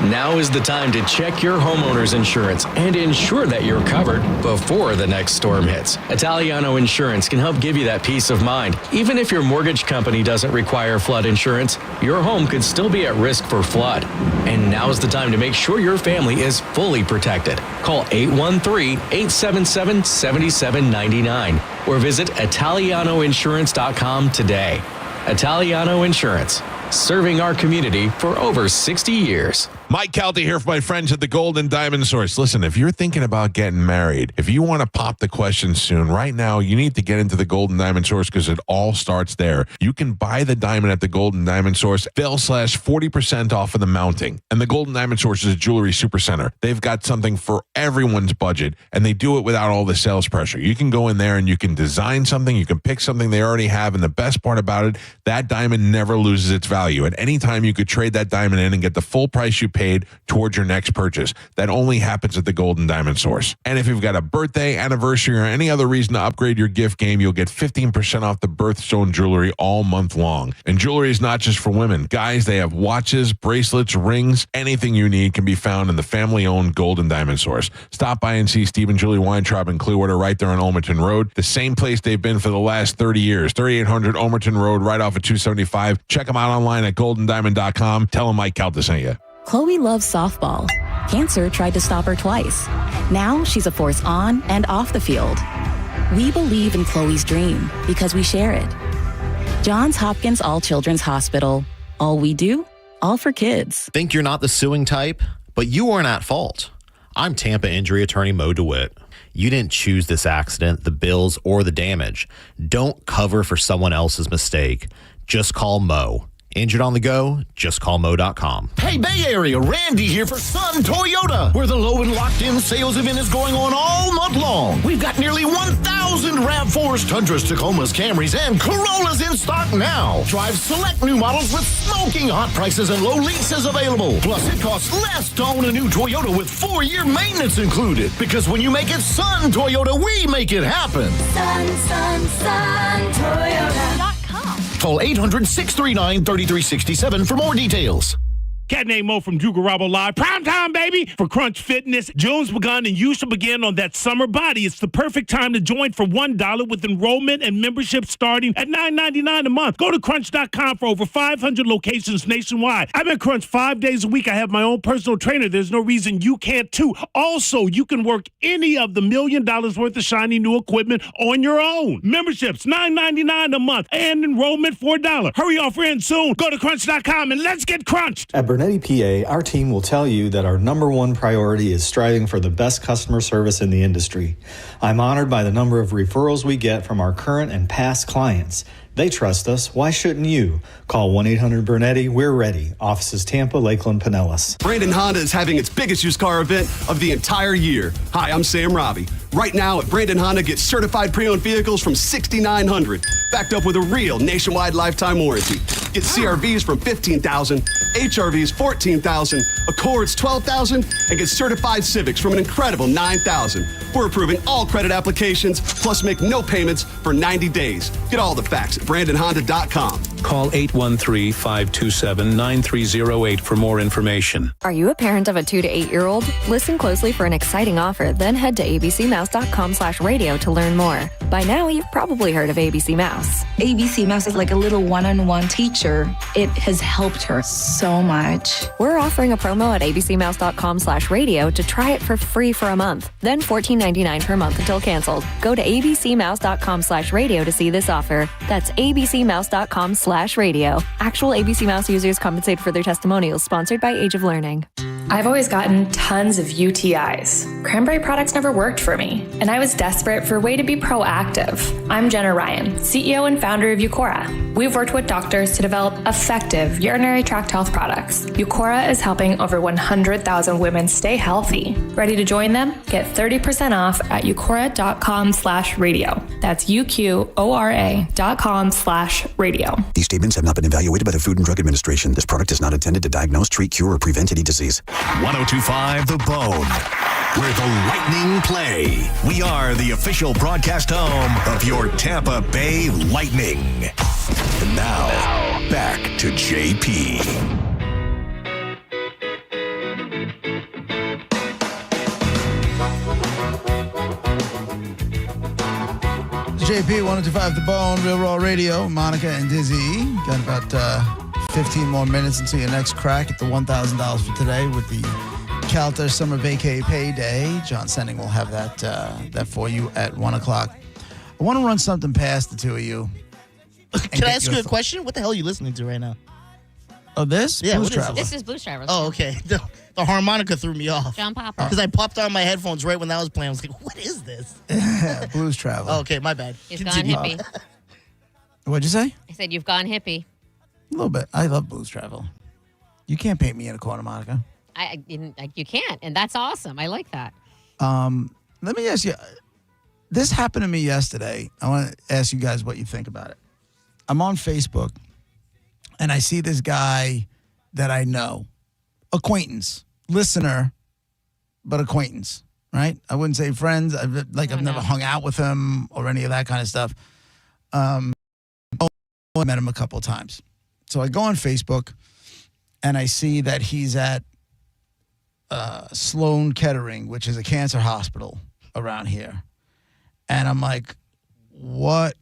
Now is the time to check your homeowner's insurance and ensure that you're covered before the next storm hits. Italiano Insurance can help give you that peace of mind. Even if your mortgage company doesn't require flood insurance, your home could still be at risk for flood. And now's the time to make sure your family is fully protected. Call 813-877-7799 or visit ItalianoInsurance.com today. Italiano Insurance, serving our community for over 60 years. Mike Calta here for my friends at the Golden Diamond Source. Listen, if you're thinking about getting married, if you want to pop the question soon, right now, you need to get into the Golden Diamond Source because it all starts there. You can buy the diamond at the Golden Diamond Source. They'll slash 40% off of the mounting. And the Golden Diamond Source is a jewelry supercenter. They've got something for everyone's budget, and they do it without all the sales pressure. You can go in there and you can design something. You can pick something they already have. And the best part about it, that diamond never loses its value. At any time, you could trade that diamond in and get the full price you paid towards your next purchase. That only happens at the Golden Diamond Source. And if you've got a birthday, anniversary, or any other reason to upgrade your gift game, you'll get 15% off the birthstone jewelry all month long. And jewelry is not just for women. Guys, they have watches, bracelets, rings, anything you need can be found in the family-owned Golden Diamond Source. Stop by and see Steve and Julie Weintraub in Clearwater right there on Olmerton Road. The same place they've been for the last 30 years. 3800 Olmerton Road, right off of 275. Check them out online at goldendiamond.com. Tell them Mike Calta sent you. Chloe loves softball. Cancer tried to stop her twice. Now she's a force on and off the field. We believe in Chloe's dream because we share it. Johns Hopkins All Children's Hospital. All we do, all for kids. Think you're not the suing type, but you aren't at fault. I'm Tampa injury attorney Mo DeWitt. You didn't choose this accident, the bills, or the damage. Don't cover for someone else's mistake. Just call Mo. Injured on the go? Just call Mo.com. Hey, Bay Area, Randy here for Sun Toyota, where the low and locked-in sales event is going on all month long. We've got nearly 1,000 RAV4s, Tundras, Tacomas, Camrys, and Corollas in stock now. Drive select new models with smoking hot prices and low leases available. Plus, it costs less to own a new Toyota with 4-year maintenance included. Because when you make it Sun Toyota, we make it happen. Sun, Toyota.com. Call 800-639-3367 for more details. Cat named Mo from Jugarabo Live. Prime time, baby, for Crunch Fitness. June's begun, and you should begin on that summer body. It's the perfect time to join for $1 with enrollment and membership starting at $9.99 a month. Go to Crunch.com for over 500 locations nationwide. I'm at Crunch 5 days a week. I have my own personal trainer. There's no reason you can't, too. Also, you can work any of the $1 million worth of shiny new equipment on your own. Memberships, $9.99 a month, and enrollment $4. Hurry, offer ends soon. Go to Crunch.com and let's get crunched. At Bernetti PA, our team will tell you that our number one priority is striving for the best customer service in the industry. I'm honored by the number of referrals we get from our current and past clients. They trust us. Why shouldn't you? Call 1-800-BURNETTI. We're ready. Offices Tampa, Lakeland, Pinellas. Brandon Honda is having its biggest used car event of the entire year. Hi, I'm Sam Robbie. Right now at Brandon Honda, get certified pre-owned vehicles from $6,900, backed up with a real nationwide lifetime warranty. Get CRVs from $15,000, HRVs $14,000, Accords $12,000, and get certified Civics from an incredible $9,000. We're approving all credit applications, plus make no payments for 90 days. Get all the facts at BrandonHonda.com. Call 813-527-9308 for more information. Are you a parent of a 2 to 8 year old? Listen closely for an exciting offer, then head to abcmouse.com/radio to learn more. By now, you've probably heard of ABC Mouse. ABC Mouse is like a little one-on-one teacher. It has helped her so much. We're offering a promo at abcmouse.com/radio to try it for free for a month, then $14.99 per month until canceled. Go to abcmouse.com/radio to see this offer. That's abcmouse.com/radio. Actual ABC Mouse users compensate for their testimonials, sponsored by Age of Learning. I've always gotten tons of UTIs. Cranberry products never worked for me, and I was desperate for a way to be proactive. I'm Jenna Ryan, CEO and founder of Eucora. We've worked with doctors to develop effective urinary tract health products. Eucora is helping over 100,000 women stay healthy. Ready to join them? Get 30% off at eucora.com/radio. That's UQORA.com/radio. These statements have not been evaluated by the Food and Drug Administration. This product is not intended to diagnose, treat, cure, or prevent any disease. 1025 The Bone, where the Lightning play. We are the official broadcast home of your Tampa Bay Lightning. And now, back to JP. JP, 1025 The Bone, Real Raw Radio, Monica and Dizzy. Got about 15 more minutes until your next crack at the $1,000 for today with the Calter Summer Vacay Payday. John Sending will have that for you at 1 o'clock. I want to run something past the two of you. Can I ask you a question? What the hell are you listening to right now? Oh, this? Yeah, Blues what is Traveler. This is Blues Traveler. Oh, okay. The harmonica threw me off. John Popper. Because I popped on my headphones right when that was playing. I was like, what is this? Blues Traveler. Oh, okay, my bad. He's gone hippie. What'd you say? I said, you've gone hippie. A little bit. I love Blues Traveler. You can't paint me in a corner, Monica. You can't, and that's awesome. I like that. Let me ask you. This happened to me yesterday. I want to ask you guys what you think about it. I'm on Facebook, and I see this guy that I know. Acquaintance. Listener, but acquaintance, right? I wouldn't say friends. I've never hung out with him or any of that kind of stuff. I met him a couple of times. So I go on Facebook, and I see that he's at Sloan Kettering, which is a cancer hospital around here. And I'm like, what?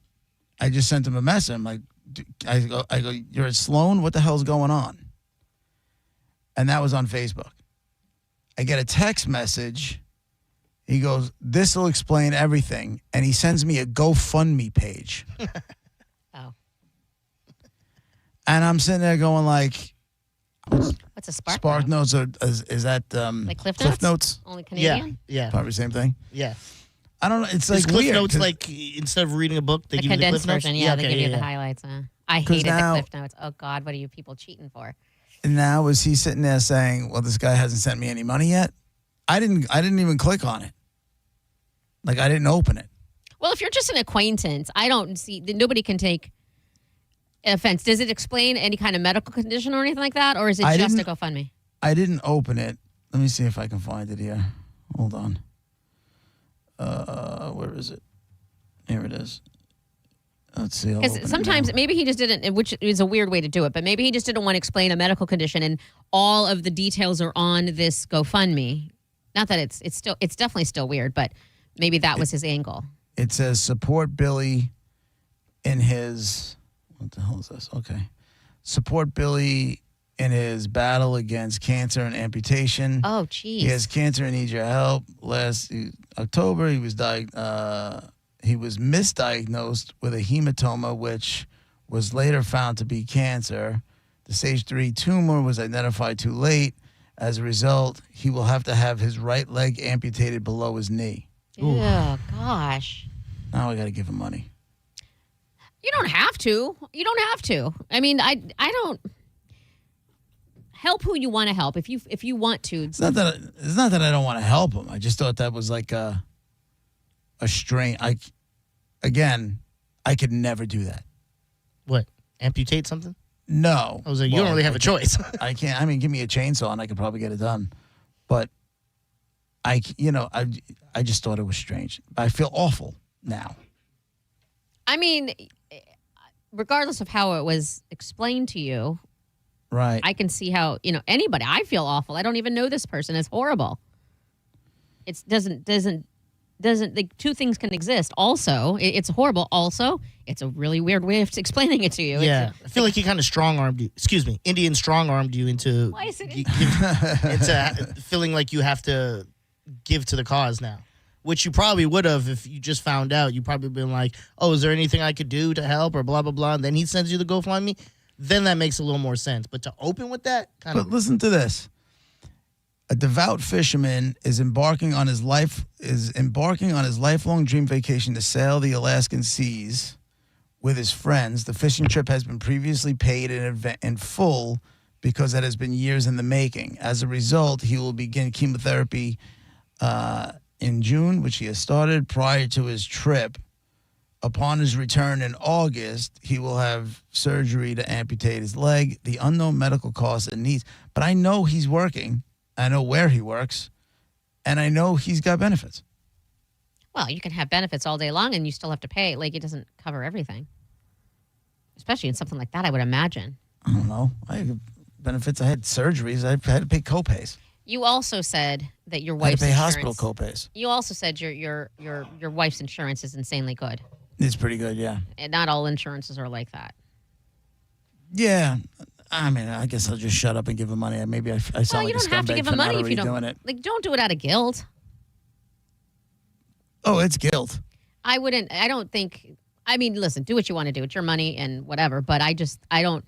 I just sent him a message. I'm like, I go, you're at Sloan? What the hell's going on? And that was on Facebook. I get a text message. He goes, this will explain everything. And he sends me a GoFundMe page. Oh. And I'm sitting there going like, what's a Spark? Spark Notes? Is that like Cliff Notes? Only Canadian? Yeah. Probably the same thing. Yeah. I don't know. It's Is like Cliff weird. Notes like instead of reading a book, they The give you the condensed Cliff Notes? version, they give you the highlights. I 'Cause hated now- the Cliff Notes. Oh, God, what are you people cheating for? And now is he sitting there saying, well, this guy hasn't sent me any money yet? I didn't even click on it. Like, I didn't open it. Well, if you're just an acquaintance, I don't see, nobody can take offense. Does it explain any kind of medical condition or anything like that? Or is it just a GoFundMe? I didn't open it. Let me see if I can find it here. Hold on. Where is it? Here it is. Let's see. Because sometimes maybe he just didn't, which is a weird way to do it, but maybe he just didn't want to explain a medical condition and all of the details are on this GoFundMe. Not that it's definitely still weird, but maybe that was his angle. It says support Billy in his, what the hell is this? Okay. Support Billy in his battle against cancer and amputation. Oh, geez. He has cancer and needs your help. Last October, he was misdiagnosed with a hematoma, which was later found to be cancer. The stage 3 tumor was identified too late. As a result, he will have to have his right leg amputated below his knee. Oh, gosh. Now I got to give him money. You don't have to. You don't have to. I mean, I don't help who you want to help. If you want to. It's not that I don't want to help him. I just thought that was like a strain. I could never do that. What? Amputate something? No. I was like, you don't really have a choice. I can't. I mean, give me a chainsaw and I could probably get it done. But I just thought it was strange. I feel awful now. I mean, regardless of how it was explained to you, right? I can see how, anybody, I feel awful. I don't even know this person. It's horrible. It doesn't like, two things can exist. Also, it's horrible. Also, it's a really weird way of explaining it to you. Yeah. I feel like he kind of strong-armed you. Excuse me. Indian strong-armed you into, Why is it into feeling like you have to give to the cause now. Which you probably would have if you just found out. You probably been like, oh, is there anything I could do to help or blah, blah, blah. And then he sends you the GoFundMe. Then that makes a little more sense. But to open with that, But listen to this. A devout fisherman is embarking on his lifelong dream vacation to sail the Alaskan seas with his friends. The fishing trip has been previously paid in full because it has been years in the making. As a result, he will begin chemotherapy in June, which he has started prior to his trip. Upon his return in August, he will have surgery to amputate his leg, the unknown medical costs and needs. But I know he's working. I know where he works. And I know he's got benefits. Well, you can have benefits all day long and you still have to pay. Like, it doesn't cover everything. Especially in something like that, I would imagine. I don't know. I have benefits. I had surgeries. I had to pay copays. You also said that your I had wife's to pay insurance, hospital copays. You also said your wife's insurance is insanely good. It's pretty good, yeah. And not all insurances are like that. Yeah. I mean, I guess I'll just shut up and give him money. Maybe I sound Well, like you don't have to give him money if you don't. Doing it. Like, don't do it out of guilt. Oh, it's guilt. I don't think. I mean, listen, do what you want to do. It's your money and whatever. But I don't.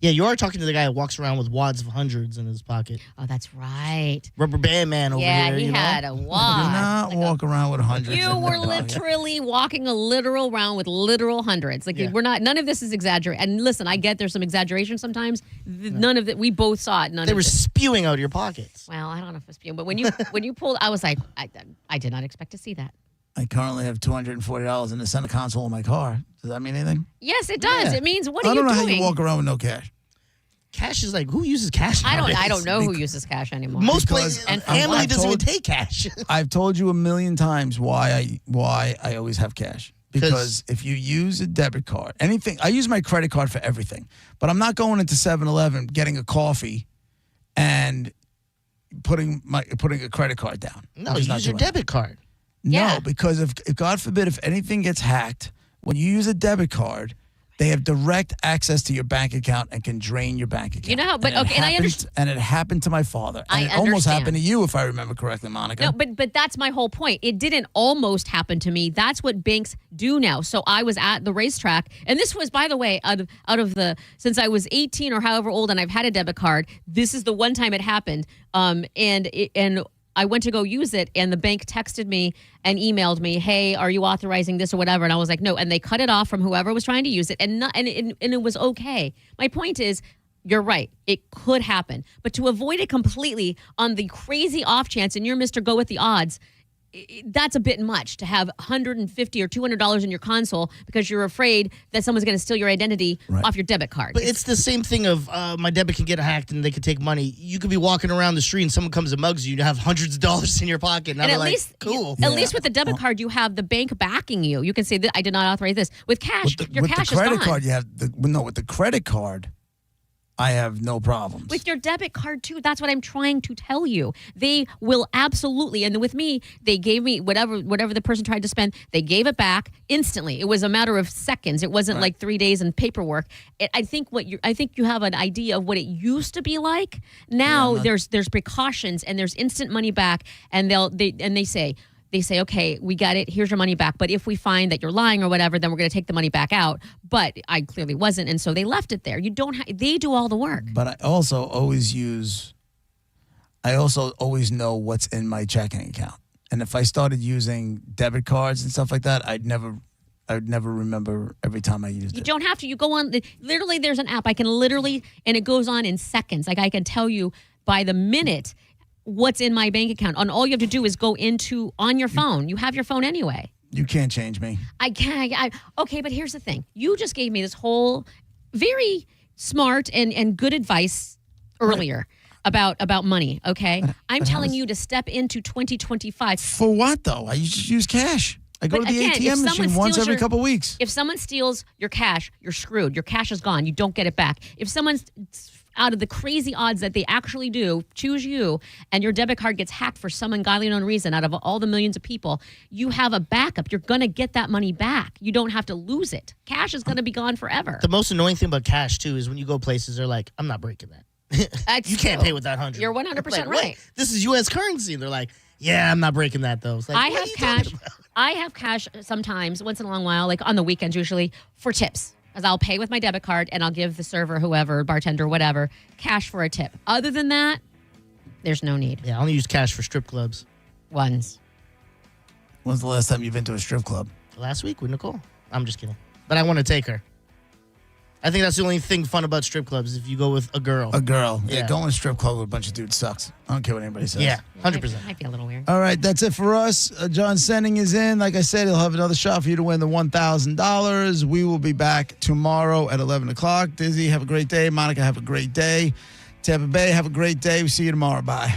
Yeah, you are talking to the guy who walks around with wads of hundreds in his pocket. Oh, that's right. Rubber band man over here. Yeah, he had a wad. Do not walk around with hundreds. You were literally walking around with literal hundreds. Like, we're not. None of this is exaggerated. And listen, I get there's some exaggeration sometimes. None of it. We both saw it. They were spewing out of your pockets. Well, I don't know if it's spewing, but when you pulled, I was like, I did not expect to see that. I currently have $240 in the center console of my car. Does that mean anything? Yes, it does. Yeah. It means what are I you don't know doing? how you walk around with no cash. Cash is like, who uses cash? I don't know who uses cash anymore. Most places and family doesn't even take cash. I've told you a million times why I always have cash. Because if you use a debit card, anything, I use my credit card for everything. But I'm not going into 7-Eleven, getting a coffee, and putting a credit card down. No, you use your debit card. No, because if God forbid, if anything gets hacked, when you use a debit card, they have direct access to your bank account and can drain your bank account. You know how, but okay, and I understand. And it happened to my father. And I it almost understand. happened to you, if I remember correctly, Monica. No, but that's my whole point. It didn't almost happen to me. That's what banks do now. So I was at the racetrack, and this was, by the way, out of the since I was 18 or however old, and I've had a debit card. This is the one time it happened. And I went to go use it, and the bank texted me and emailed me, "Hey, are you authorizing this or whatever?" And I was like, "No." And they cut it off from whoever was trying to use it, and it was okay. My point is, you're right. It could happen, but to avoid it completely on the crazy off chance, and you're Mr. Go with the odds, that's a bit much to have $150 or $200 in your console because you're afraid that someone's going to steal your identity off your debit card. But it's the same thing of my debit can get hacked and they can take money. You could be walking around the street and someone comes and mugs you. You have hundreds of dollars in your pocket. And at like, least, cool. At least with the debit card, you have the bank backing you. You can say that I did not authorize this. With cash, your cash is gone. With the credit card, you have with the credit card, I have no problems. With your debit card, too, that's what I'm trying to tell you. They will absolutely, and with me, they gave me whatever the person tried to spend, they gave it back instantly. It was a matter of seconds. It wasn't like 3 days in paperwork. I think you have an idea of what it used to be like. Now there's precautions and there's instant money back, and they say, okay, we got it. Here's your money back. But if we find that you're lying or whatever, then we're going to take the money back out. But I clearly wasn't, and so they left it there. They do all the work. But I also always know what's in my checking account. And if I started using debit cards and stuff like that, I'd never I would never remember every time I used You it. don't have to. You go on. Literally, there's an app. I can literally, and it goes on in seconds. Like I can tell you by the minute what's in my bank account. And all you have to do is go on your phone. You have your phone anyway. You can't change me. I can't. Okay, but here's the thing. You just gave me this whole very smart and good advice earlier about money, okay? I'm telling you to step into 2025. For what, though? I just use cash. I go to the ATM machine once every couple weeks. If someone steals your cash, you're screwed. Your cash is gone. You don't get it back. If someone's out of the crazy odds that they actually do choose you and your debit card gets hacked for some ungodly known reason out of all the millions of people, you have a backup. You're going to get that money back. You don't have to lose it. Cash is going to be gone forever. The most annoying thing about cash, too, is when you go places, they're like, I'm not breaking that. You can't pay with that 100. You're 100% like, right. This is U.S. currency. And they're like, yeah, I'm not breaking that, though. It's like, I have cash. I have cash sometimes, once in a long while, like on the weekends usually, for tips. As I'll pay with my debit card and I'll give the server, whoever, bartender, whatever, cash for a tip. Other than that, there's no need. Yeah, I only use cash for strip clubs. When's the last time you've been to a strip club? Last week with Nicole. I'm just kidding. But I want to take her. I think that's the only thing fun about strip clubs, if you go with a girl. A girl. Yeah. Going to a strip club with a bunch of dudes sucks. I don't care what anybody says. Yeah, 100%. Might be a little weird. All right, that's it for us. John Senning is in. Like I said, he'll have another shot for you to win the $1,000. We will be back tomorrow at 11 o'clock. Dizzy, have a great day. Monica, have a great day. Tampa Bay, have a great day. We see you tomorrow. Bye.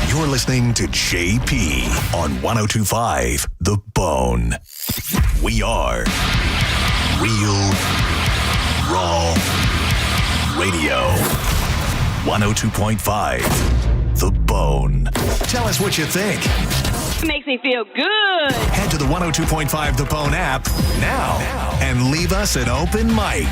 You're listening to JP on 102.5 The Bone. We are Real Raw Radio. 102.5 The Bone. Tell us what you think. It makes me feel good. Head to the 102.5 The Bone app now and leave us an open mic.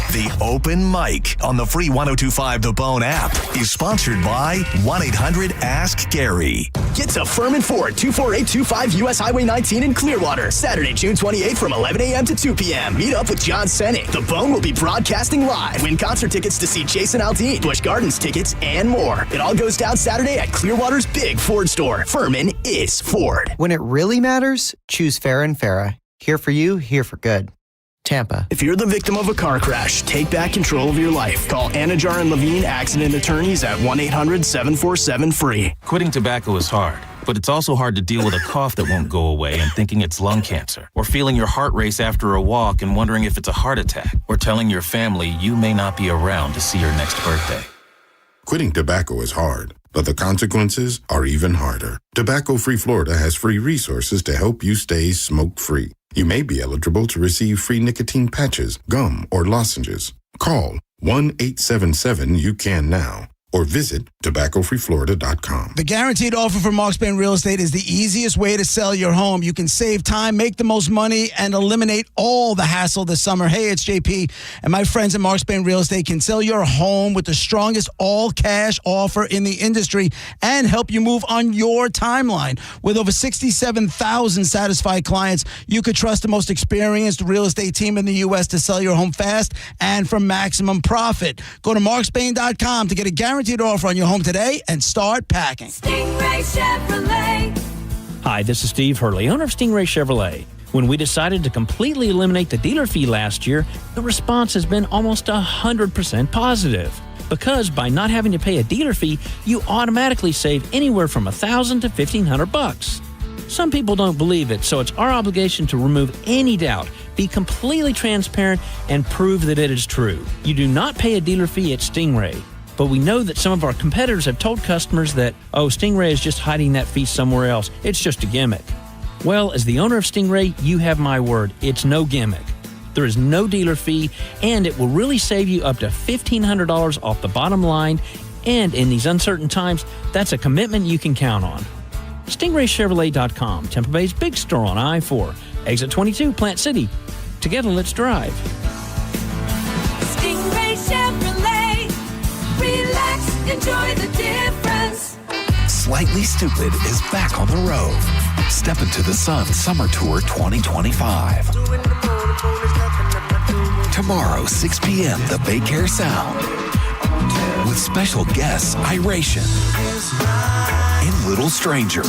The Open Mic on the free 102.5 The Bone app is sponsored by 1-800-ASK-GARY. Get to Furman Ford, 24825 U.S. Highway 19 in Clearwater, Saturday, June 28th from 11 a.m. to 2 p.m. Meet up with John Senning. The Bone will be broadcasting live. Win concert tickets to see Jason Aldean, Busch Gardens tickets, and more. It all goes down Saturday at Clearwater's big Ford store. Furman is Ford. When it really matters, choose Farah and Farah. Here for you, here for good. Tampa. If you're the victim of a car crash, take back control of your life. Call Anajar and Levine Accident Attorneys at 1-800-747-FREE. Quitting tobacco is hard, but it's also hard to deal with a cough that won't go away and thinking it's lung cancer, or feeling your heart race after a walk and wondering if it's a heart attack, or telling your family you may not be around to see your next birthday. Quitting tobacco is hard, but the consequences are even harder. Tobacco Free Florida has free resources to help you stay smoke-free. You may be eligible to receive free nicotine patches, gum, or lozenges. Call 1-877-YOU-CAN-NOW or visit tobaccofreeflorida.com. The guaranteed offer for Mark Spain Real Estate is the easiest way to sell your home. You can save time, make the most money, and eliminate all the hassle this summer. Hey, it's JP, and my friends at Mark Spain Real Estate can sell your home with the strongest all-cash offer in the industry and help you move on your timeline. With over 67,000 satisfied clients, you could trust the most experienced real estate team in the U.S. to sell your home fast and for maximum profit. Go to markspain.com to get a guaranteed offer on your home today and start packing. Stingray Chevrolet. Hi, this is Steve Hurley, owner of Stingray Chevrolet. When we decided to completely eliminate the dealer fee last year, the response has been almost 100% positive. Because by not having to pay a dealer fee, you automatically save anywhere from $1,000 to $1,500. Some people don't believe it, so it's our obligation to remove any doubt, be completely transparent, and prove that it is true. You do not pay a dealer fee at Stingray. But we know that some of our competitors have told customers that, Stingray is just hiding that fee somewhere else. It's just a gimmick. Well, as the owner of Stingray, you have my word. It's no gimmick. There is no dealer fee, and it will really save you up to $1,500 off the bottom line. And in these uncertain times, that's a commitment you can count on. StingrayChevrolet.com, Tampa Bay's big store on I-4, exit 22, Plant City. Together, let's drive. Stingray Chevrolet. Relax, enjoy the difference. Slightly Stupid is back on the road. Step into the Sun Summer Tour 2025. Tomorrow, 6 p.m., the Bay Care Sound. with special guests Iration and Little Stranger.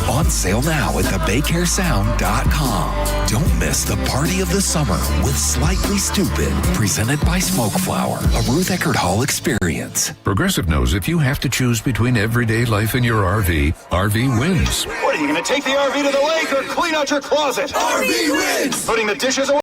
On sale now at thebaycaresound.com. Don't miss the party of the summer with Slightly Stupid, presented by Smoke Flower, a Ruth Eckerd Hall experience. Progressive knows if you have to choose between everyday life and your RV, RV wins. What, are you going to take the RV to the lake or clean out your closet? RV wins! Putting the dishes away?